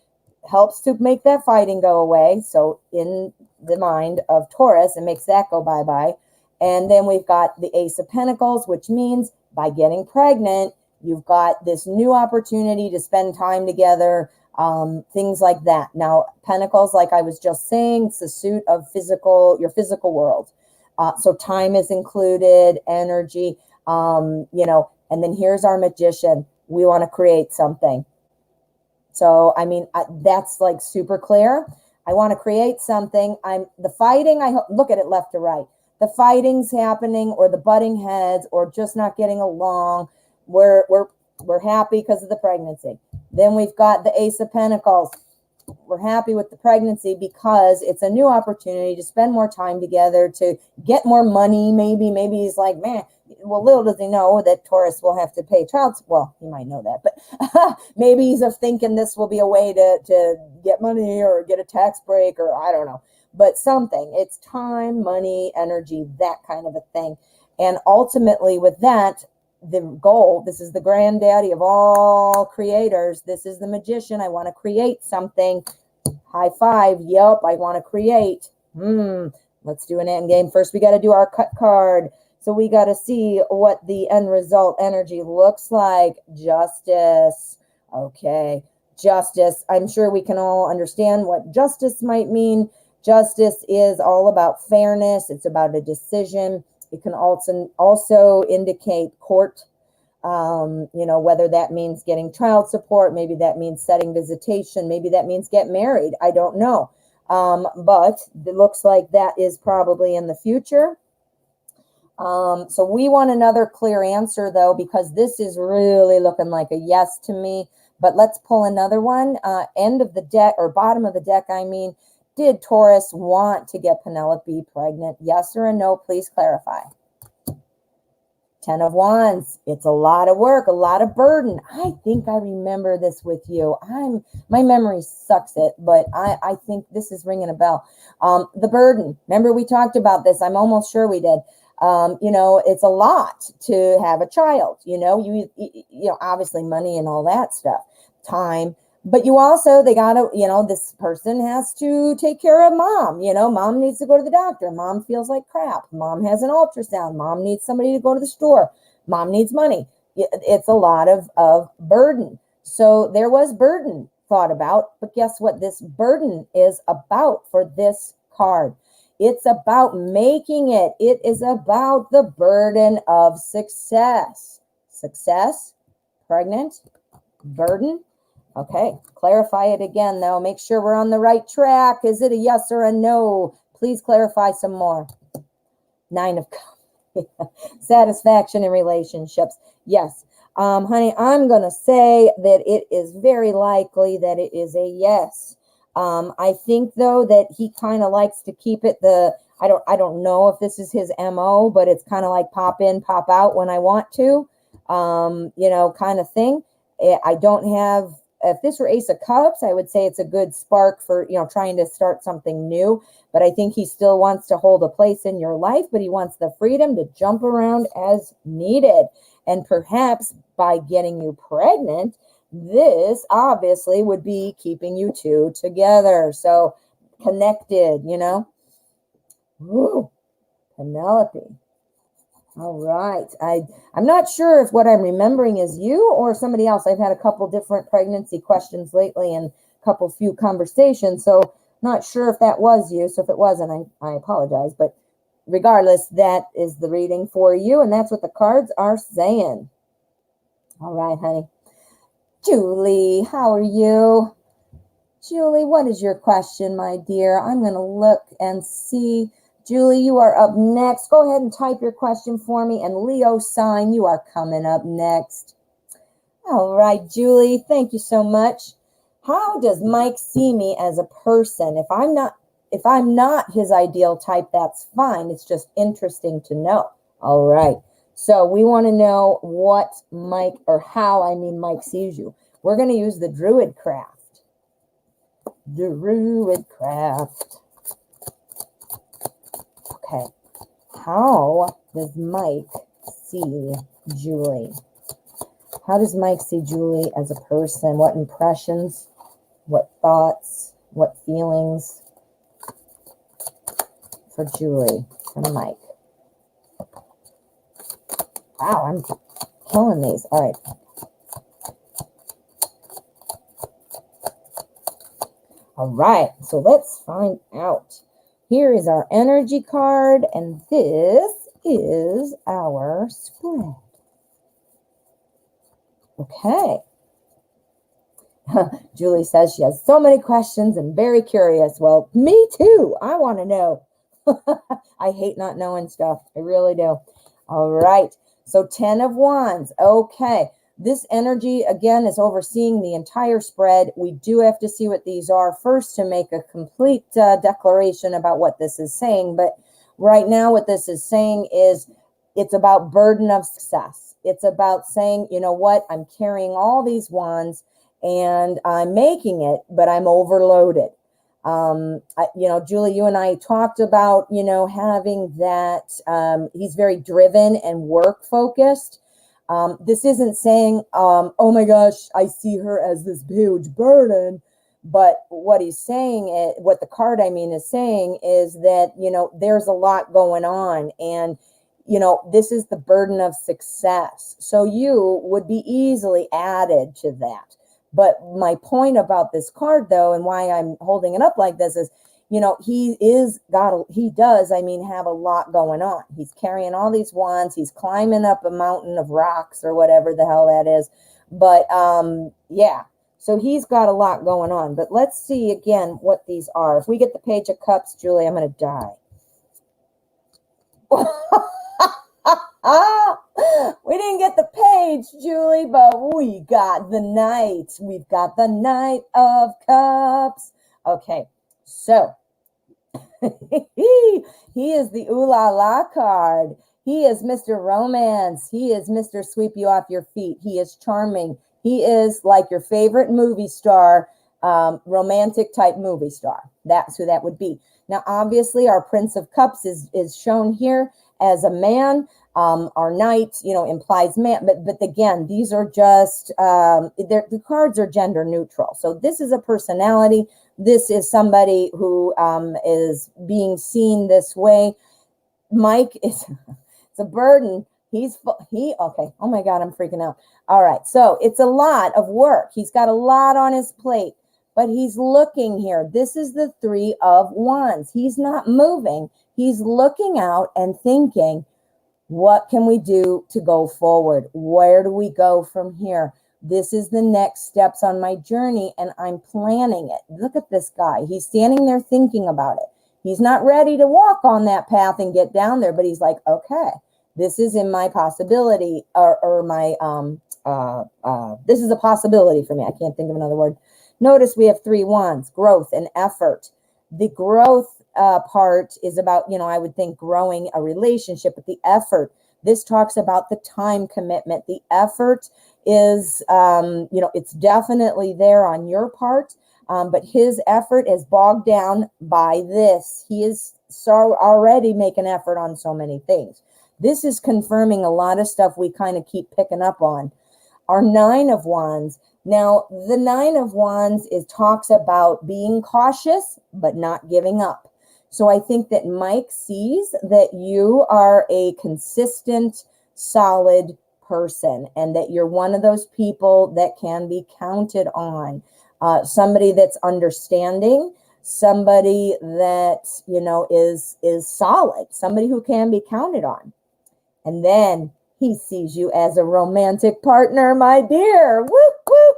helps to make that fighting go away. So in the mind of Taurus, it makes that go bye-bye. And then we've got the Ace of Pentacles, which means by getting pregnant, you've got this new opportunity to spend time together, things like that. Now, Pentacles, like I was just saying, it's the suit of your physical world. So time is included, energy, and then here's our Magician. We want to create something. So, I mean, that's like super clear. I want to create something. The fighting, look at it left to right. The fighting's happening or the butting heads or just not getting along. We're happy because of the pregnancy. Then we've got the Ace of Pentacles. We're happy with the pregnancy because it's a new opportunity to spend more time together, to get more money. Maybe he's like, man, well, little does he know that Taurus will have to pay child support. Well, he might know that, but maybe he's thinking this will be a way to get money or get a tax break or I don't know. But something, it's time, money, energy, that kind of a thing. And ultimately with that, the goal, this is the granddaddy of all creators. This is the Magician. I want to create something. High five. Yep, I want to create. Let's do an end game. First, we got to do our cut card. So we got to see what the end result energy looks like. Justice. Okay. Justice. I'm sure we can all understand what justice might mean. Justice is all about fairness. It's about a decision. It can also indicate court, whether that means getting child support, maybe that means setting visitation, maybe that means get married. I don't know. But it looks like that is probably in the future. So we want another clear answer, though, because this is really looking like a yes to me. But let's pull another one. End of the deck, or bottom of the deck, I mean. Did Taurus want to get Penelope pregnant? Yes or a no? Please clarify. 10 of Wands. It's a lot of work, a lot of burden. I think I remember this with you. My memory sucks it, but I think this is ringing a bell. The burden. Remember we talked about this. I'm almost sure we did. It's a lot to have a child. You obviously money and all that stuff, time. But they gotta, this person has to take care of mom. Mom needs to go to the doctor. Mom feels like crap. Mom has an ultrasound. Mom needs somebody to go to the store. Mom needs money. It's a lot of burden. So there was burden thought about. But guess what? This burden is about for this card. It's about making it. It is about the burden of success. Success, pregnant, burden. Okay, clarify it again, though. Make sure we're on the right track. Is it a yes or a no? Please clarify some more. 9 of Cups. Satisfaction in relationships. Yes. Honey, I'm going to say that it is very likely that it is a yes. I think, though, that he kind of likes to keep it I don't know if this is his MO, but it's kind of like pop in, pop out when I want to, kind of thing. I don't have, if this were Ace of Cups, I would say it's a good spark for, trying to start something new. But I think he still wants to hold a place in your life, but he wants the freedom to jump around as needed. And perhaps by getting you pregnant, this obviously would be keeping you two together. So connected, Ooh, Penelope. All right. I'm not sure if what I'm remembering is you or somebody else. I've had a couple different pregnancy questions lately and a couple few conversations. So not sure if that was you. So if it wasn't, I apologize. But regardless, that is the reading for you. And that's what the cards are saying. All right, honey. Julie, how are you? Julie, what is your question, my dear? I'm going to look and see. Julie, you are up next. Go ahead and type your question for me. And Leo sign, you are coming up next. All right, Julie, thank you so much. How does Mike see me as a person? If I'm not his ideal type, that's fine. It's just interesting to know. All right. So we want to know how Mike sees you. We're going to use the Druid craft. Druid craft. Okay. How does Mike see Julie? How does Mike see Julie as a person? What impressions? What thoughts? What feelings for Julie from Mike? Wow, I'm killing these. All right. All right, so let's find out. Here is our energy card, and this is our spread. Okay. Julie says she has so many questions and very curious. Well, me too. I want to know. I hate not knowing stuff. I really do. All right. So 10 of Wands. Okay. This energy, again, is overseeing the entire spread. We do have to see what these are first to make a complete declaration about what this is saying. But right now, what this is saying is it's about burden of success. It's about saying, you know what, I'm carrying all these wands and I'm making it, but I'm overloaded. Julie, you and I talked about, having that, he's very driven and work focused. This isn't saying, oh my gosh, I see her as this huge burden. But what he's saying, what the card, is saying is that, there's a lot going on. And, this is the burden of success. So you would be easily added to that. But my point about this card, though, and why I'm holding it up like this is, he does have a lot going on. He's carrying all these wands. He's climbing up a mountain of rocks or whatever the hell that is. But yeah, so he's got a lot going on. But let's see again what these are. If we get the Page of Cups, Julie, I'm going to die. We didn't get the page, Julie, but we got the Knight. We've got the Knight of Cups. Okay, so he is the ooh la la card. He is Mr. Romance. He is Mr. Sweep You Off Your Feet. He is charming. He is like your favorite movie star, romantic type movie star. That's who that would be. Now, obviously, our Prince of Cups is shown here as a man. Our Knight, implies man, but again, these are just, the cards are gender neutral. So this is a personality. This is somebody who is being seen this way. Mike is, it's a burden. Okay. Oh my God, I'm freaking out. All right. So it's a lot of work. He's got a lot on his plate, but he's looking here. This is the 3 of Wands. He's not moving. He's looking out and thinking, What can we do to go forward? Where do we go from here? This is the next steps on my journey, and I'm planning it. Look at this guy. He's standing there thinking about it. He's not ready to walk on that path and get down there, but he's like, okay, this is in my possibility, or my, this is a possibility for me. I can't think of another word. Notice we have 3 wands, growth and effort. The growth part is about, I would think growing a relationship, but the effort, this talks about the time commitment. The effort is, it's definitely there on your part, but his effort is bogged down by this. He is so already making effort on so many things. This is confirming a lot of stuff we kind of keep picking up on. Our 9 of Wands. Now, the 9 of Wands talks about being cautious, but not giving up. So I think that Mike sees that you are a consistent, solid person, and that you're one of those people that can be counted on. Somebody that's understanding, somebody that, is solid, somebody who can be counted on. And then he sees you as a romantic partner, my dear. Whoop, whoop.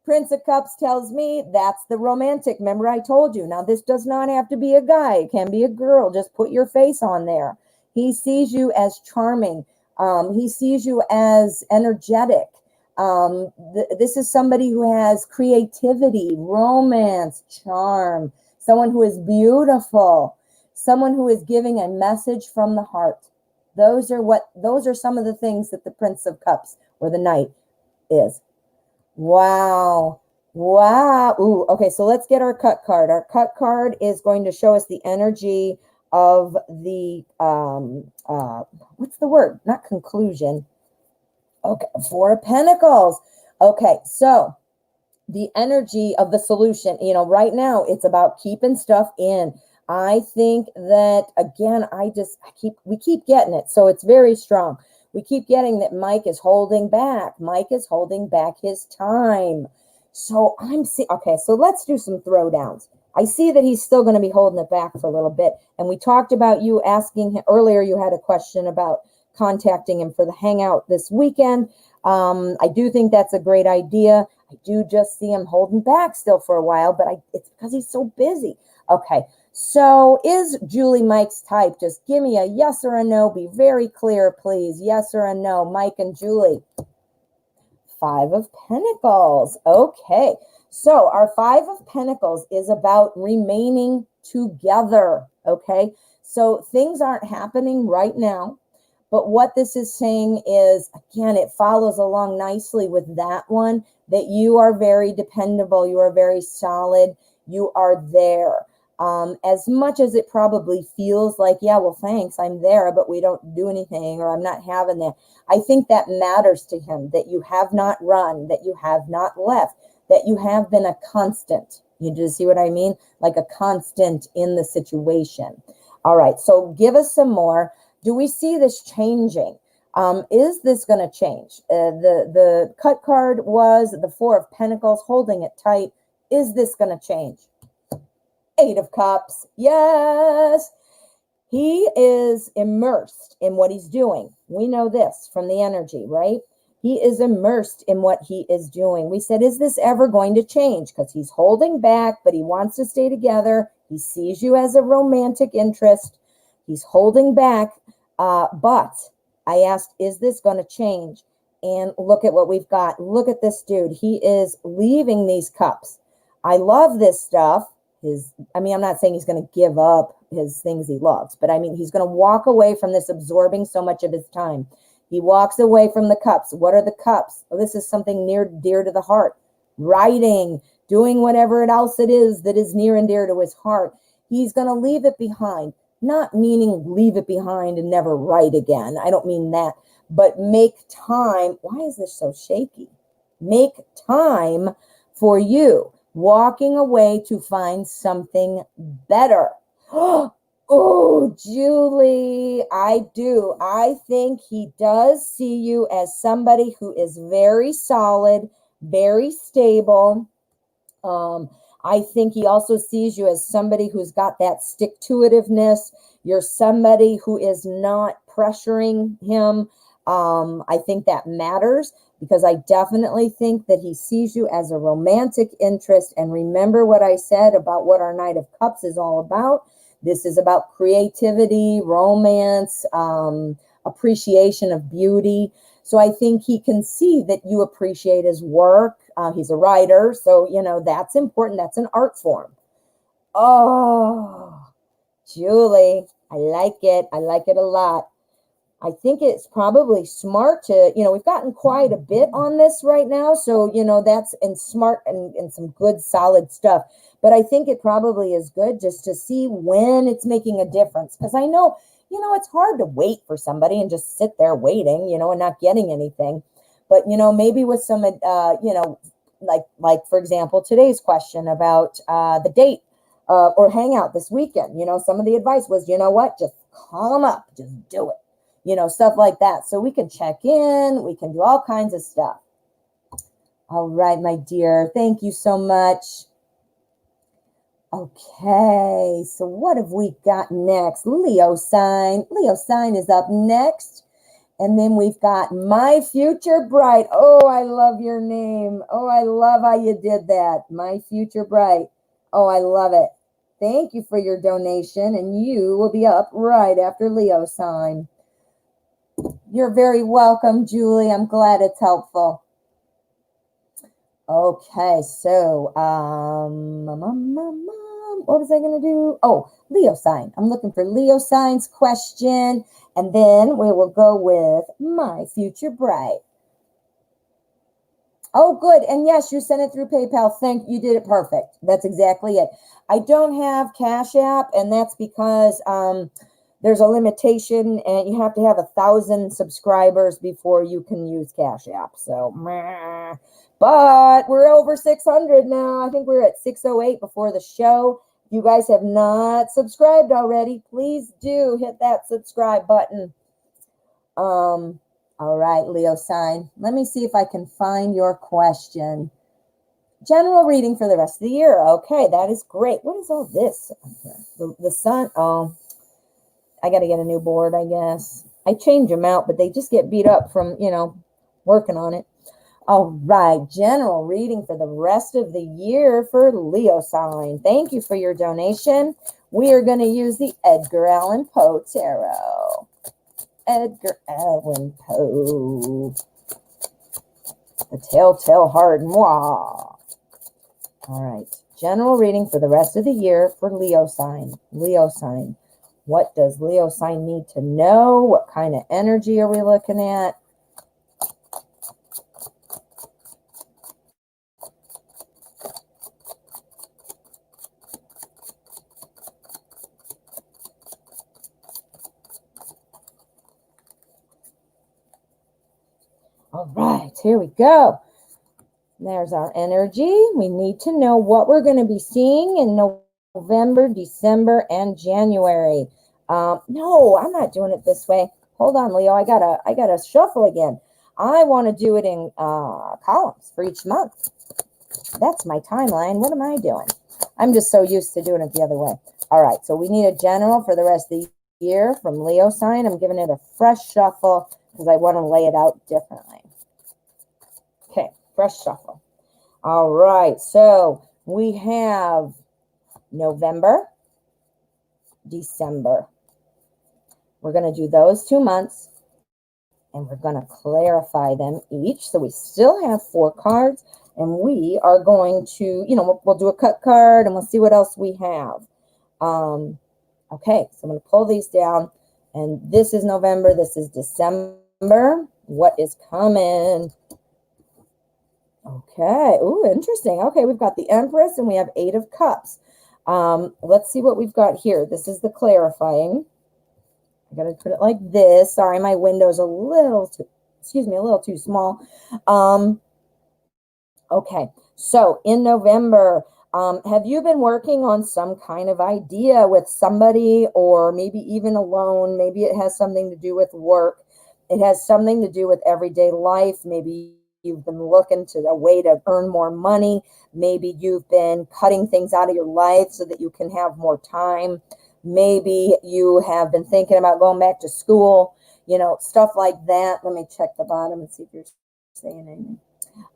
Prince of Cups tells me that's the romantic. Remember I told you. Now, this does not have to be a guy. It can be a girl. Just put your face on there. He sees you as charming. He sees you as energetic. This is somebody who has creativity, romance, charm, someone who is beautiful, someone who is giving a message from the heart. Those are some of the things that the Prince of Cups or the Knight is. Wow. Wow. Ooh, okay, so let's get our cut card. Our cut card is going to show us the energy of the, what's the word? Not conclusion. Okay, 4 of Pentacles. Okay, so the energy of the solution, right now it's about keeping stuff in. I think that, again, we keep getting it. So it's very strong. We keep getting that Mike is holding back. Mike is holding back his time. So okay, so let's do some throwdowns. I see that he's still going to be holding it back for a little bit. And we talked about you asking him earlier, you had a question about contacting him for the hangout this weekend. I do think that's a great idea. I do just see him holding back still for a while, but it's because he's so busy. Okay. So is Julie Mike's type? Just give me a yes or a no. Be very clear, please. Yes or a no, Mike and Julie. 5 of Pentacles. Okay. So our 5 of Pentacles is about remaining together. Okay. So things aren't happening right now. But what this is saying is, again, it follows along nicely with that one, that you are very dependable. You are very solid. You are there. As much as it probably feels like, yeah, well, thanks, I'm there, but we don't do anything, or I'm not having that. I think that matters to him, that you have not run, that you have not left, that you have been a constant. You just see what I mean? Like a constant in the situation. All right, so give us some more. Do we see this changing? Is this going to change? The cut card was the 4 of Pentacles, holding it tight. Is this going to change? 8 of Cups. Yes. He is immersed in what he's doing. We know this from the energy, right? He is immersed in what he is doing. We said, is this ever going to change? Because he's holding back, but he wants to stay together. He sees you as a romantic interest. He's holding back. But I asked, is this going to change? And look at what we've got. Look at this dude. He is leaving these cups. I love this stuff. I'm not saying he's going to give up his things he loves, but he's going to walk away from this absorbing so much of his time. He walks away from the cups. What are the cups? Well, this is something near dear to the heart. Writing, doing whatever else it is that is near and dear to his heart. He's going to leave it behind. Not meaning leave it behind and never write again. I don't mean that. But make time. Why is this so shaky? Make time for you. Walking away to find something better. Oh, Julie, I do. I think he does see you as somebody who is very solid, very stable. I think he also sees you as somebody who's got that stick-to-itiveness. You're somebody who is not pressuring him. I think that matters because I definitely think that he sees you as a romantic interest. And remember what I said about what our Knight of Cups is all about. This is about creativity, romance, appreciation of beauty. So I think he can see that you appreciate his work. He's a writer, so, that's important. That's an art form. Oh, Julie, I like it. I like it a lot. I think it's probably smart to, we've gotten quite a bit on this right now. So, that's smart and some good solid stuff. But I think it probably is good just to see when it's making a difference. Because I know, it's hard to wait for somebody and just sit there waiting, and not getting anything. But, maybe with some, like for example, today's question about the date or hangout this weekend. Some of the advice was, just calm up, just do it. Stuff like that. So we can check in, we can do all kinds of stuff. All right, my dear. Thank you so much. Okay, so what have we got next? Leo sign. Leo sign is up next. And then we've got My Future Bright. Oh, I love your name. Oh, I love how you did that. My Future Bright. Oh, I love it. Thank you for your donation. And you will be up right after Leo sign. You're very welcome, Julie. I'm glad it's helpful. Okay, so what was I going to do? Oh, Leo sign. I'm looking for Leo sign's question, and then we will go with My Future Bright. Oh, good. And yes, you sent it through PayPal. You did it perfect. That's exactly it. I don't have Cash App, and that's because there's a limitation, and you have to have 1,000 subscribers before you can use Cash App. So, but we're over 600 now. I think we're at 608 before the show. If you guys have not subscribed already, please do hit that subscribe button. All right, Leo sign. Let me see if I can find your question. General reading for the rest of the year. Okay, that is great. What is all this? The sun. Oh, I got to get a new board, I guess. I change them out, but they just get beat up from, working on it. All right, general reading for the rest of the year for Leo sign. Thank you for your donation. We are going to use the Edgar Allan Poe Tarot. Edgar Allan Poe. The Telltale Heart. Mwah. All right, general reading for the rest of the year for Leo sign. Leo sign. What does Leo sign need to know? What kind of energy are we looking at? All right, here we go. There's our energy. We need to know what we're going to be seeing in November, December, and January. No, I'm not doing it this way. Hold on, Leo. I gotta shuffle again. I want to do it in columns for each month. That's my timeline. What am I doing? I'm just so used to doing it the other way. All right, so we need a general for the rest of the year from Leo sign. I'm giving it a fresh shuffle because I want to lay it out differently. Okay, fresh shuffle. All right, so we have November, December. We're going to do those 2 months, and we're going to clarify them each. So we still have 4 cards, and we are going to, we'll do a cut card, and we'll see what else we have. Okay, so I'm going to pull these down, and this is November, this is December. What is coming? Okay, ooh, interesting. Okay, we've got the Empress, and we have 8 of Cups. Let's see what we've got here. This is the clarifying. I got to put it like this. Sorry, my window's a little too small. Okay, so in November, have you been working on some kind of idea with somebody, or maybe even alone? Maybe it has something to do with work. It has something to do with everyday life. Maybe you've been looking to a way to earn more money. Maybe you've been cutting things out of your life so that you can have more time. Maybe you have been thinking about going back to school. stuff like that. Let me check the bottom and see if you're saying anything.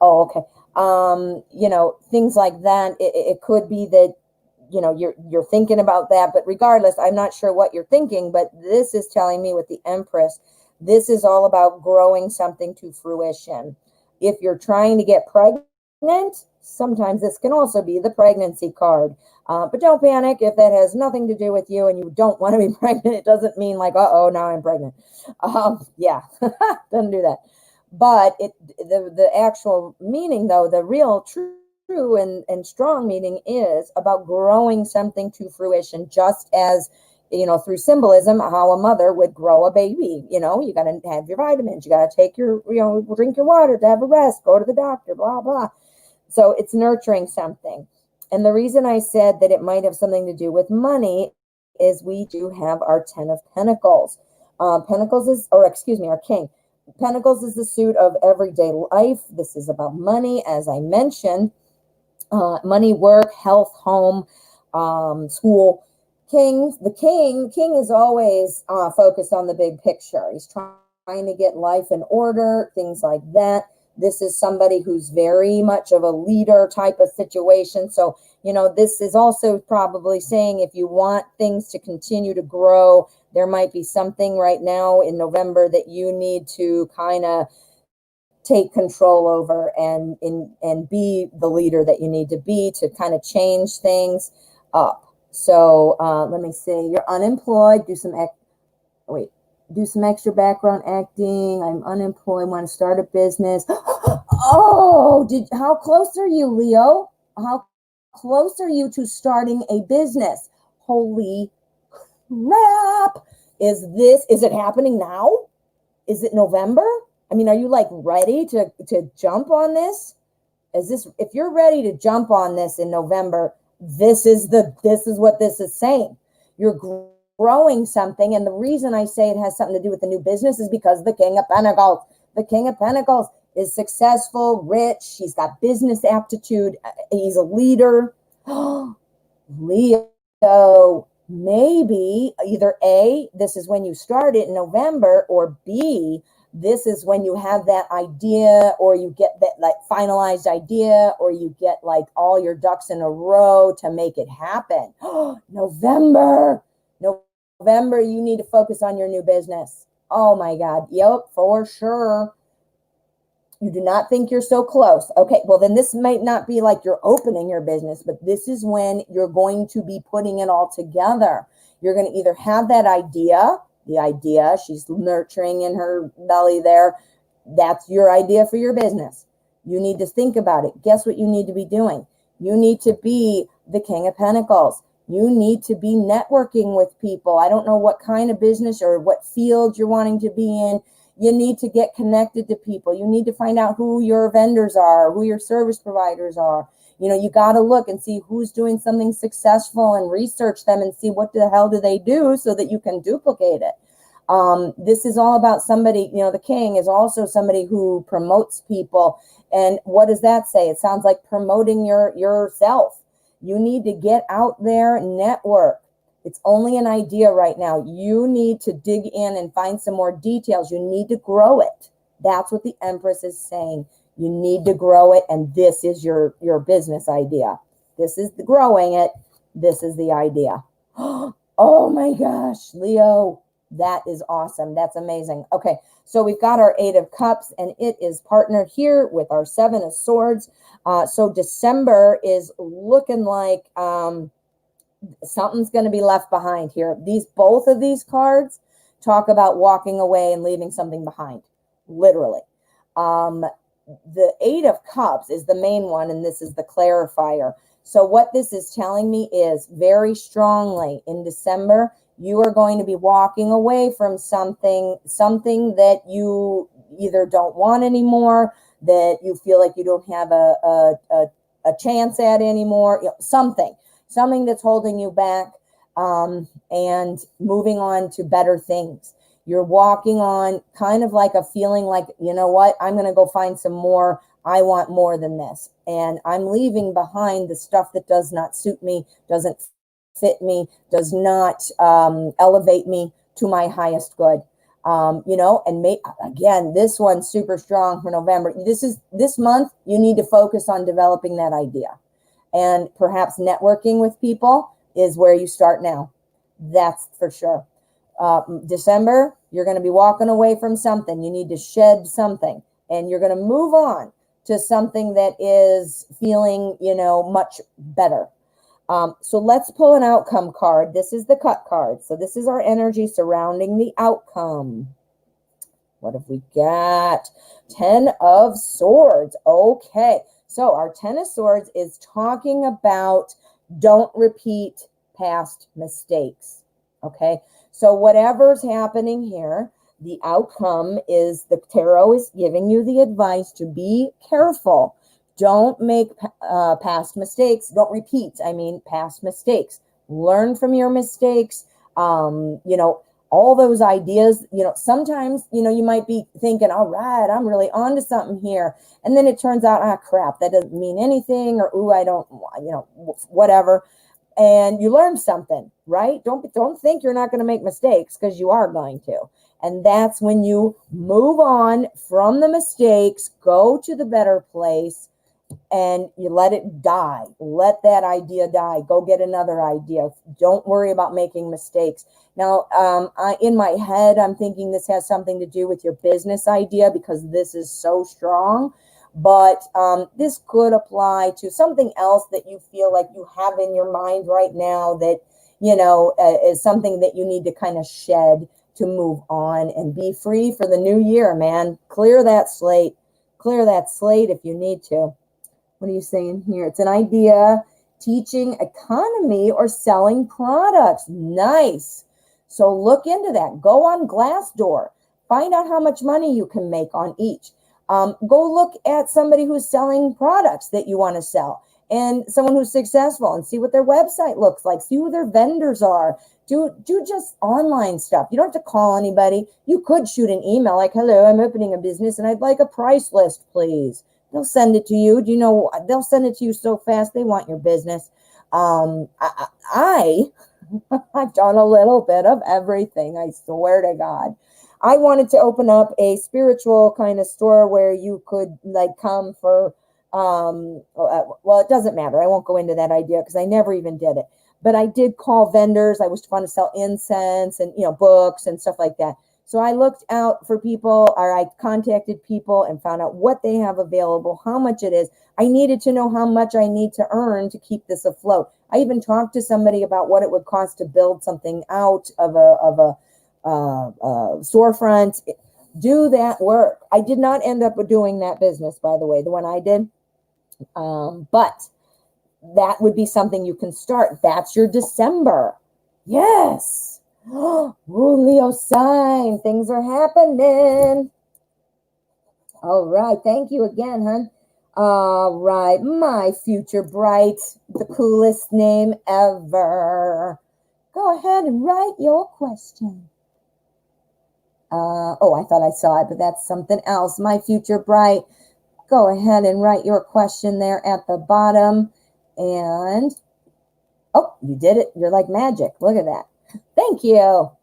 Oh, okay. Things like that. It could be that, you're thinking about that, but regardless, I'm not sure what you're thinking, but this is telling me with the Empress, this is all about growing something to fruition. If you're trying to get pregnant, sometimes this can also be the pregnancy card. But don't panic if that has nothing to do with you and you don't want to be pregnant. It doesn't mean like, uh-oh, now I'm pregnant. Yeah, doesn't do that. But the actual meaning, though, the real true and strong meaning is about growing something to fruition, just as, through symbolism, how a mother would grow a baby. You got to have your vitamins, you got to take your, drink your water to have a rest, go to the doctor, blah, blah. So it's nurturing something. And the reason I said that it might have something to do with money is we do have our 10 of Pentacles. Pentacles is, or excuse me, our King. Pentacles is the suit of everyday life. This is about money, as I mentioned. Money, work, health, home, school. The king is always focused on the big picture. He's trying to get life in order, things like that. This is somebody who's very much of a leader type of situation. So, this is also probably saying if you want things to continue to grow, there might be something right now in November that you need to kind of take control over and be the leader that you need to be to kind of change things up. So let me see. You're unemployed. Do some extra background acting. I'm unemployed. Want to start a business. Oh, how close are you, Leo? How close are you to starting a business? Holy crap. Is it happening now? Is it November? I mean, are you like ready to jump on this? If you're ready to jump on this in November, this is what this is saying. You're growing something. And the reason I say it has something to do with the new business is because the King of Pentacles is successful, rich. He's got business aptitude. He's a leader. Leo, maybe either A, this is when you start it in November, or B, this is when you have that idea, or you get that like finalized idea, or you get like all your ducks in a row to make it happen. November, you need to focus on your new business. Oh my God. Yep, for sure. You do not think you're so close. Okay, well then this might not be like you're opening your business, but this is when you're going to be putting it all together. You're going to either have that idea, the idea she's nurturing in her belly there. That's your idea for your business. You need to think about it. Guess what you need to be doing? You need to be the King of Pentacles. You need to be networking with people. I don't know what kind of business or what field you're wanting to be in. You need to get connected to people. You need to find out who your vendors are, who your service providers are. You got to look and see who's doing something successful and research them and see what the hell do they do so that you can duplicate it. This is all about somebody, the King is also somebody who promotes people. And what does that say? It sounds like promoting yourself. You need to get out there, network. It's only an idea right now. You need to dig in and find some more details. You need to grow it. That's what the Empress is saying. You need to grow it, and this is your business idea. This is the growing it. This is the idea. Oh my gosh, Leo, that is awesome. That's amazing. Okay, so we've got our 8 of Cups, and it is partnered here with our 7 of Swords. So December is looking like something's going to be left behind here. Both of these cards talk about walking away and leaving something behind, literally. The 8 of Cups is the main one, and this is the clarifier. So what this is telling me is very strongly in December, you are going to be walking away from something that you either don't want anymore, that you feel like you don't have a chance at anymore, something that's holding you back, and moving on to better things. You're walking on kind of like a feeling like, you know what, I'm going to go find some more. I want more than this. And I'm leaving behind the stuff that does not suit me, doesn't fit me, does not elevate me to my highest good. And again, this one's super strong for November. This month, you need to focus on developing that idea, and perhaps networking with people is where you start now. That's for sure. December, you're going to be walking away from something. You need to shed something, and you're going to move on to something that is feeling, much better. So let's pull an outcome card. This is the cut card. So this is our energy surrounding the outcome. What have we got? 10 of Swords. Okay. So our 10 of Swords is talking about don't repeat past mistakes. Okay. So whatever's happening here, the outcome is the tarot is giving you the advice to be careful. Don't make past mistakes. Don't repeat, past mistakes. Learn from your mistakes. All those ideas, sometimes, you might be thinking, all right, I'm really onto something here. And then it turns out, crap, that doesn't mean anything, or, I don't, whatever. And you learn something, right? Don't think you're not going to make mistakes, because you are going to. And that's when you move on from the mistakes, go to the better place, and you let it die. Let that idea die. Go get another idea. Don't worry about making mistakes. Now, in my head, I'm thinking this has something to do with your business idea, because this is so strong. But this could apply to something else that you feel like you have in your mind right now that, is something that you need to kind of shed to move on and be free for the new year, man. Clear that slate. Clear that slate if you need to. What are you saying here? It's an idea, teaching economy or selling products. Nice. So look into that. Go on Glassdoor. Find out how much money you can make on each. Go look at somebody who's selling products that you want to sell, and someone who's successful, and see what their website looks like. See who their vendors are. Do just online stuff. You don't have to call anybody. You could shoot an email like, hello, I'm opening a business and I'd like a price list, please. They'll send it to you. Do you know, they'll send it to you so fast. They want your business. I've done a little bit of everything. I swear to God. I wanted to open up a spiritual kind of store where you could come for, well, it doesn't matter. I won't go into that idea because I never even did it. But I did call vendors. I was trying to sell incense and, books and stuff like that. So I looked out for people, or I contacted people and found out what they have available, how much it is. I needed to know how much I need to earn to keep this afloat. I even talked to somebody about what it would cost to build something out of a storefront. Do that work. I did not end up doing that business, by the way, the one I did. But that would be something you can start. That's your December. Yes. Oh, Leo sign. Things are happening. All right. Thank you again, hon. All right. My future bright. The coolest name ever. Go ahead and write your question. I thought I saw it, but that's something else. My future bright. Go ahead and write your question there at the bottom. And, you did it. You're like magic. Look at that. Thank you. All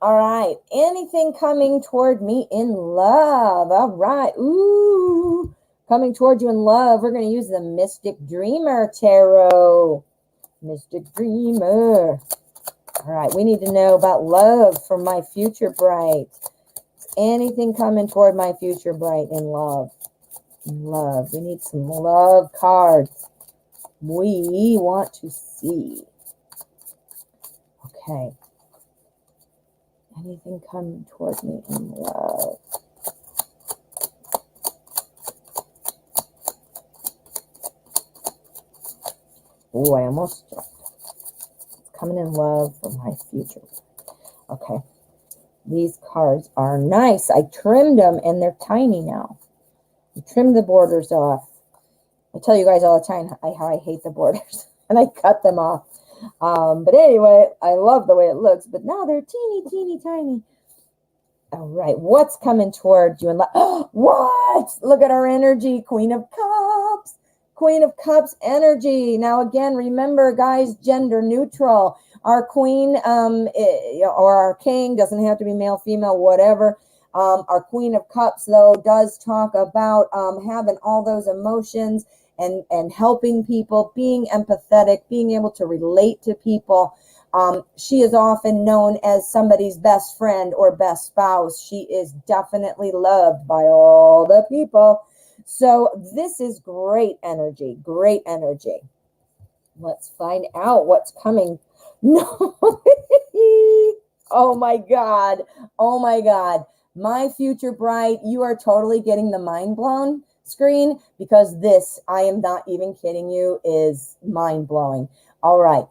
right. Anything coming toward me in love? All right. Ooh. Coming toward you in love. We're going to use the Mystic Dreamer Tarot. Mystic Dreamer. All right. We need to know about love for my future bright. Anything coming toward my future bright in love? In love. We need some love cards. We want to see. Okay. Anything coming toward me in love? Oh, I almost jumped. It's coming in love for my future. Okay. These cards are nice. I trimmed them and they're tiny now. I trimmed the borders off. I tell you guys all the time how I hate the borders. And I cut them off. But anyway, I love the way it looks. But now they're teeny, teeny, tiny. All right. What's coming toward you? What? Look at our energy. Queen of Cups. Queen of Cups energy. Now, again, remember, guys, gender neutral. Our queen, or our king, doesn't have to be male, female, whatever. Our Queen of Cups, though, does talk about having all those emotions and helping people, being empathetic, being able to relate to people. She is often known as somebody's best friend or best spouse. She is definitely loved by all the people. So this is great energy, great energy. Let's find out what's coming. No. Oh my God. Oh my God. My future bride, you are totally getting the mind blown screen, because this, I am not even kidding you, is mind blowing. All right.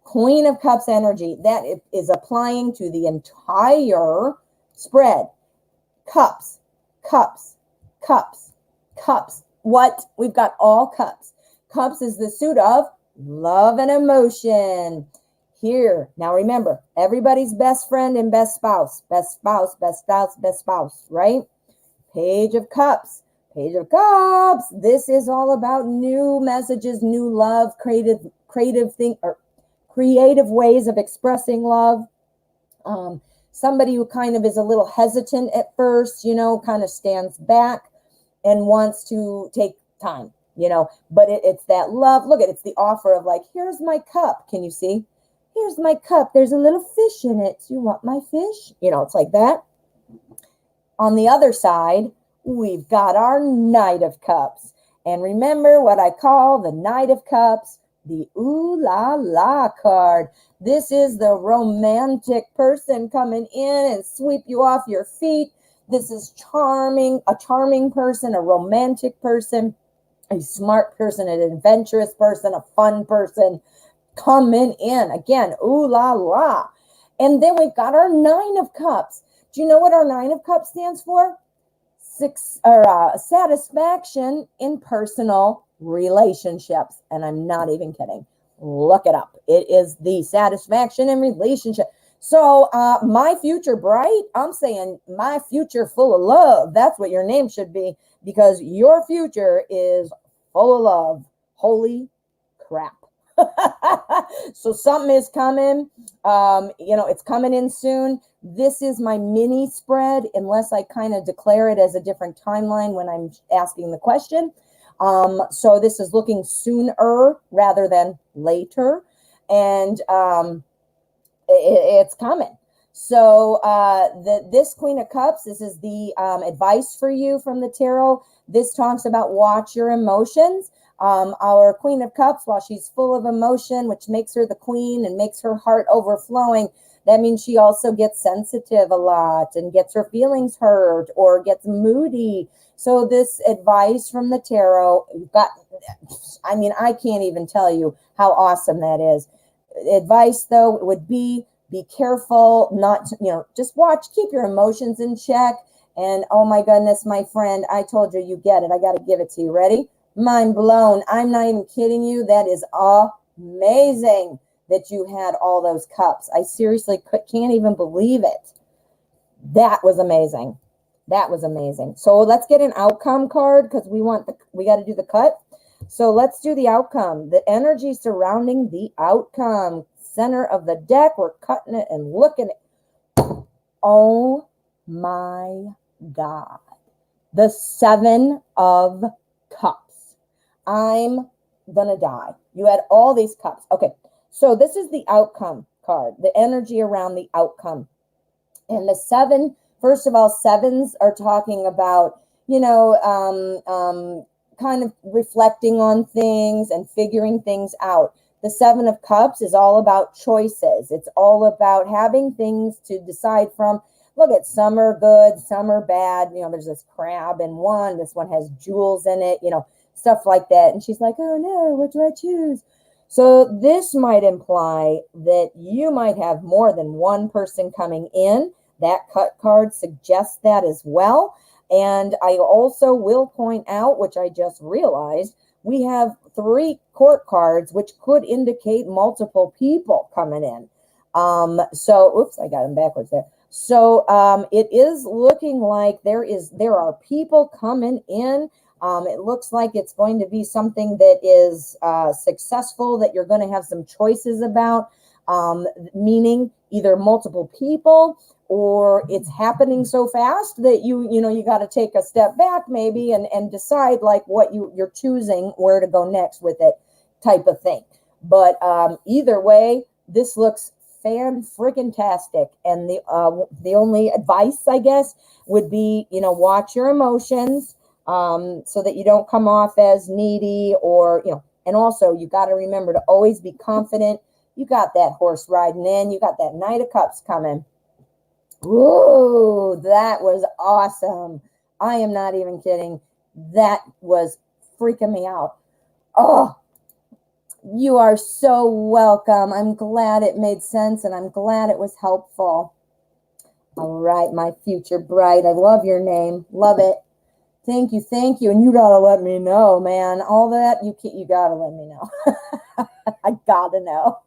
Queen of Cups energy, that is applying to the entire spread. Cups, cups, cups, cups. What? We've got all cups. Cups is the suit of love and emotion. Here, now remember, everybody's best friend and best spouse, best spouse, best spouse, best spouse, right? Page of Cups, Page of Cups. This is all about new messages, new love, creative ways of expressing love. Somebody who kind of is a little hesitant at first, kind of stands back and wants to take time, but it's that love. Look it's the offer of like, here's my cup. Can you see? Here's my cup. There's a little fish in it. Do you want my fish? It's like that. On the other side, we've got our Knight of Cups. And remember what I call the Knight of Cups, the ooh la la card. This is the romantic person coming in and sweep you off your feet. This is charming, a charming person, a romantic person, a smart person, an adventurous person, a fun person coming in. Again, ooh la la. And then we've got our Nine of Cups. Do you know what our Nine of Cups stands for? Satisfaction in personal relationships. And I'm not even kidding. Look it up. It is the satisfaction in relationship. So my future bride, I'm saying my future full of love. That's what your name should be, because your future is full of love. Holy crap. So something is coming. It's coming in soon. This is my mini spread, unless I kind of declare it as a different timeline when I'm asking the question. So this is looking sooner rather than later. And it's coming. So this Queen of Cups, this is the advice for you from the tarot. This talks about watch your emotions. Our Queen of Cups, while she's full of emotion, which makes her the queen and makes her heart overflowing, that means she also gets sensitive a lot and gets her feelings hurt or gets moody. So this advice from the tarot, I can't even tell you how awesome that is. Advice, though, would be careful not to, just watch, keep your emotions in check. And oh my goodness, my friend, I told you, you get it. I got to give it to you. Ready? Mind blown. I'm not even kidding you. That is amazing that you had all those cups. I seriously can't even believe it. That was amazing. That was amazing. So let's get an outcome card, because we got to do the cut. So let's do the outcome. The energy surrounding the outcome. Center of the deck. We're cutting it and looking at it. Oh my God. The Seven of Cups. I'm gonna die. You had all these cups. Okay, so this is the outcome card, the energy around the outcome. And the seven, first of all, sevens are talking about, kind of reflecting on things and figuring things out. The Seven of Cups is all about choices. It's all about having things to decide from. Look at, some are good, some are bad. There's this crab in one. This one has jewels in it, stuff like that. And she's like, oh no, what do I choose? So this might imply that you might have more than one person coming in. That cut card suggests that as well. And I also will point out, which I just realized, we have 3 court cards, which could indicate multiple people coming in. Oops, I got them backwards there. So it is looking like there are people coming in. It looks like it's going to be something that is successful, that you're going to have some choices about. meaning either multiple people or it's happening so fast that you got to take a step back maybe and decide like what you're choosing where to go next with it type of thing. But either way, this looks fan-freaking-tastic. And the only advice, I guess, would be, watch your emotions so that you don't come off as needy or, and also you got to remember to always be confident. You got that horse riding in. You got that Knight of Cups coming. Ooh, that was awesome. I am not even kidding. That was freaking me out. Oh, you are so welcome. I'm glad it made sense and I'm glad it was helpful. All right, my future bride. I love your name. Love it. Thank you, thank you. And you gotta let me know, man. All that, you gotta let me know. I gotta know.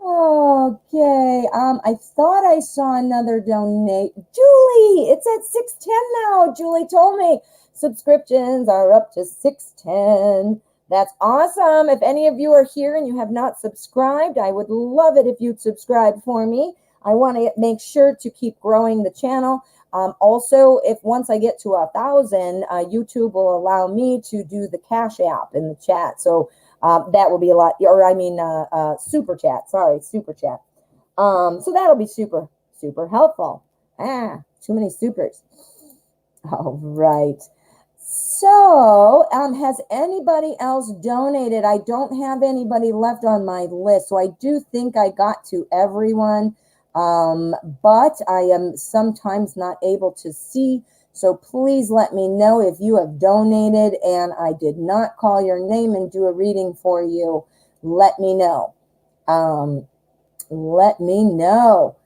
Okay. I thought I saw another donate. Julie, it's at 610 now. Julie told me subscriptions are up to 610. That's awesome. If any of you are here and you have not subscribed, I would love it if you'd subscribe for me. I want to make sure to keep growing the channel. Also, if once I get to 1,000, YouTube will allow me to do the Cash App in the chat. So that will be a lot, or I mean, super chat. Sorry, super chat. So that'll be super, super helpful. Too many supers. All right. So, has anybody else donated? I don't have anybody left on my list, so I do think I got to everyone. But I am sometimes not able to see. So please let me know if you have donated and I did not call your name and do a reading for you. Let me know. Let me know.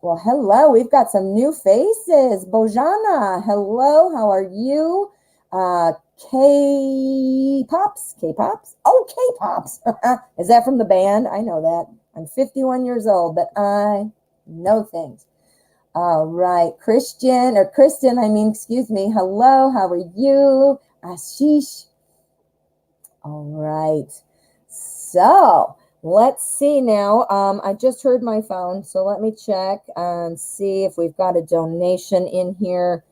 Well, hello. We've got some new faces. Bojana, hello. How are you? K-Pops? K-Pops? Oh, K-Pops. Is that from the band? I know that. I'm 51 years old, but I know things. All right. Kristen, excuse me. Hello. How are you? Ashish. All right. So let's see now. I just heard my phone, so let me check and see if we've got a donation in here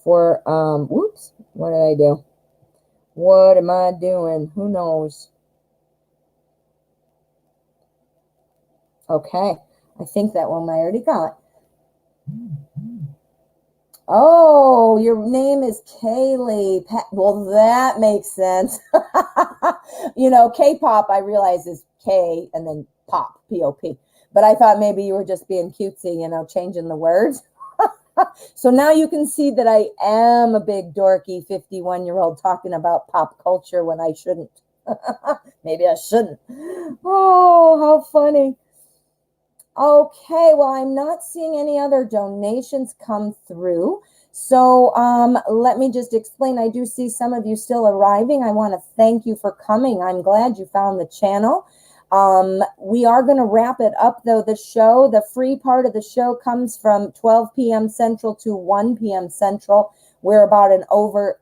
for, whoops, what did I do? What am I doing? Who knows? Okay. I think that one I already got. Oh, your name is Kaylee. Well, that makes sense. K-pop, I realize is K and then pop, P-O-P. But I thought maybe you were just being cutesy, changing the words. So now you can see that I am a big dorky 51-year-old talking about pop culture when I shouldn't. Maybe I shouldn't. Oh, how funny. Okay, well, I'm not seeing any other donations come through. So let me just explain. I do see some of you still arriving. I want to thank you for coming. I'm glad you found the channel. We are going to wrap it up, though. The show, the free part of the show comes from 12 p.m. Central to 1 p.m. Central. We're about over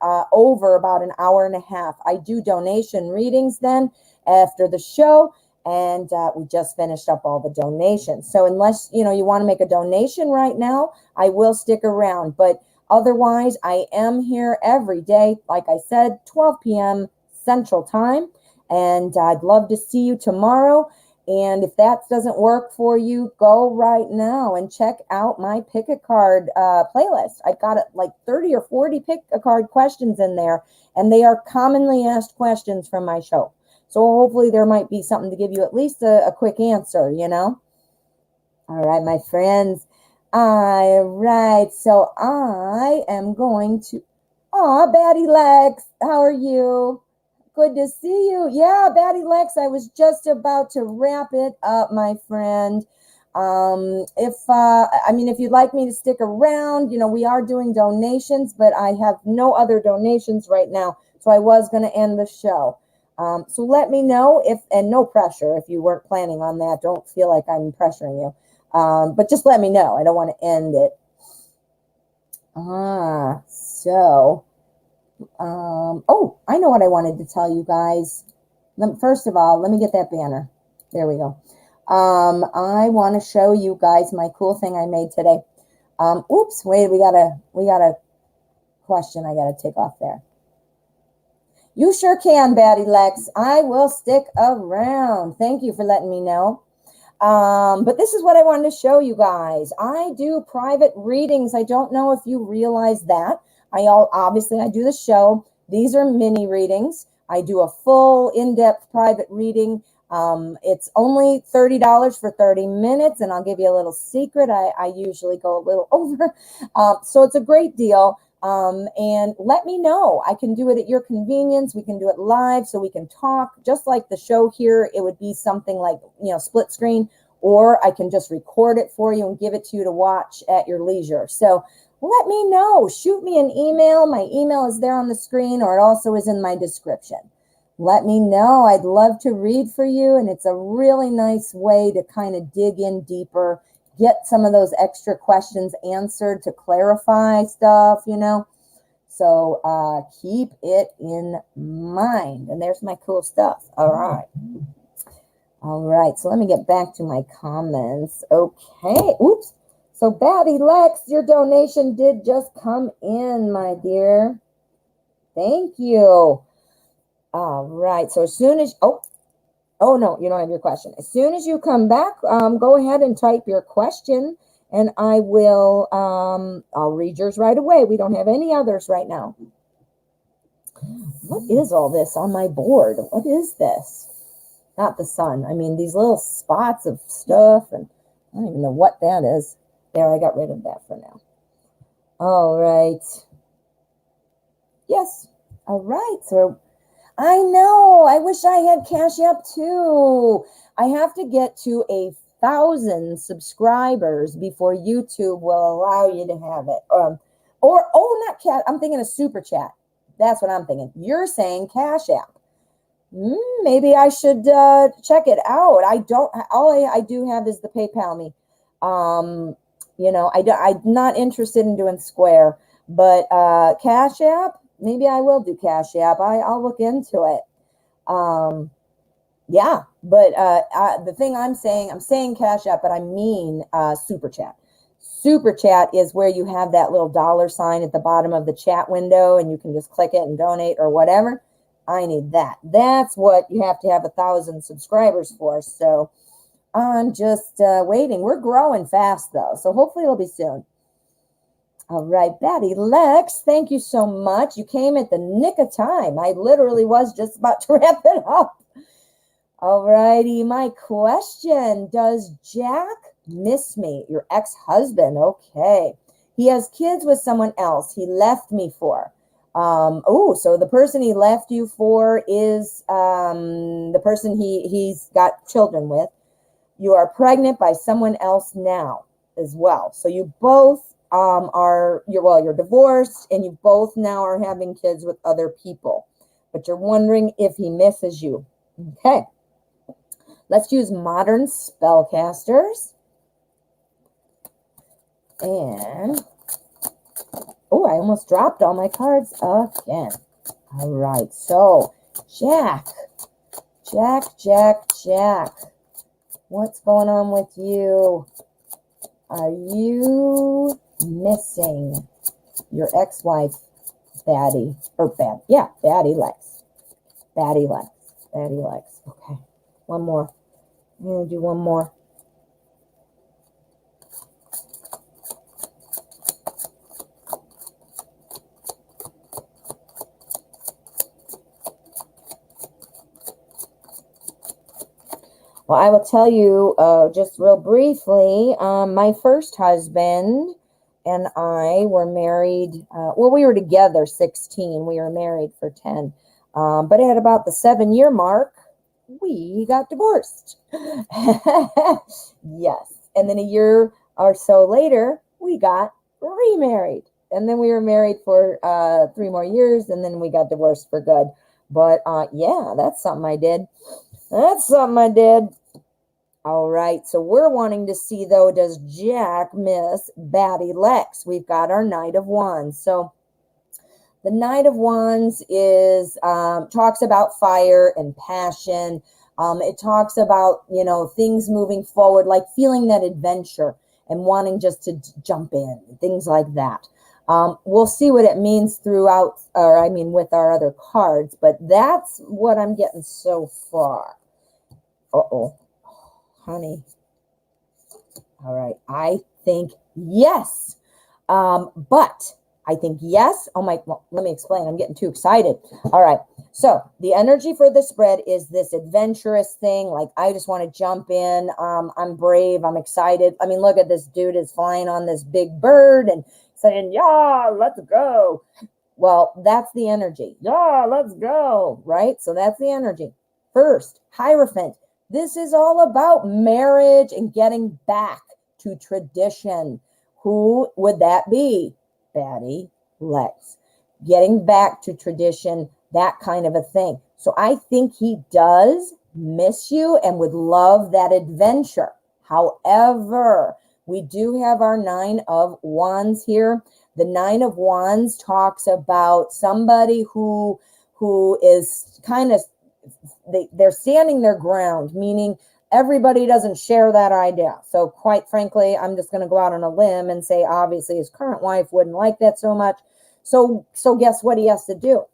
about an hour and a half. I do donation readings then after the show. And we just finished up all the donations. So unless, you want to make a donation right now, I will stick around. But otherwise, I am here every day, like I said, 12 p.m. Central Time. And I'd love to see you tomorrow. And if that doesn't work for you, go right now and check out my Pick a Card playlist. I've got like 30 or 40 Pick a Card questions in there. And they are commonly asked questions from my show. So hopefully there might be something to give you at least a quick answer, All right, my friends. All right, so I am going to... Aw, Batty Lex, how are you? Good to see you. Yeah, Batty Lex, I was just about to wrap it up, my friend. If you'd like me to stick around, we are doing donations, but I have no other donations right now. So I was going to end the show. So let me know and no pressure if you weren't planning on that. Don't feel like I'm pressuring you. But just let me know. I don't want to end it. I know what I wanted to tell you guys. First of all, let me get that banner. There we go. I want to show you guys my cool thing I made today. Oops, wait, we got a question I got to take off there. You sure can, Batty Lex. I will stick around. Thank you for letting me know. But this is what I wanted to show you guys. I do private readings. I don't know if you realize that. Obviously I do the show. These are mini readings. I do a full in-depth private reading. It's only $30 for 30 minutes, and I'll give you a little secret. I usually go a little over. So it's a great deal. And let me know. I can do it at your convenience. We can do it live so we can talk. Just like the show here, it would be something like, split screen, or I can just record it for you and give it to you to watch at your leisure. So let me know. Shoot me an email. My email is there on the screen, or it also is in my description. Let me know. I'd love to read for you, and it's a really nice way to kind of dig in deeper, get some of those extra questions answered to clarify stuff, So keep it in mind. And there's my cool stuff. All right. So let me get back to my comments. Okay. Oops. So Batty Lex, your donation did just come in, my dear. Thank you. All right. So as soon as, oh no, you don't have your question. As soon as you come back, go ahead and type your question, and I will, I'll read yours right away. We don't have any others right now. What is all this on my board? What is this? Not the sun. I mean, these little spots of stuff, and I don't even know what that is. There, I got rid of that for now. All right. Yes. All right. So I know. I wish I had Cash App too. I have to get to 1,000 subscribers before YouTube will allow you to have it. Not Cash. I'm thinking of Super Chat. That's what I'm thinking. You're saying Cash App. Maybe I should check it out. All I do have is the PayPal me. I'm not interested in doing Square, but Cash App, maybe I will do Cash App. I'll look into it. Yeah, but the thing I'm saying Cash App, but I mean Super Chat. Super Chat is where you have that little $ at the bottom of the chat window, and you can just click it and donate or whatever. I need that. That's what you have to have 1,000 subscribers for. So I'm just waiting. We're growing fast, though, so hopefully it'll be soon. All right, Batty Lex, thank you so much. You came at the nick of time. I literally was just about to wrap it up. All righty, my question. Does Jack miss me? Your ex-husband. Okay. He has kids with someone else he left me for. So the person he left you for is the person he's got children with. You are pregnant by someone else now as well. So you both you're divorced, and you both now are having kids with other people. But you're wondering if he misses you. Okay. Let's use modern spellcasters. And I almost dropped all my cards again. All right, so Jack. What's going on with you? Are you missing your ex-wife, Batty Lex? Batty Lex. Okay, one more. I'm going to do one more. Well, I will tell you just real briefly, my first husband and I were married. We were together 16. We were married for 10. But at about the 7-year mark, we got divorced. Yes. And then a year or so later, we got remarried. And then we were married for 3 more years, and then we got divorced for good. But yeah, that's something I did. All right, so we're wanting to see, though, does Jack miss Batty Lex? We've got our Knight of Wands. So the Knight of Wands is talks about fire and passion. It talks about, things moving forward, like feeling that adventure and wanting just to jump in, things like that. We'll see what it means throughout, with our other cards, but that's what I'm getting so far. Uh-oh, honey. All right, I think yes. But I think yes. Oh my, well, let me explain. I'm getting too excited. All right. So the energy for the spread is this adventurous thing. Like, I just want to jump in. I'm brave. I'm excited. I mean, look at this dude is flying on this big bird and saying, yeah, let's go. Well, that's the energy. Yeah, let's go. Right. So that's the energy. First, Hierophant. This is all about marriage and getting back to tradition. Who would that be? Batty Lex. Getting back to tradition, that kind of a thing. So I think he does miss you and would love that adventure. However, we do have our 9 of Wands here. The 9 of Wands talks about somebody who is kind of, they're standing their ground, meaning everybody doesn't share that idea. So quite frankly, I'm just going to go out on a limb and say, obviously, his current wife wouldn't like that so much. So guess what he has to do?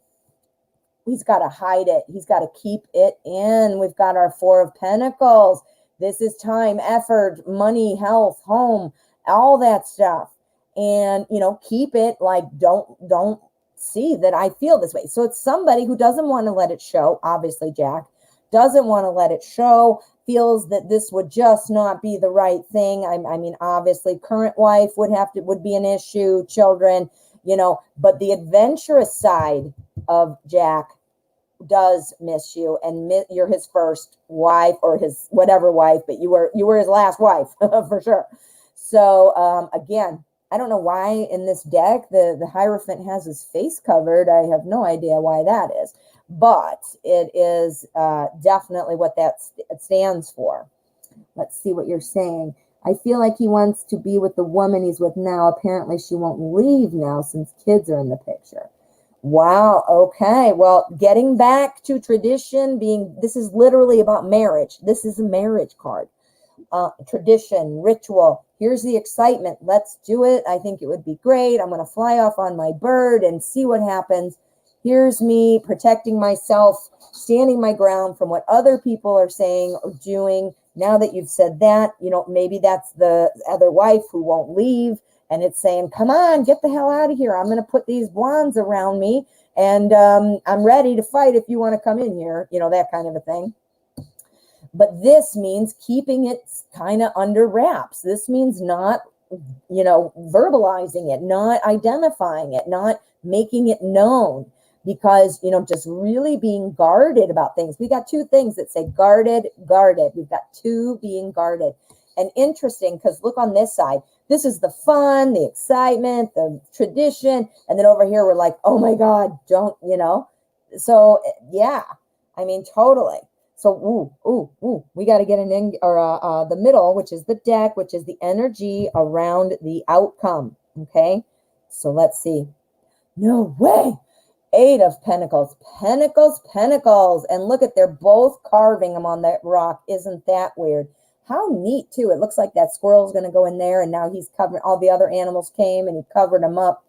He's got to hide it. He's got to keep it in. We've got our 4 of Pentacles. This is time, effort, money, health, home, all that stuff. And, keep it, like, don't see that I feel this way. So it's somebody who doesn't want to let it show. Obviously, Jack doesn't want to let it show, feels that this would just not be the right thing. I mean, obviously, current wife would be an issue, children, but the adventurous side of Jack does miss you, and you're his first wife, or his whatever wife, but you were his last wife for sure. So again, I don't know why in this deck the Hierophant has his face covered. I have no idea why that is, but it is definitely what that stands for. Let's see what you're saying. I feel like he wants to be with the woman he's with now. Apparently she won't leave now since kids are in the picture. Wow. Okay. Well, getting back to tradition, this is literally about marriage. This is a marriage card. Tradition, ritual. Here's the excitement. Let's do it. I think it would be great. I'm going to fly off on my bird and see what happens. Here's me protecting myself, standing my ground from what other people are saying or doing. Now that you've said that, maybe that's the other wife who won't leave. And it's saying, come on, get the hell out of here. I'm going to put these wands around me, and I'm ready to fight if you want to come in here, that kind of a thing. But this means keeping it kind of under wraps. This means not, verbalizing it, not identifying it, not making it known, because, just really being guarded about things. We got 2 things that say guarded, guarded. We've got 2 being guarded. And interesting, because look on this side. This is the fun, the excitement, the tradition. And then over here, we're like, oh my God, don't, So, yeah, I mean, totally. So, we got to get the middle, which is the deck, which is the energy around the outcome. Okay. So let's see. No way. 8 of Pentacles, Pentacles, Pentacles. And look they're both carving them on that rock. Isn't that weird? How neat, too. It looks like that squirrel's going to go in there, and now he's covering, all the other animals came, and he covered them up.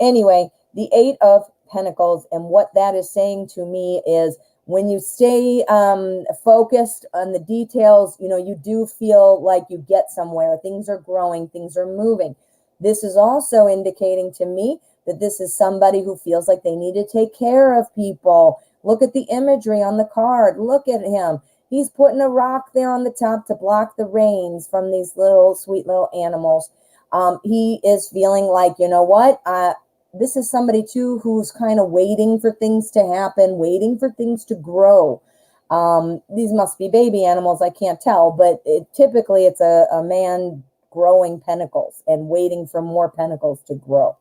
Anyway, the 8 of Pentacles, and what that is saying to me is when you stay focused on the details, you do feel like you get somewhere. Things are growing. Things are moving. This is also indicating to me that this is somebody who feels like they need to take care of people. Look at the imagery on the card. Look at him. He's putting a rock there on the top to block the rains from these little sweet little animals. He is feeling like, what? This is somebody, too, who's kind of waiting for things to happen, waiting for things to grow. These must be baby animals. I can't tell. But typically, it's a man growing pentacles and waiting for more pentacles to grow.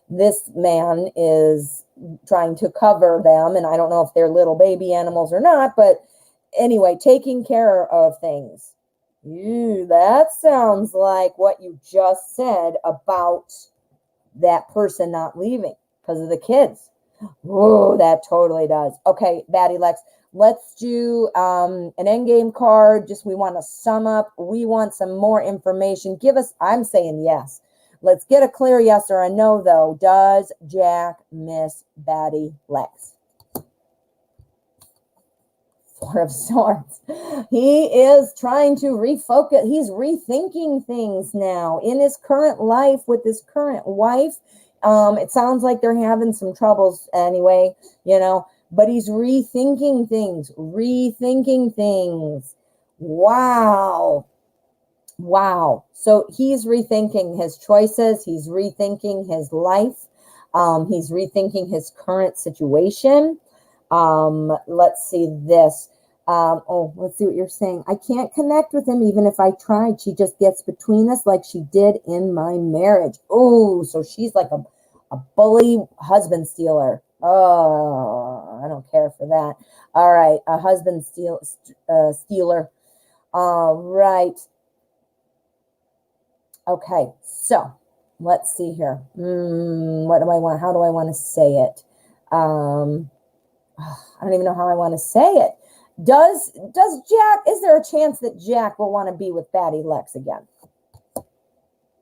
This man is trying to cover them. And I don't know if they're little baby animals or not, but anyway, taking care of things. That sounds like what you just said about that person not leaving because of the kids. Oh, that totally does. Okay, Batty Lex, let's do an endgame card. Just we want to sum up. We want some more information. Give us, I'm saying yes. Let's get a clear yes or a no, though. Does Jack miss Batty Lex? Four of Swords. He is trying to refocus. He's rethinking things now in his current life with his current wife. It sounds like they're having some troubles anyway, but he's rethinking things, Wow. Wow. So he's rethinking his choices. He's rethinking his life. He's rethinking his current situation. Let's see this. Let's see what you're saying. I can't connect with him even if I tried. She just gets between us like she did in my marriage. Oh, so she's like a bully husband stealer. Oh, I don't care for that. All right, a husband stealer. All right. Okay, so let's see here. What do I want? How do I want to say it? I don't even know how I want to say it. Does Jack, is there a chance that Jack will want to be with Batty Lex again?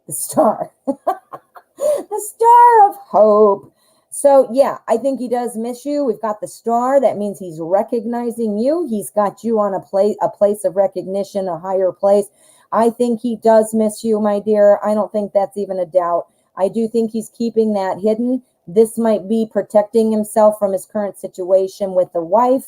The star. The star of hope. So yeah, I think he does miss you. We've got the star. That means he's recognizing you. He's got you on a place of recognition, a higher place. I think he does miss you, my dear. I don't think that's even a doubt. I do think he's keeping that hidden. This might be protecting himself from his current situation with the wife.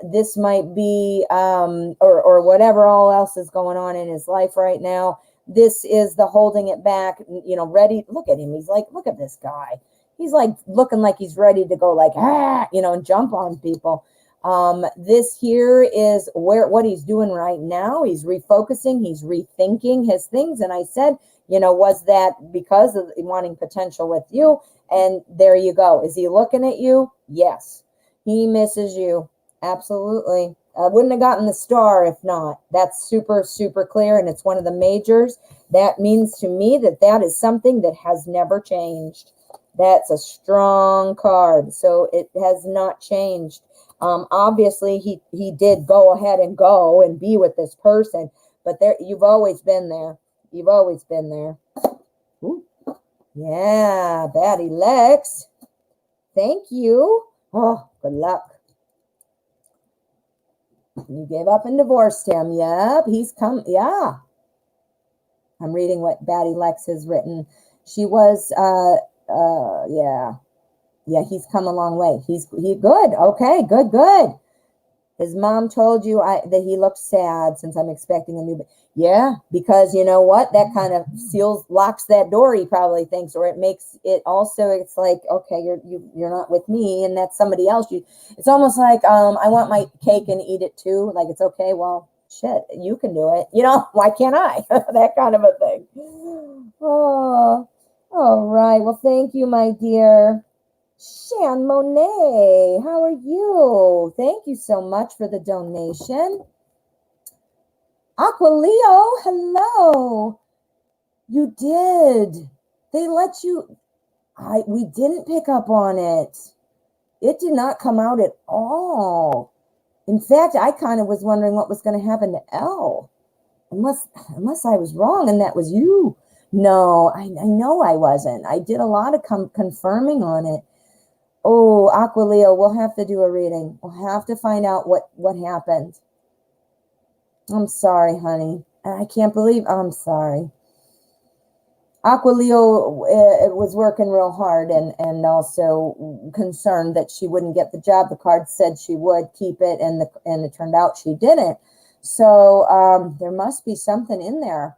This might be, or whatever all else is going on in his life right now. This is the holding it back, ready. Look at him. He's like, look at this guy. He's like looking like he's ready to go like, and jump on people. This here is what he's doing right now. He's refocusing, he's rethinking his things. And I said, was that because of wanting potential with you? And there you go. Is he looking at you? Yes. He misses you. Absolutely. I wouldn't have gotten the star if not. That's super, super clear. And it's one of the majors. That means to me that is something that has never changed. That's a strong card. So it has not changed. Obviously, he did go ahead and go and be with this person. But you've always been there. You've always been there. Ooh. Yeah, Batty Lex. Thank you. Oh, good luck. You gave up and divorced him. Yep, he's come. Yeah. I'm reading what Batty Lex has written. She was, yeah. Yeah, he's come a long way. He's good. Okay, good. His mom told you that he looked sad since I'm expecting a new. Yeah, because you know what? That kind of locks that door. He probably thinks, or it makes it also. It's like, okay, you're not with me, and that's somebody else. It's almost like I want my cake and eat it too. Like it's okay. Well, shit, you can do it. Why can't I? That kind of a thing. Oh, all right. Well, thank you, my dear. Shan Monet, how are you? Thank you so much for the donation. Aqualeo, hello. You did. They let you. We didn't pick up on it. It did not come out at all. In fact, I kind of was wondering what was going to happen to Elle. Unless I was wrong and that was you. No, I know I wasn't. I did a lot of confirming on it. Oh, Aqualeo, we'll have to do a reading. We'll have to find out what happened. I'm sorry, honey. I can't believe I'm sorry. Aqualeo was working real hard and also concerned that she wouldn't get the job. The card said she would keep it, and it turned out she didn't. So there must be something in there.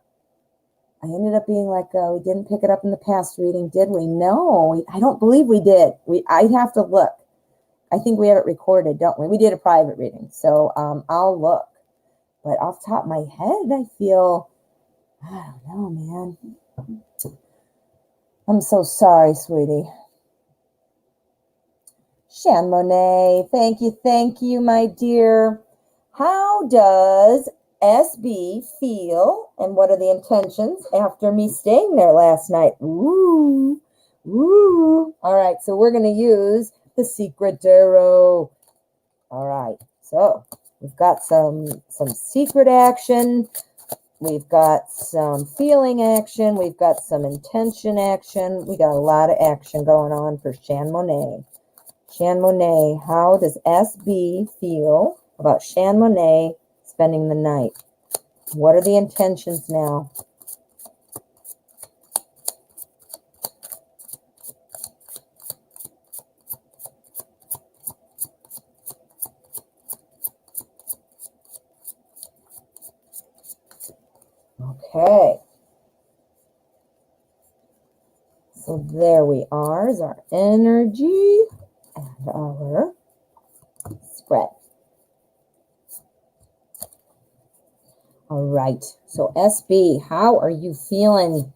I ended up being like, we didn't pick it up in the past reading, did we? No, I don't believe we did. I'd have to look. I think we have it recorded, don't we? We did a private reading, so I'll look. But off the top of my head, I feel, I don't know, man. I'm so sorry, sweetie. Shan Monet, thank you, my dear. How does SB feel, and what are the intentions after me staying there last night? Ooh, Ooh. All right, so we're going to use the secret tarot. All right, so we've got some secret action. We've got some feeling action. We've got some intention action. We got a lot of action going on for Shan Monet. Shan Monet, how does SB feel about Shan Monet spending the night? What are the intentions now? Okay. So there we are, is our energy and our spread. All right, so SB, how are you feeling?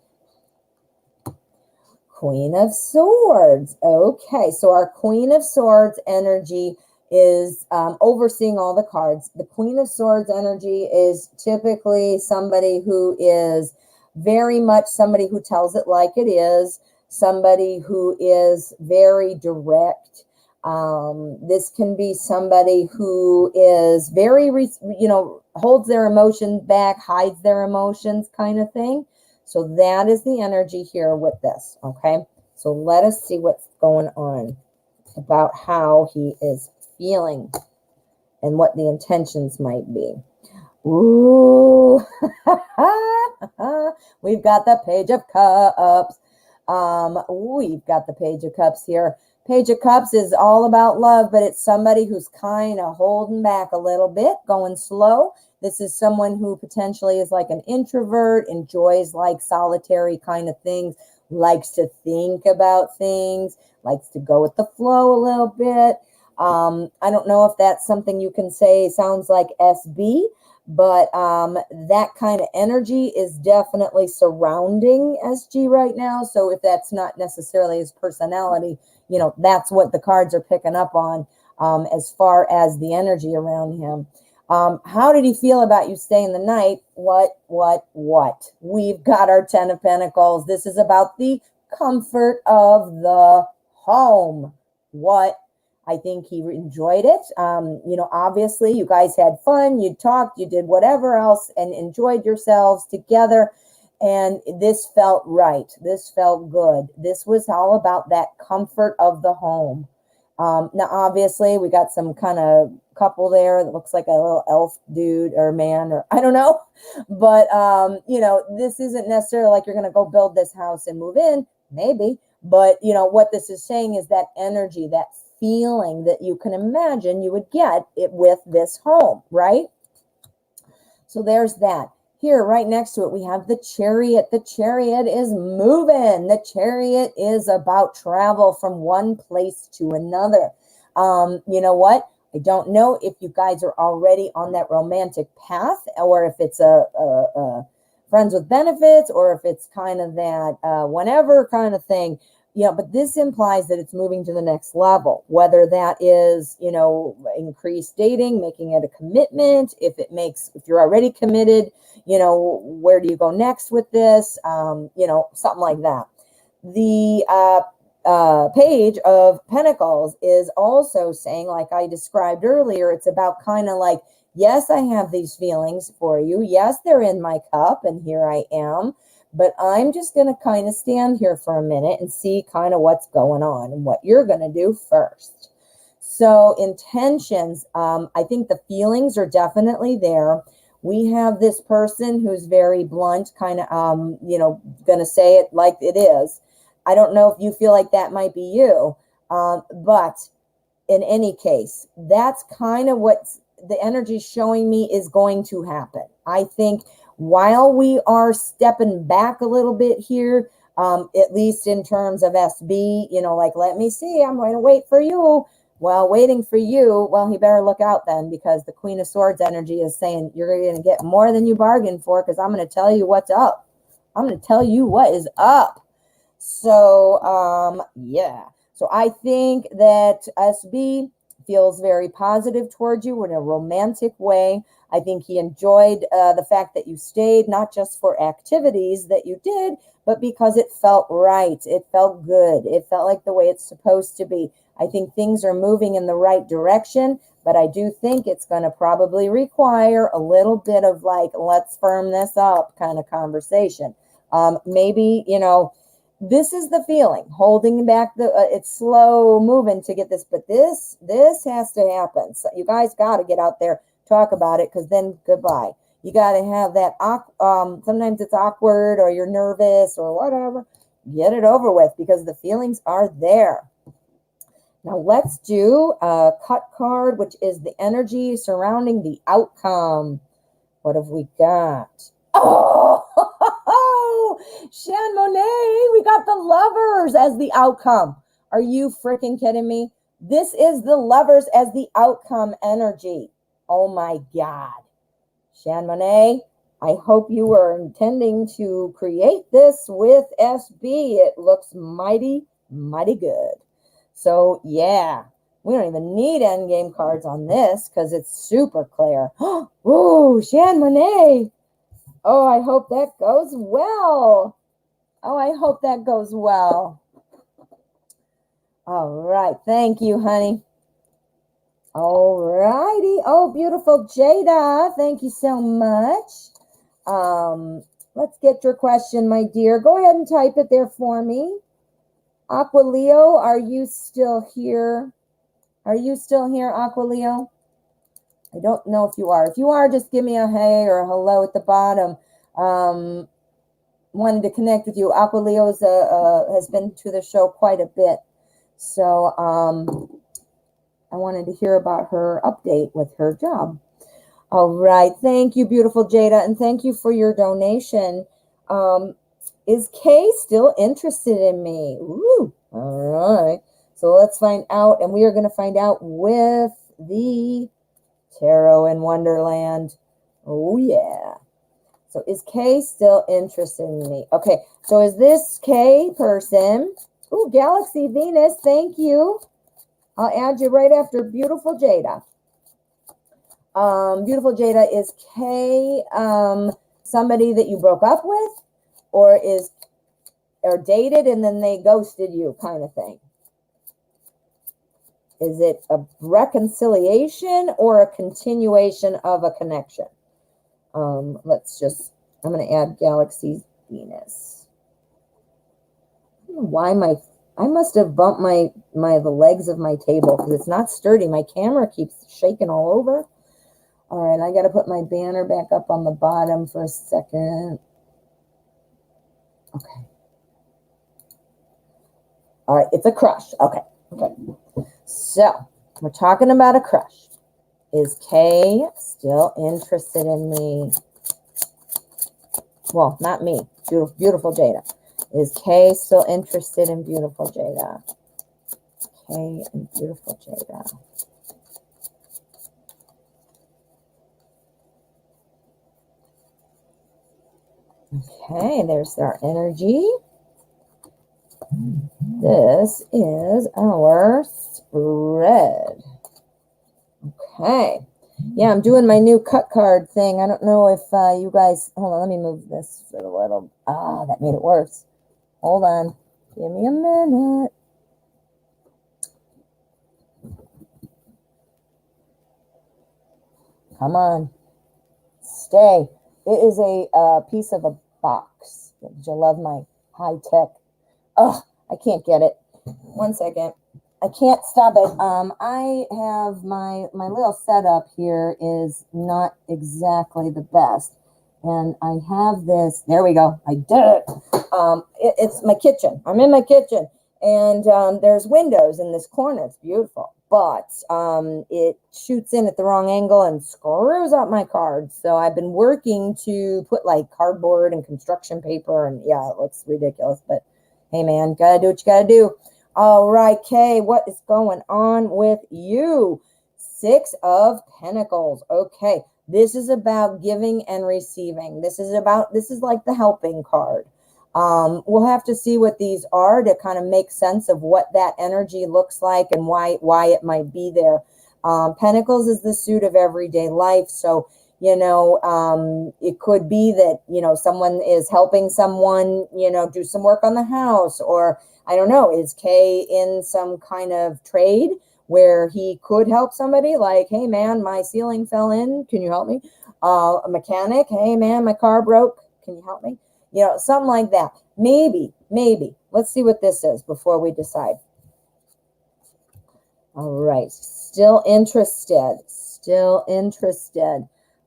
Queen of Swords. Okay, so our Queen of Swords energy is overseeing all the cards. The Queen of Swords energy is typically somebody who is very much somebody who tells it like it is, somebody who is very direct. This can be somebody who is very, holds their emotions back, hides their emotions kind of thing. So that is the energy here with this, okay? So let us see what's going on about how he is feeling and what the intentions might be. Ooh, we've got the Page of Cups. We've got the Page of Cups here. Page of Cups is all about love, but it's somebody who's kind of holding back a little bit, going slow. This is someone who potentially is like an introvert, enjoys like solitary kind of things, likes to think about things, likes to go with the flow a little bit. I don't know if that's something you can say sounds like SB, but that kind of energy is definitely surrounding SG right now. So if that's not necessarily his personality, that's what the cards are picking up on as far as the energy around him. How did he feel about you staying the night? What? We've got our 10 of Pentacles. This is about the comfort of the home. What? I think he enjoyed it. Obviously you guys had fun, you talked, you did whatever else and enjoyed yourselves together. And this felt right. This felt good. This was all about that comfort of the home. Now, obviously, we got some kind of couple there that looks like a little elf dude or man, or I don't know. But, this isn't necessarily like you're going to go build this house and move in, maybe. But, what this is saying is that energy, that feeling that you can imagine you would get it with this home, right? So there's that. Here, right next to it, we have the Chariot. The Chariot is moving. The Chariot is about travel from one place to another. You know what? I don't know if you guys are already on that romantic path, or if it's a friends with benefits, or if it's kind of that whenever kind of thing. But this implies that it's moving to the next level, whether that is, increased dating, making it a commitment. If you're already committed, where do you go next with this? Something like that. The Page of Pentacles is also saying, like I described earlier, it's about kind of like, yes, I have these feelings for you. Yes, they're in my cup, and here I am. But I'm just going to kind of stand here for a minute and see kind of what's going on and what you're going to do first. So intentions, I think the feelings are definitely there. We have this person who's very blunt, kind of, going to say it like it is. I don't know if you feel like that might be you, but in any case, that's kind of what the energy showing me is going to happen. I think while we are stepping back a little bit here, at least in terms of SB, like, let me see, I'm going to wait for you. Well, waiting for you, well, he better look out then, because the Queen of Swords energy is saying you're going to get more than you bargained for, because I'm going to tell you what's up. I'm going to tell you what is up. So, yeah. So I think that SB feels very positive towards you in a romantic way. I think he enjoyed the fact that you stayed, not just for activities that you did, but because it felt right. It felt good. It felt like the way it's supposed to be. I think things are moving in the right direction, but I do think it's going to probably require a little bit of like, let's firm this up kind of conversation. Maybe, this is the feeling, holding back it's slow moving to get this, but this has to happen. So you guys got to get out there, talk about it, because then goodbye. You got to have that, sometimes it's awkward or you're nervous or whatever. Get it over with because the feelings are there. Now let's do a cut card, which is the energy surrounding the outcome. What have we got? Oh, Shan Monet, we got the Lovers as the outcome. Are you freaking kidding me? This is the Lovers as the outcome energy. Oh my God. Shan Monet, I hope you were intending to create this with SB. It looks mighty, mighty good. So yeah, we don't even need endgame cards on this because it's super clear. Oh, Shan Monet. Oh, I hope that goes well. Oh, I hope that goes well. All right. Thank you, honey. All righty. Oh, beautiful Jada. Thank you so much. Let's get your question, my dear. Go ahead and type it there for me. Aqua Leo, are you still here? Are you still here, Aqua Leo? I don't know if you are. If you are, just give me a hey or a hello at the bottom. Wanted to connect with you. Aqua Leo's has been to the show quite a bit. So I wanted to hear about her update with her job. All right. Thank you, beautiful Jada. And thank you for your donation. Is Kay still interested in me? Ooh, all right. So let's find out. And we are going to find out with the Tarot in Wonderland. Oh, yeah. So is Kay still interested in me? Okay. So is this Kay person? Ooh, Galaxy Venus. Thank you. I'll add you right after beautiful Jada. Beautiful Jada, is Kay somebody that you broke up with? Or dated and then they ghosted you kind of thing? Is it a reconciliation or a continuation of a connection? I'm going to add Galaxy Venus. I don't know why I must have bumped the legs of my table because it's not sturdy. My camera keeps shaking all over. All right, I got to put my banner back up on the bottom for a second. Okay. All right, it's a crush. Okay. So, we're talking about a crush. Is Kay still interested in me? Well, not me. Beautiful Jada. Is Kay still interested in beautiful Jada? Kay and beautiful Jada. Okay, there's our energy. This is our spread. Okay. Yeah, I'm doing my new cut card thing. I don't know if you guys... Hold on, let me move this for a little... that made it worse. Hold on. Give me a minute. Come on. Stay. It is a piece of a box. Did you love my high tech? Oh, I can't get it. 1 second. I can't stop it. I have my little setup here is not exactly the best. And I have this. There we go. I did it. It's my kitchen. I'm in my kitchen. And there's windows in this corner. It's beautiful. But it shoots in at the wrong angle and screws up my cards. So I've been working to put like cardboard and construction paper. And yeah, it looks ridiculous. But hey, man, gotta do what you gotta do. All right, Kay, what is going on with you? 6 of Pentacles. Okay, this is about giving and receiving. This is like the helping card. We'll have to see what these are to kind of make sense of what that energy looks like and why it might be there. Pentacles is the suit of everyday life. So, it could be that, someone is helping someone, do some work on the house, or I don't know, is K in some kind of trade where he could help somebody like, hey man, my ceiling fell in. Can you help me? A mechanic. Hey man, my car broke. Can you help me? Something like that. Maybe. Let's see what this is before we decide. All right. Still interested.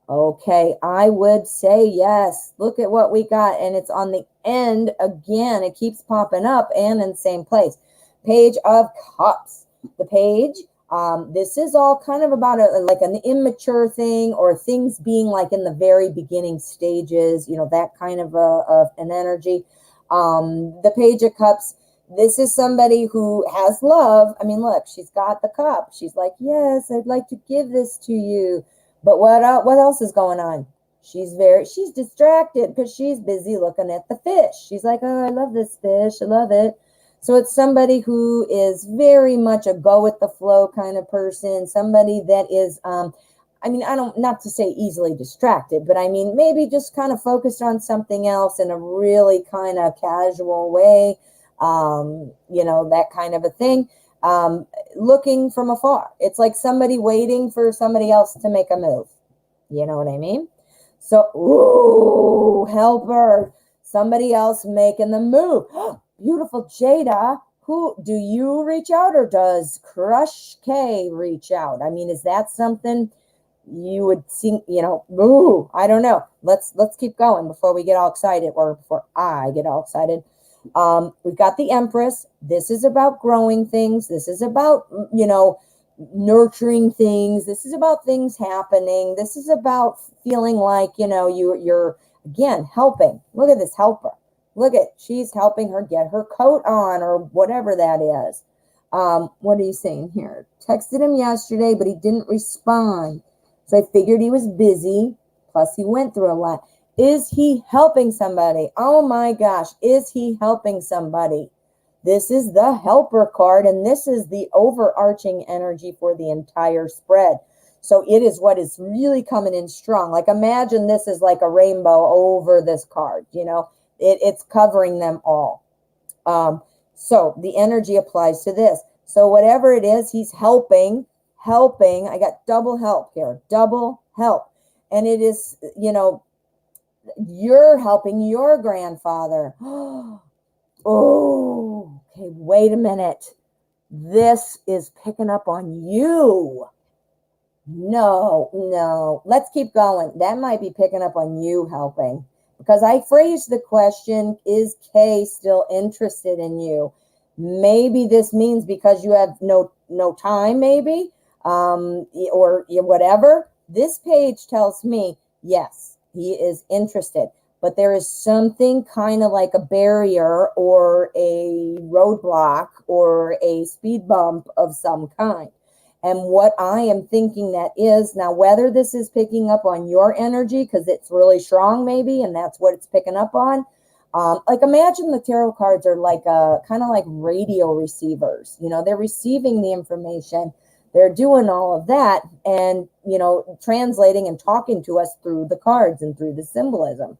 Okay, I would say yes. Look at what we got, and it's on the end again. It keeps popping up and in the same place. Page of Cups. The page, this is all kind of about like an immature thing, or things being like in the very beginning stages, that kind of an energy. The Page of Cups, this is somebody who has love. I mean, look, she's got the cup. She's like, yes, I'd like to give this to you. But what else is going on? She's distracted because she's busy looking at the fish. She's like, oh, I love this fish. I love it. So it's somebody who is very much a go with the flow kind of person. Somebody that is, not to say easily distracted, but I mean, maybe just kind of focused on something else in a really kind of casual way. That kind of a thing. Looking from afar. It's like somebody waiting for somebody else to make a move. You know what I mean? So, ooh, helper. Somebody else making the move. Beautiful Jada. Who do you reach out, or does Crush K reach out? I mean, is that something you would see? Ooh, I don't know. Let's keep going before we get all excited, or before I get all excited. We've got the Empress. This is about growing things. This is about, nurturing things. This is about things happening. This is about feeling like, you're again, helping. Look at this helper. She's helping her get her coat on, or whatever that is. What are you saying here? Texted him yesterday, but he didn't respond. So I figured he was busy. Plus he went through a lot. Is he helping somebody? Oh my gosh, is he helping somebody? This is the helper card, and this is the overarching energy for the entire spread. So it is what is really coming in strong. Like, imagine this is like a rainbow over this card, it's covering them all. So the energy applies to this. So whatever it is, he's helping. I got double help here, double help. And it is, you're helping your grandfather. Oh, okay, wait a minute. This is picking up on you. No. Let's keep going. That might be picking up on you helping. Because I phrased the question, is Kay still interested in you? Maybe this means because you have no time, maybe, or whatever. This page tells me, yes, he is interested, but there is something kind of like a barrier or a roadblock or a speed bump of some kind. And what I am thinking that is, now whether this is picking up on your energy because it's really strong maybe, and that's what it's picking up on. Like, imagine the tarot cards are like kind of like radio receivers. They're receiving the information. They're doing all of that and, translating and talking to us through the cards and through the symbolism.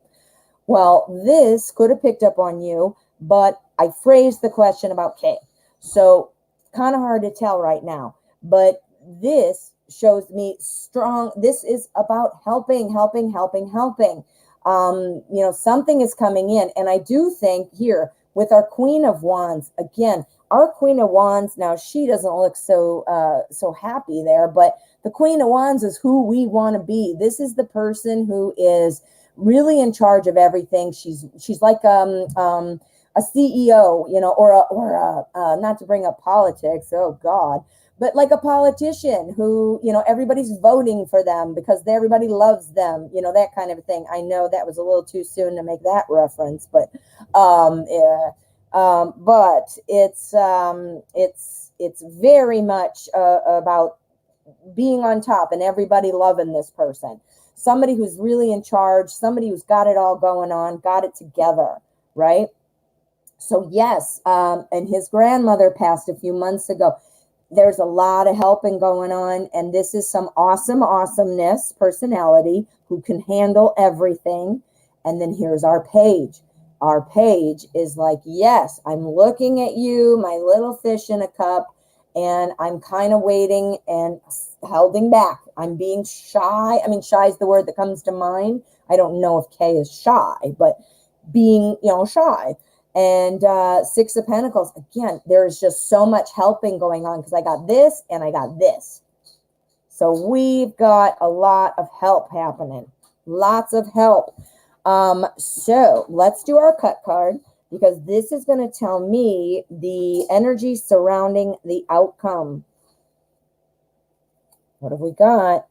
Well, this could have picked up on you, but I phrased the question about Kay. So kind of hard to tell right now, but this shows me strong. This is about helping. Something is coming in. And I do think here with our Queen of Wands, again, our Queen of Wands, now she doesn't look so happy there, but the Queen of Wands is who we want to be. This is the person who is really in charge of everything. She's like a CEO, or not to bring up politics, oh God, but like a politician who, everybody's voting for them because everybody loves them, that kind of a thing. I know that was a little too soon to make that reference, but yeah. But it's very much about being on top and everybody loving this person. Somebody who's really in charge, somebody who's got it all going on, got it together, right? So yes, and his grandmother passed a few months ago. there's a lot of helping going on, and this is some awesomeness personality who can handle everything. And then here's our page. Our page is like, yes, I'm looking at you, my little fish in a cup, and I'm kind of waiting and holding back. I'm being shy. I mean, shy is the word that comes to mind. I don't know if K is shy, but being, shy. And Six of Pentacles, again, there's just so much helping going on because I got this and I got this. So we've got a lot of help happening. Lots of help. So let's do our cut card, because this is going to tell me the energy surrounding the outcome. What have we got?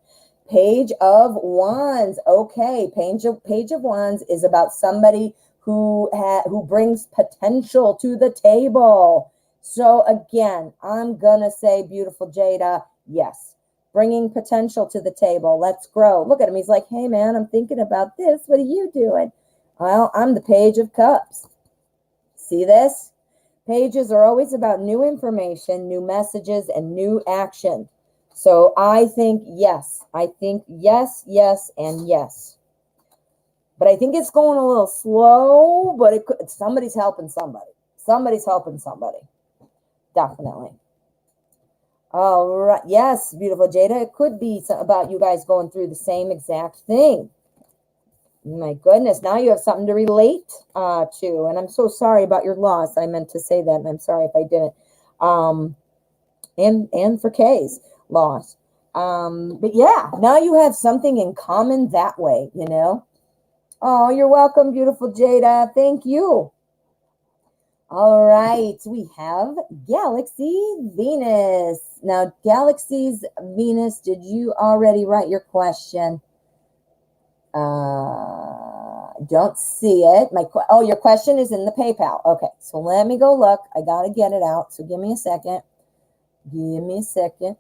Page of Wands. Okay, Page of Wands is about somebody who brings potential to the table. So again, I'm gonna say, beautiful Jada, yes, bringing potential to the table. Let's grow. Look at him. He's like, hey man, I'm thinking about this. What are you doing? Well, I'm the Page of Cups. See this? Pages are always about new information, new messages, and new action. So I think yes. I think yes, yes, and yes. But I think it's going a little slow, but somebody's helping somebody. Somebody's helping somebody. Definitely. All right. Yes, beautiful Jada. It could be about you guys going through the same exact thing. My goodness. Now you have something to relate to. And I'm so sorry about your loss. I meant to say that, and I'm sorry if I didn't. And for Kay's loss. But yeah, now you have something in common that way, Oh, you're welcome, beautiful Jada. Thank you. All right, we have Galaxy Venus. Now, Galaxy's Venus, did you already write your question? Don't see it. Your question is in the PayPal. Okay, so let me go look. I got to get it out, so give me a second. Give me a second.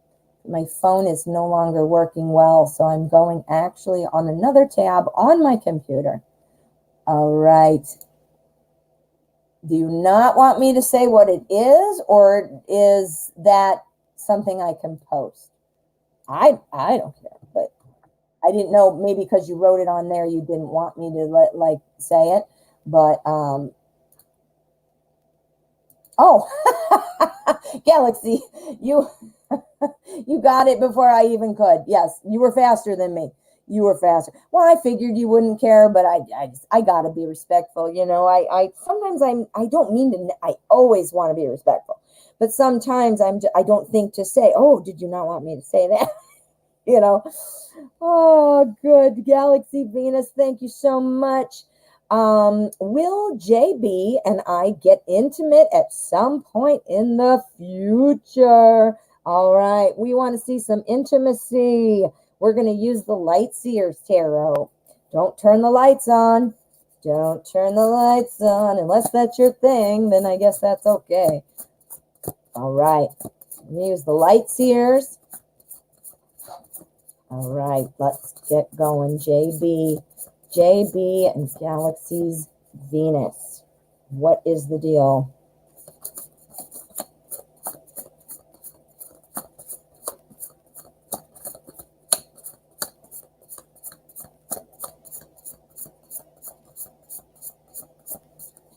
My phone is no longer working well, so I'm going actually on another tab on my computer. All right. Do you not want me to say what it is, or is that something I can post? I don't care, but I didn't know, maybe because you wrote it on there, you didn't want me to say it, but Galaxy, you got it before I even could. Yes, you were faster than me. You were faster. Well, I figured you wouldn't care, but I gotta be respectful. I sometimes I don't mean to. I always want to be respectful, but sometimes I don't think to say, oh, did you not want me to say that? Oh, good. Galaxy Venus, thank you so much. Will JB and I get intimate at some point in the future? All right, we want to see some intimacy. We're going to use the Light Seers Tarot. Don't turn the lights on. Don't turn the lights on. Unless that's your thing, then I guess that's okay. All right, use the Light Seers. All right, let's get going. JB and Galaxy's Venus. What is the deal?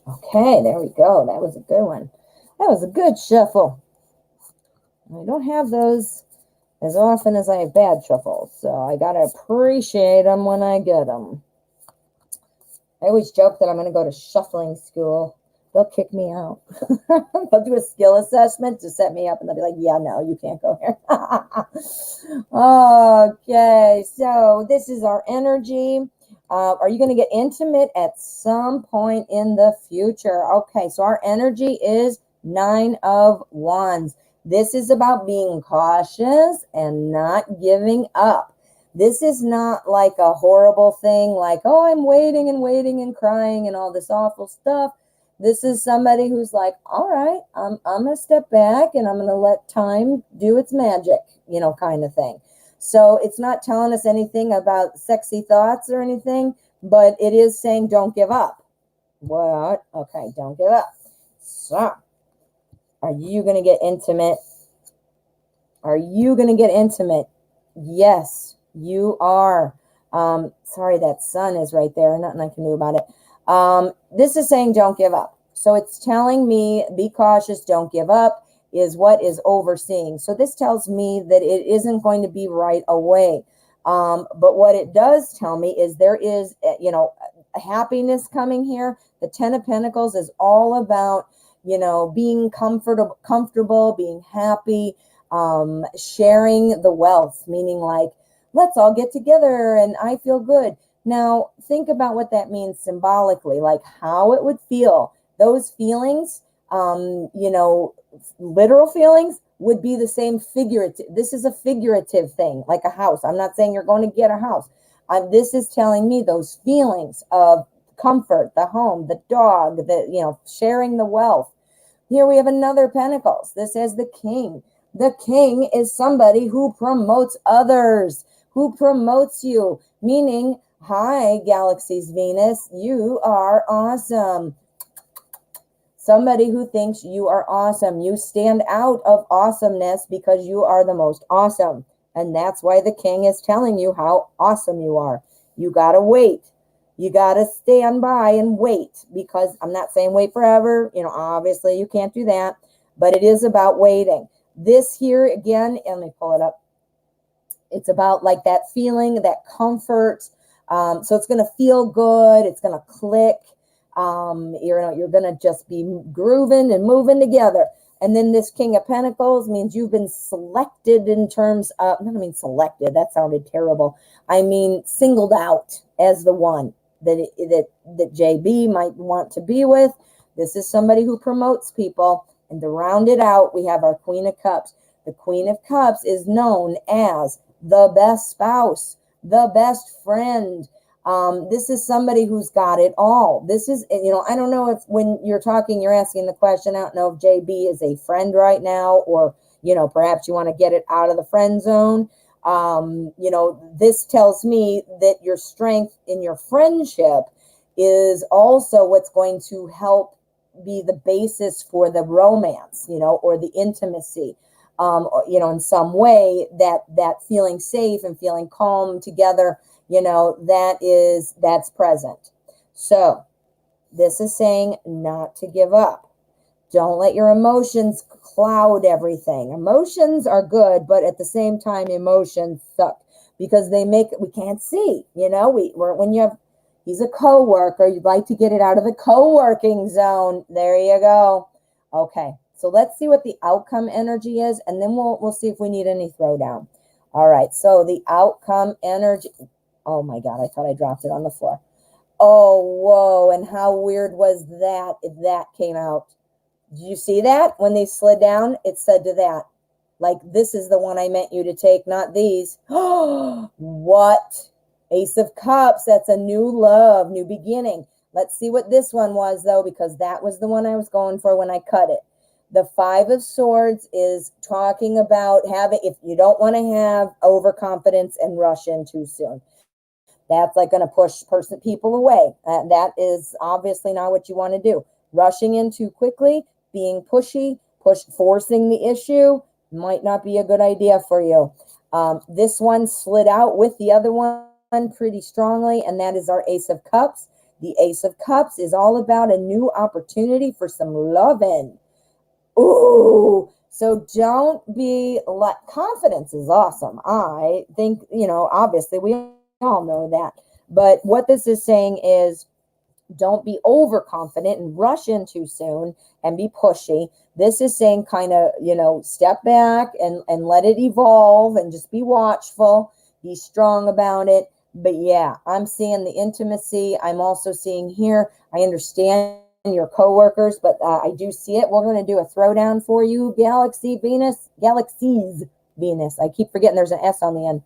Okay, there we go. That was a good one. That was a good shuffle. I don't have those as often as I have bad shuffles, so I got to appreciate them when I get them. I always joke that I'm going to go to shuffling school. They'll kick me out. They'll do a skill assessment to set me up, and they'll be like, yeah, no, you can't go here. Okay, so this is our energy. Are you going to get intimate at some point in the future? Okay, so our energy is 9 of Wands. This is about being cautious and not giving up. This is not like a horrible thing like, oh, I'm waiting and crying and all this awful stuff. This is somebody who's like, all right, I'm going to step back and I'm going to let time do its magic, kind of thing. So it's not telling us anything about sexy thoughts or anything, but it is saying don't give up. What? Okay, don't give up. So, are you going to get intimate Are you going to get intimate? Yes, you are. Sorry, that sun is right there. Nothing I can do about it. This is saying don't give up. So it's telling me be cautious, don't give up is what is overseeing. So this tells me that it isn't going to be right away. But what it does tell me is there is, happiness coming here. The Ten of Pentacles is all about, being comfortable, being happy, sharing the wealth, meaning like, let's all get together and I feel good. Now, think about what that means symbolically, like how it would feel. Those feelings, literal feelings would be the same figurative. This is a figurative thing, like a house. I'm not saying you're going to get a house. This is telling me those feelings of comfort, the home, the dog, sharing the wealth. Here we have another Pentacles. This is the King. The King is somebody who promotes others, who promotes you, meaning, hi, Galaxy's Venus, you are awesome. Somebody who thinks you are awesome. You stand out of awesomeness because you are the most awesome. And that's why the King is telling you how awesome you are. You got to wait. You got to stand by and wait, because I'm not saying wait forever. Obviously you can't do that, but it is about waiting. This here again, and let me pull it up. It's about like that feeling, that comfort. So it's going to feel good. It's going to click. You're going to just be grooving and moving together. And then this King of Pentacles means you've been selected in terms of, selected, that sounded terrible. I mean, singled out as the one that JB might want to be with. This is somebody who promotes people. And to round it out, we have our Queen of Cups. The Queen of Cups is known as the best spouse, the best friend. This is somebody who's got it all. This is, I don't know if when you're talking, you're asking the question, I don't know if JB is a friend right now, or, perhaps you want to get it out of the friend zone. This tells me that your strength in your friendship is also what's going to help be the basis for the romance, or the intimacy. In some way that feeling safe and feeling calm together, that's present. So this is saying not to give up. Don't let your emotions cloud everything. Emotions are good, but at the same time, emotions suck because we can't see, when you have, he's a coworker, you'd like to get it out of the co-working zone. There you go. Okay. So let's see what the outcome energy is, and then we'll see if we need any throwdown. All right, so the outcome energy. Oh my God, I thought I dropped it on the floor. Oh, whoa, and how weird was that if that came out? Did you see that? When they slid down, it said to that, like, this is the one I meant you to take, not these. What? Ace of Cups, that's a new love, new beginning. Let's see what this one was, though, because that was the one I was going for when I cut it. The Five of Swords is talking about if you don't want to have overconfidence and rush in too soon. That's like going to push people away. That is obviously not what you want to do. Rushing in too quickly, being pushy, forcing the issue might not be a good idea for you. This one slid out with the other one pretty strongly, and that is our Ace of Cups. The Ace of Cups is all about a new opportunity for some loving. Ooh, so don't be confidence is awesome. I think, obviously we all know that. But what this is saying is don't be overconfident and rush in too soon and be pushy. This is saying kind of, step back and let it evolve and just be watchful, be strong about it. But yeah, I'm seeing the intimacy. I'm also seeing here, I understand your coworkers, but I do see it. We're going to do a throwdown for you, Galaxy's Venus. I keep forgetting there's an S on the end.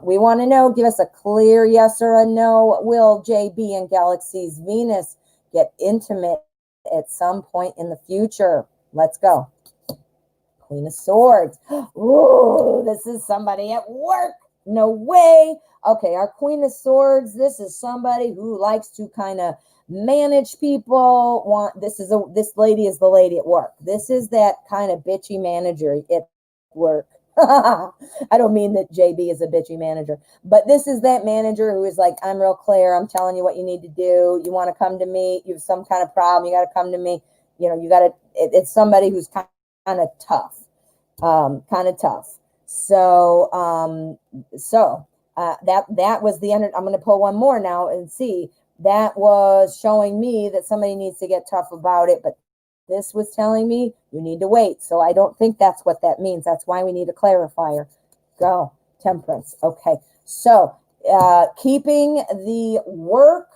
We want to know, give us a clear yes or a no. Will JB and Galaxy's Venus get intimate at some point in the future? Let's go. Queen of Swords. Ooh, this is somebody at work. No way. Okay, our Queen of Swords, this is somebody who likes to kind of manage people. This lady is the lady at work. This is that kind of bitchy manager. work. I don't mean that JB is a bitchy manager, but this is that manager who is like, I'm real clear. I'm telling you what you need to do. You want to come to me. You have some kind of problem. You got to come to me. You know, you got to, it's somebody who's kind of tough, kind of tough. So, that was the end. I'm going to pull one more now and see. That was showing me that somebody needs to get tough about it, but this was telling me you need to wait. So I don't think that's what that means. That's why we need a clarifier. Go. Temperance. Okay. So keeping the work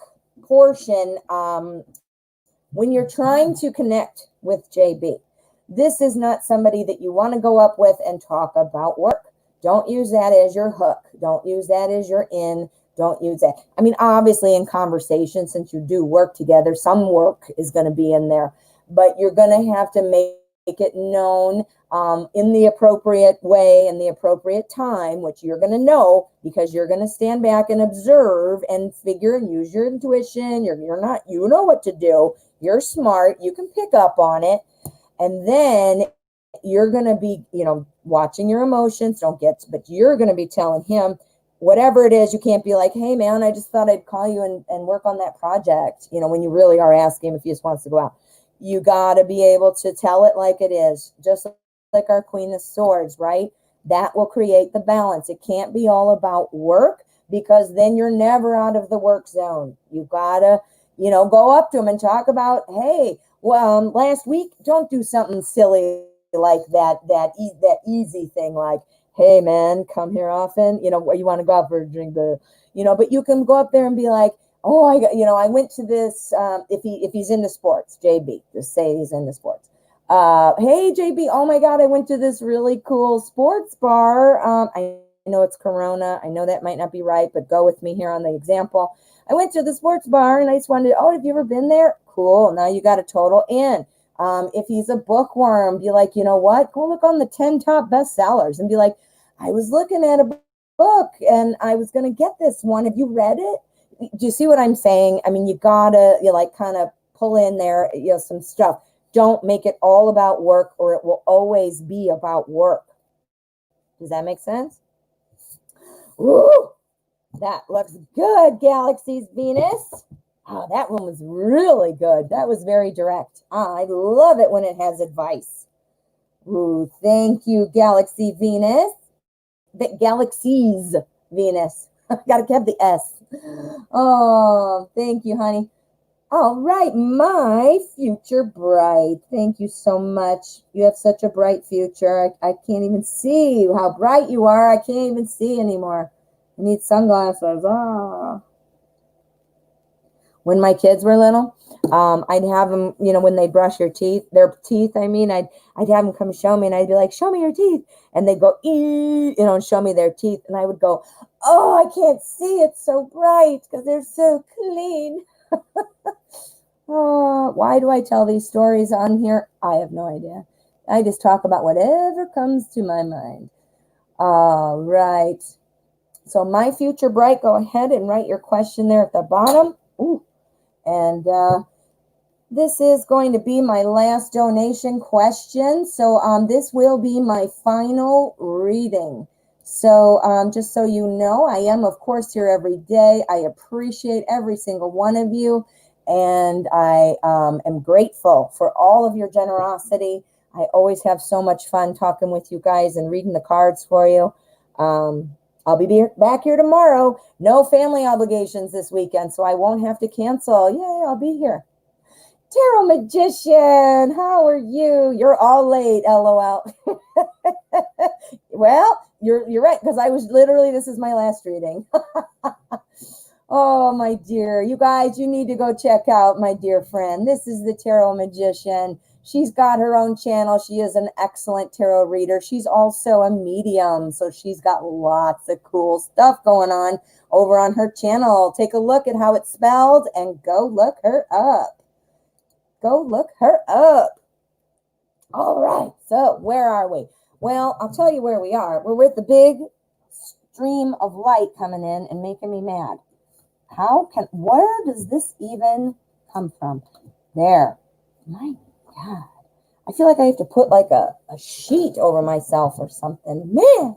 portion, when you're trying to connect with JB, this is not somebody that you want to go up with and talk about work. Don't use that as your hook. Don't use that as your in. Don't use that. I mean, obviously in conversation, since you do work together, some work is going to be in there, but you're going to have to make it known in the appropriate way, in the appropriate time, which you're going to know because you're going to stand back and observe and figure and use your intuition. You're not, you know what to do. You're smart. You can pick up on it. And then you're going to be, watching your emotions. But you're going to be telling him, whatever it is. You can't be like, hey man, I just thought I'd call you and work on that project. When you really are asking him if he just wants to go out. You got to be able to tell it like it is, just like our Queen of Swords, right? That will create the balance. It can't be all about work because then you're never out of the work zone. You got to, go up to him and talk about, hey, well, last week, don't do something silly like that easy thing like, hey man, come here often, where you want to go out for a drink, but you can go up there and be like, oh, I went to this, if he's into sports, JB, just say he's into sports. Hey JB, oh my God, I went to this really cool sports bar. I know it's Corona. I know that might not be right, but go with me here on the example. I went to the sports bar and I just wanted, have you ever been there? Cool. Now you got a total in. If he's a bookworm, be like, you know what? Go look on the 10 top bestsellers and be like, I was looking at a book and I was going to get this one. Have you read it? Do you see what I'm saying? I mean, you gotta, kind of pull in there, some stuff. Don't make it all about work or it will always be about work. Does that make sense? Ooh, that looks good, Galaxies Venus. Oh, that one was really good. That was very direct. I love it when it has advice. Ooh, thank you, Galaxy Venus. The Galaxies Venus. Gotta have the S. Oh, thank you, honey. All right, my future bride. Thank you so much. You have such a bright future. I can't even see how bright you are. I can't even see anymore. I need sunglasses. When my kids were little, I'd have them, when they brush their teeth, I'd have them come show me and I'd be like, show me your teeth. And they'd go, and show me their teeth. And I would go, oh, I can't see. It's so bright because they're so clean. Oh, why do I tell these stories on here? I have no idea. I just talk about whatever comes to my mind. All right. So my future bright, go ahead and write your question there at the bottom. Ooh. And this is going to be my last donation question. So this will be my final reading. So just so you know, I am, of course, here every day. I appreciate every single one of you. And I am grateful for all of your generosity. I always have so much fun talking with you guys and reading the cards for you. I'll be back here tomorrow. No family obligations this weekend, so I won't have to cancel. Yay, I'll be here. Tarot Magician, how are you? You're all late, LOL. Well, you're right, because this is my last reading. Oh, my dear. You guys, you need to go check out my dear friend. This is the Tarot Magician. She's got her own channel. She is an excellent tarot reader. She's also a medium, so she's got lots of cool stuff going on over on her channel. Take a look at how it's spelled and go look her up. Go look her up. All right, so where are we? Well, I'll tell you where we are. We're with the big stream of light coming in and making me mad. Where does this even come from? There. My God. I feel like I have to put like a sheet over myself or something. Man.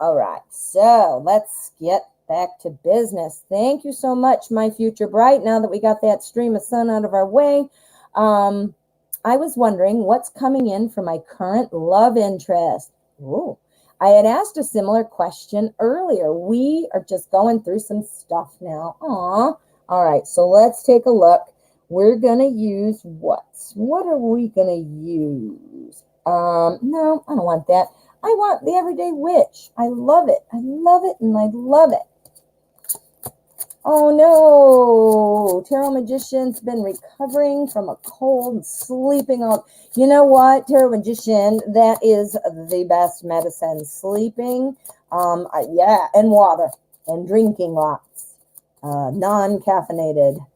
All right, so let's get back to business. Thank you so much, my future bright. Now that we got that stream of sun out of our way, I was wondering what's coming in for my current love interest. Ooh, I had asked a similar question earlier. We are just going through some stuff now. Aw. All right, so let's take a look. We're going to use what? What are we going to use? No, I don't want that. I want the everyday witch. I love it. I love it and I love it. Oh no, Tarot Magician's been recovering from a cold, sleeping all. You know what, Tarot Magician, that is the best medicine. Sleeping, yeah, and water, and drinking lots, non-caffeinated.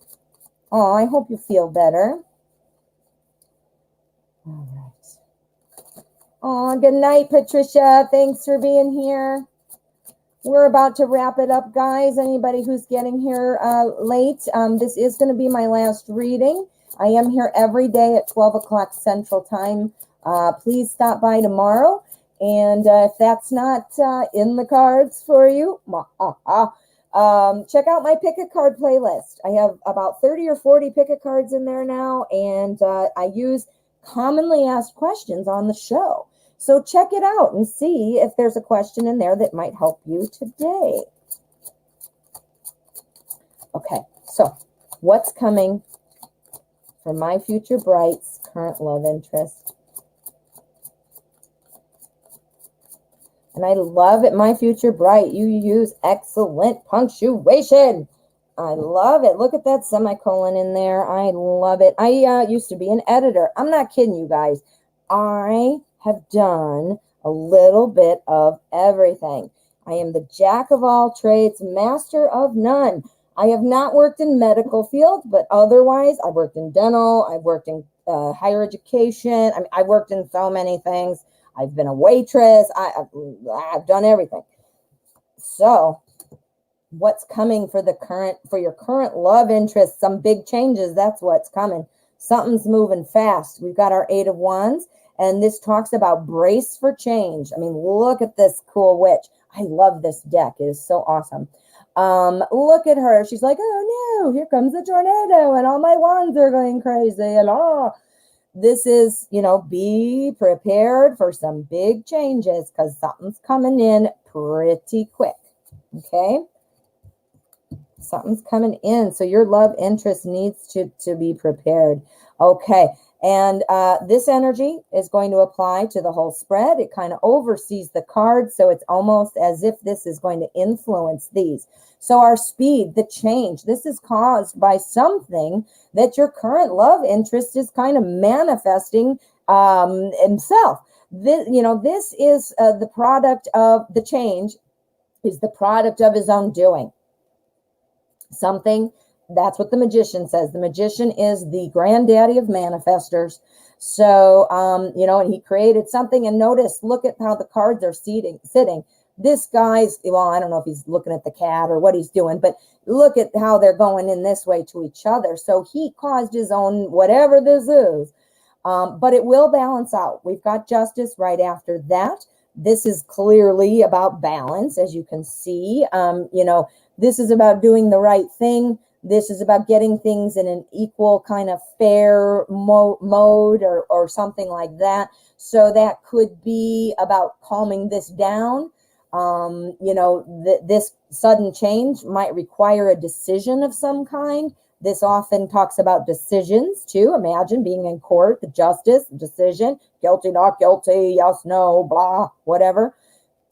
Oh, I hope you feel better. All right. Oh, good night, Patricia. Thanks for being here. We're about to wrap it up, guys. Anybody who's getting here late, this is going to be my last reading. I am here every day at 12 o'clock Central Time. Please stop by tomorrow. And if that's not in the cards for you, check out my pick a card playlist. I have about 30 or 40 pick a cards in there now, and I use commonly asked questions on the show. So check it out and see if there's a question in there that might help you today. Okay, so what's coming for my future bright's current love interest? And I love it, my future bright. You use excellent punctuation. I love it. Look at that semicolon in there. I love it. I used to be an editor. I'm not kidding you guys. I have done a little bit of everything. I am the jack of all trades, master of none. I have not worked in medical field, but otherwise I've worked in dental. I've worked in higher education. I mean, I've worked in so many things. I've been a waitress. I've done everything. So what's coming for your current love interest? Some big changes. That's what's coming. Something's moving fast. We've got our 8 of Wands, and this talks about brace for change. I mean, look at this cool witch. I love this deck. It is so awesome. Look at her. She's like, oh no, here comes a tornado and all my wands are going crazy. And this is, be prepared for some big changes because something's coming in pretty quick. Okay. Something's coming in. So your love interest needs to be prepared. Okay. And this energy is going to apply to the whole spread. It kind of oversees the cards. So it's almost as if this is going to influence these. So our speed, the change, this is caused by something that your current love interest is kind of manifesting himself. This is the product of the change, is the product of his own doing. Something, that's what the magician says. The magician is the granddaddy of manifestors. So, and he created something, and notice, look at how the cards are sitting. This guy's, well, I don't know if he's looking at the cat or what he's doing, but look at how they're going in this way to each other. So he caused his own, whatever this is, but it will balance out. We've got justice right after that. This is clearly about balance, as you can see. This is about doing the right thing. This is about getting things in an equal kind of fair mode or something like that. So that could be about calming this down. This sudden change might require a decision of some kind. This often talks about decisions too. Imagine being in court, the justice, decision, guilty, not guilty, yes, no, blah, whatever.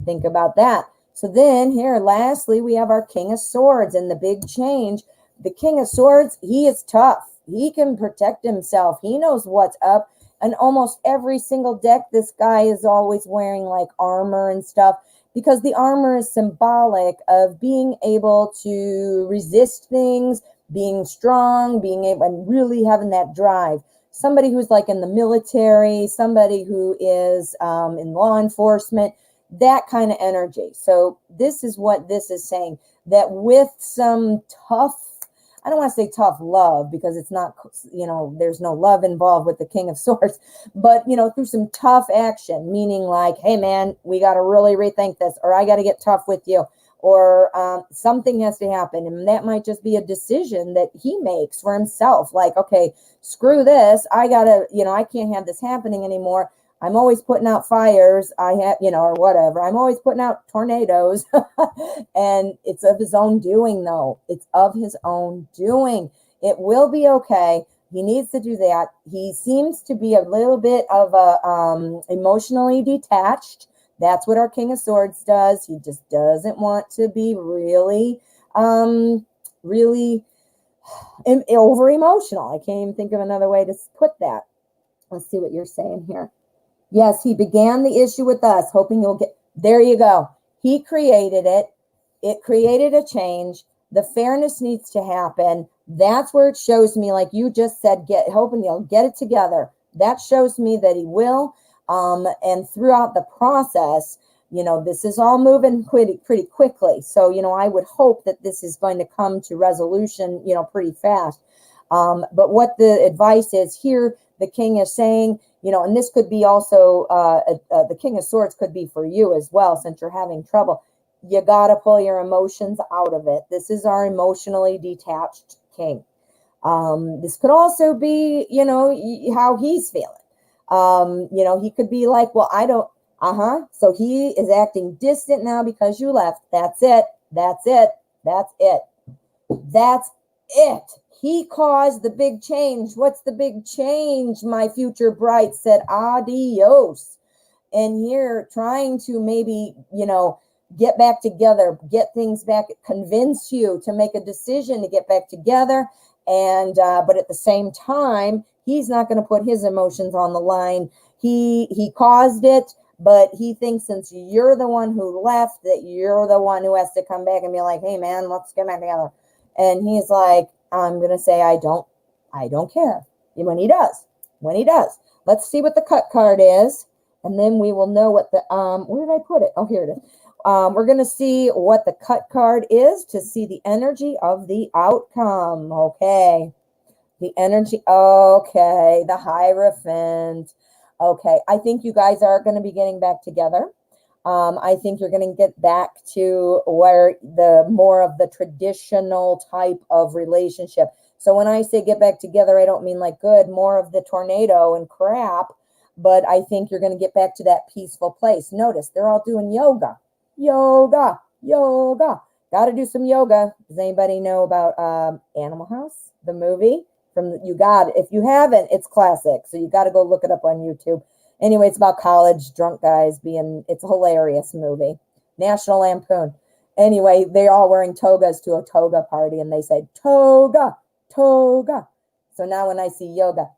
Think about that. So then here, lastly, we have our King of Swords and the big change. The King of Swords, he is tough. He can protect himself. He knows what's up. And almost every single deck, this guy is always wearing like armor and stuff, because the armor is symbolic of being able to resist things, being strong, being able, and really having that drive. Somebody who's like in the military, somebody who is in law enforcement, that kind of energy. So this is what this is saying, that with some tough I don't want to say tough love because it's not, there's no love involved with the King of Swords, but, through some tough action, meaning like, hey man, we got to really rethink this, or I got to get tough with you, or something has to happen. And that might just be a decision that he makes for himself. Like, okay, screw this. I can't have this happening anymore. I'm always putting out fires. Or whatever. I'm always putting out tornadoes. And it's of his own doing, though. It's of his own doing. It will be okay. He needs to do that. He seems to be a little bit of a emotionally detached. That's what our King of Swords does. He just doesn't want to be really over emotional. I can't even think of another way to put that. Let's see what you're saying here. Yes, he began the issue with us, hoping you'll get, there you go. He created it. It created a change. The fairness needs to happen. That's where it shows me, like you just said, hoping you'll get it together. That shows me that he will. And throughout the process, this is all moving pretty quickly. So, I would hope that this is going to come to resolution, pretty fast. But what the advice is here, the king is saying, and this could be also, the King of Swords could be for you as well, since you're having trouble. You got to pull your emotions out of it. This is our emotionally detached king. This could also be, how he's feeling. He could be like, well, I don't, so he is acting distant now because you left. That's it. That's it. That's it. That's it. He caused the big change. What's the big change? My future bride said, adios. And here trying to maybe, get back together, get things back, convince you to make a decision to get back together. And, but at the same time, he's not going to put his emotions on the line. He caused it, but he thinks since you're the one who left, that you're the one who has to come back and be like, hey man, let's get back together. And he's like, I'm going to say, I don't care. When he does, let's see what the cut card is. And then we will know what the, where did I put it? Oh, here it is. We're going to see what the cut card is to see the energy of the outcome. Okay. The energy. Okay. The Hierophant. Okay. I think you guys are going to be getting back together. I think you're going to get back to where the more of the traditional type of relationship. So when I say get back together, I don't mean like good, more of the tornado and crap, but I think you're going to get back to that peaceful place. Notice they're all doing yoga. Got to do some yoga. Does anybody know about Animal House, the movie? If you haven't, it's classic. So you got to go look it up on YouTube. Anyway, it's about college drunk guys it's a hilarious movie. National Lampoon. Anyway, they're all wearing togas to a toga party, and they say, toga. So now when I see yoga.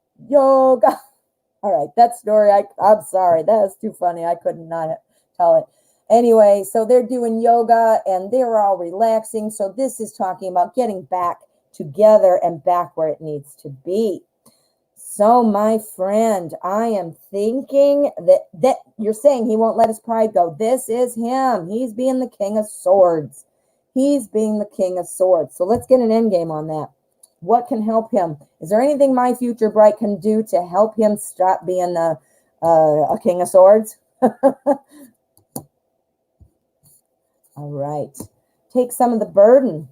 All right, that story, I'm sorry. That was too funny. I could not tell it. Anyway, so they're doing yoga, and they're all relaxing. So this is talking about getting back together and back where it needs to be. So, my friend, I am thinking that you're saying he won't let his pride go. This is him. He's being the King of Swords. So let's get an end game on that. What can help him? Is there anything my future bride can do to help him stop being a King of Swords? All right. Take some of the burden.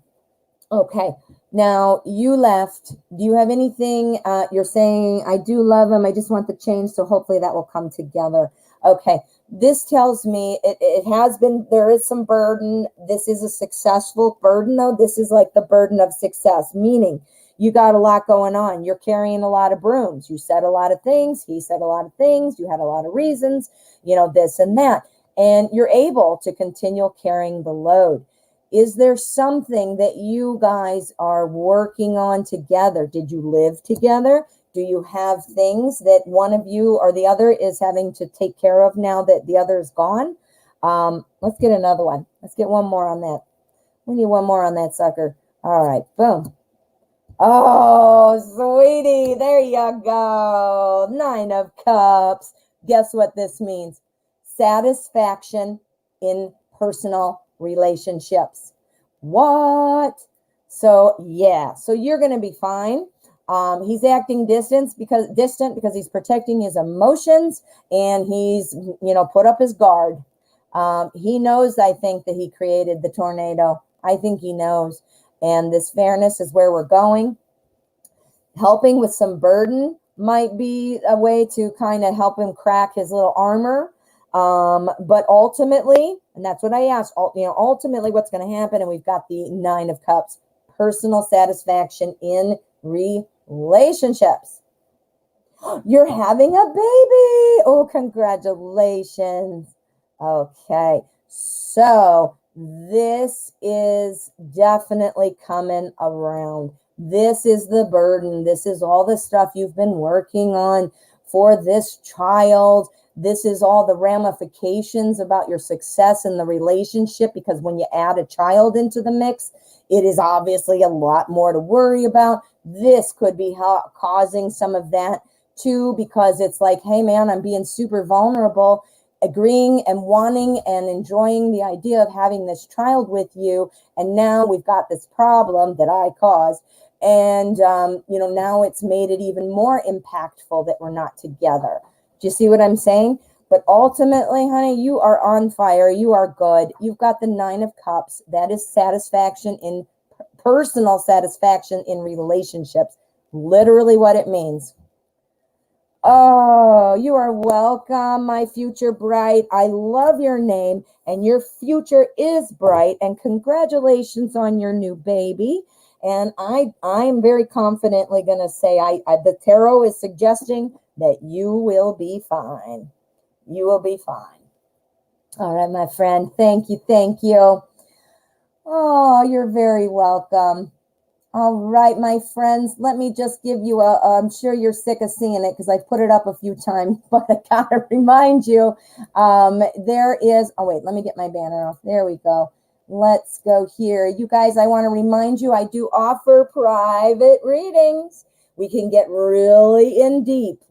Okay. Now, you left. Do you have anything? You're saying, I do love him. I just want the change. So hopefully that will come together. Okay. This tells me it has been, there is some burden. This is a successful burden, though. This is like the burden of success, meaning you got a lot going on. You're carrying a lot of brooms. You said a lot of things. He said a lot of things. You had a lot of reasons, this and that. And you're able to continue carrying the load. Is there something that you guys are working on together? Did you live together? Do you have things that one of you or the other is having to take care of now that the other is gone? Let's get another one. Let's get one more on that. We need one more on that sucker. All right, boom. Oh, sweetie, there you go. 9 of Cups. Guess what this means? Satisfaction in personal relationships. What? So yeah, so you're going to be fine. He's acting distant because he's protecting his emotions, and he's, put up his guard. He knows, I think, that he created the tornado. I think he knows. And this fairness is where we're going. Helping with some burden might be a way to kind of help him crack his little armor. But ultimately, and that's what I asked, ultimately what's going to happen, and we've got the Nine of Cups, personal satisfaction in relationships. You're having a baby. Oh, congratulations. Okay. So this is definitely coming around. This is the burden. This is all the stuff you've been working on for this child. This is all the ramifications about your success in the relationship, because when you add a child into the mix, it is obviously a lot more to worry about. This could be causing some of that too, because it's like, hey man, I'm being super vulnerable, agreeing and wanting and enjoying the idea of having this child with you. And now we've got this problem that I caused. And, now it's made it even more impactful that we're not together. Do you see what I'm saying? But ultimately, honey, you are on fire. You are good. You've got the Nine of Cups. That is satisfaction in personal satisfaction in relationships. Literally what it means. Oh, you are welcome, my future bright. I love your name, and your future is bright. And congratulations on your new baby. And I'm very confidently going to say, the tarot is suggesting that you will be fine. You will be fine. All right, my friend. Thank you. Thank you. Oh, you're very welcome. All right, my friends, let me just give you I'm sure you're sick of seeing it because I've put it up a few times, but I gotta remind you, there is, oh wait, let me get my banner off. There we go. Let's go here. You guys, I want to remind you, I do offer private readings. We can get really in deep.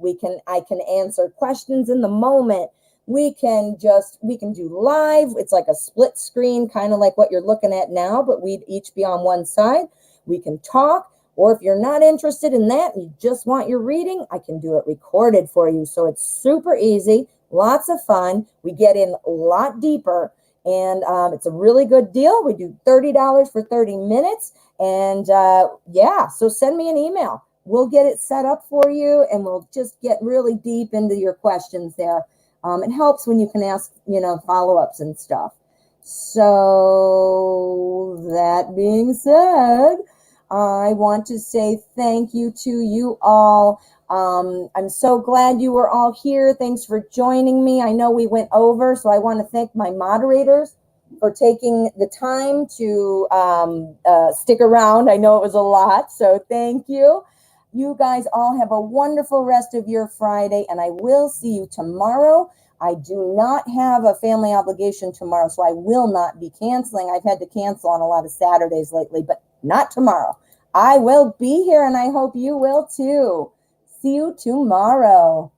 I can answer questions in the moment. We can do live. It's like a split screen, kind of like what you're looking at now, but we'd each be on one side. We can talk, or if you're not interested in that and you just want your reading, I can do it recorded for you. So it's super easy, lots of fun. We get in a lot deeper, and it's a really good deal. We do $30 for 30 minutes. And yeah, so send me an email. We'll get it set up for you, and we'll just get really deep into your questions there. It helps when you can ask, follow-ups and stuff. So that being said, I want to say thank you to you all. I'm so glad you were all here. Thanks for joining me. I know we went over, so I want to thank my moderators for taking the time to stick around. I know it was a lot, so thank you. You guys all have a wonderful rest of your Friday, and I will see you tomorrow. I do not have a family obligation tomorrow, so I will not be canceling. I've had to cancel on a lot of Saturdays lately, but not tomorrow. I will be here, and I hope you will too. See you tomorrow.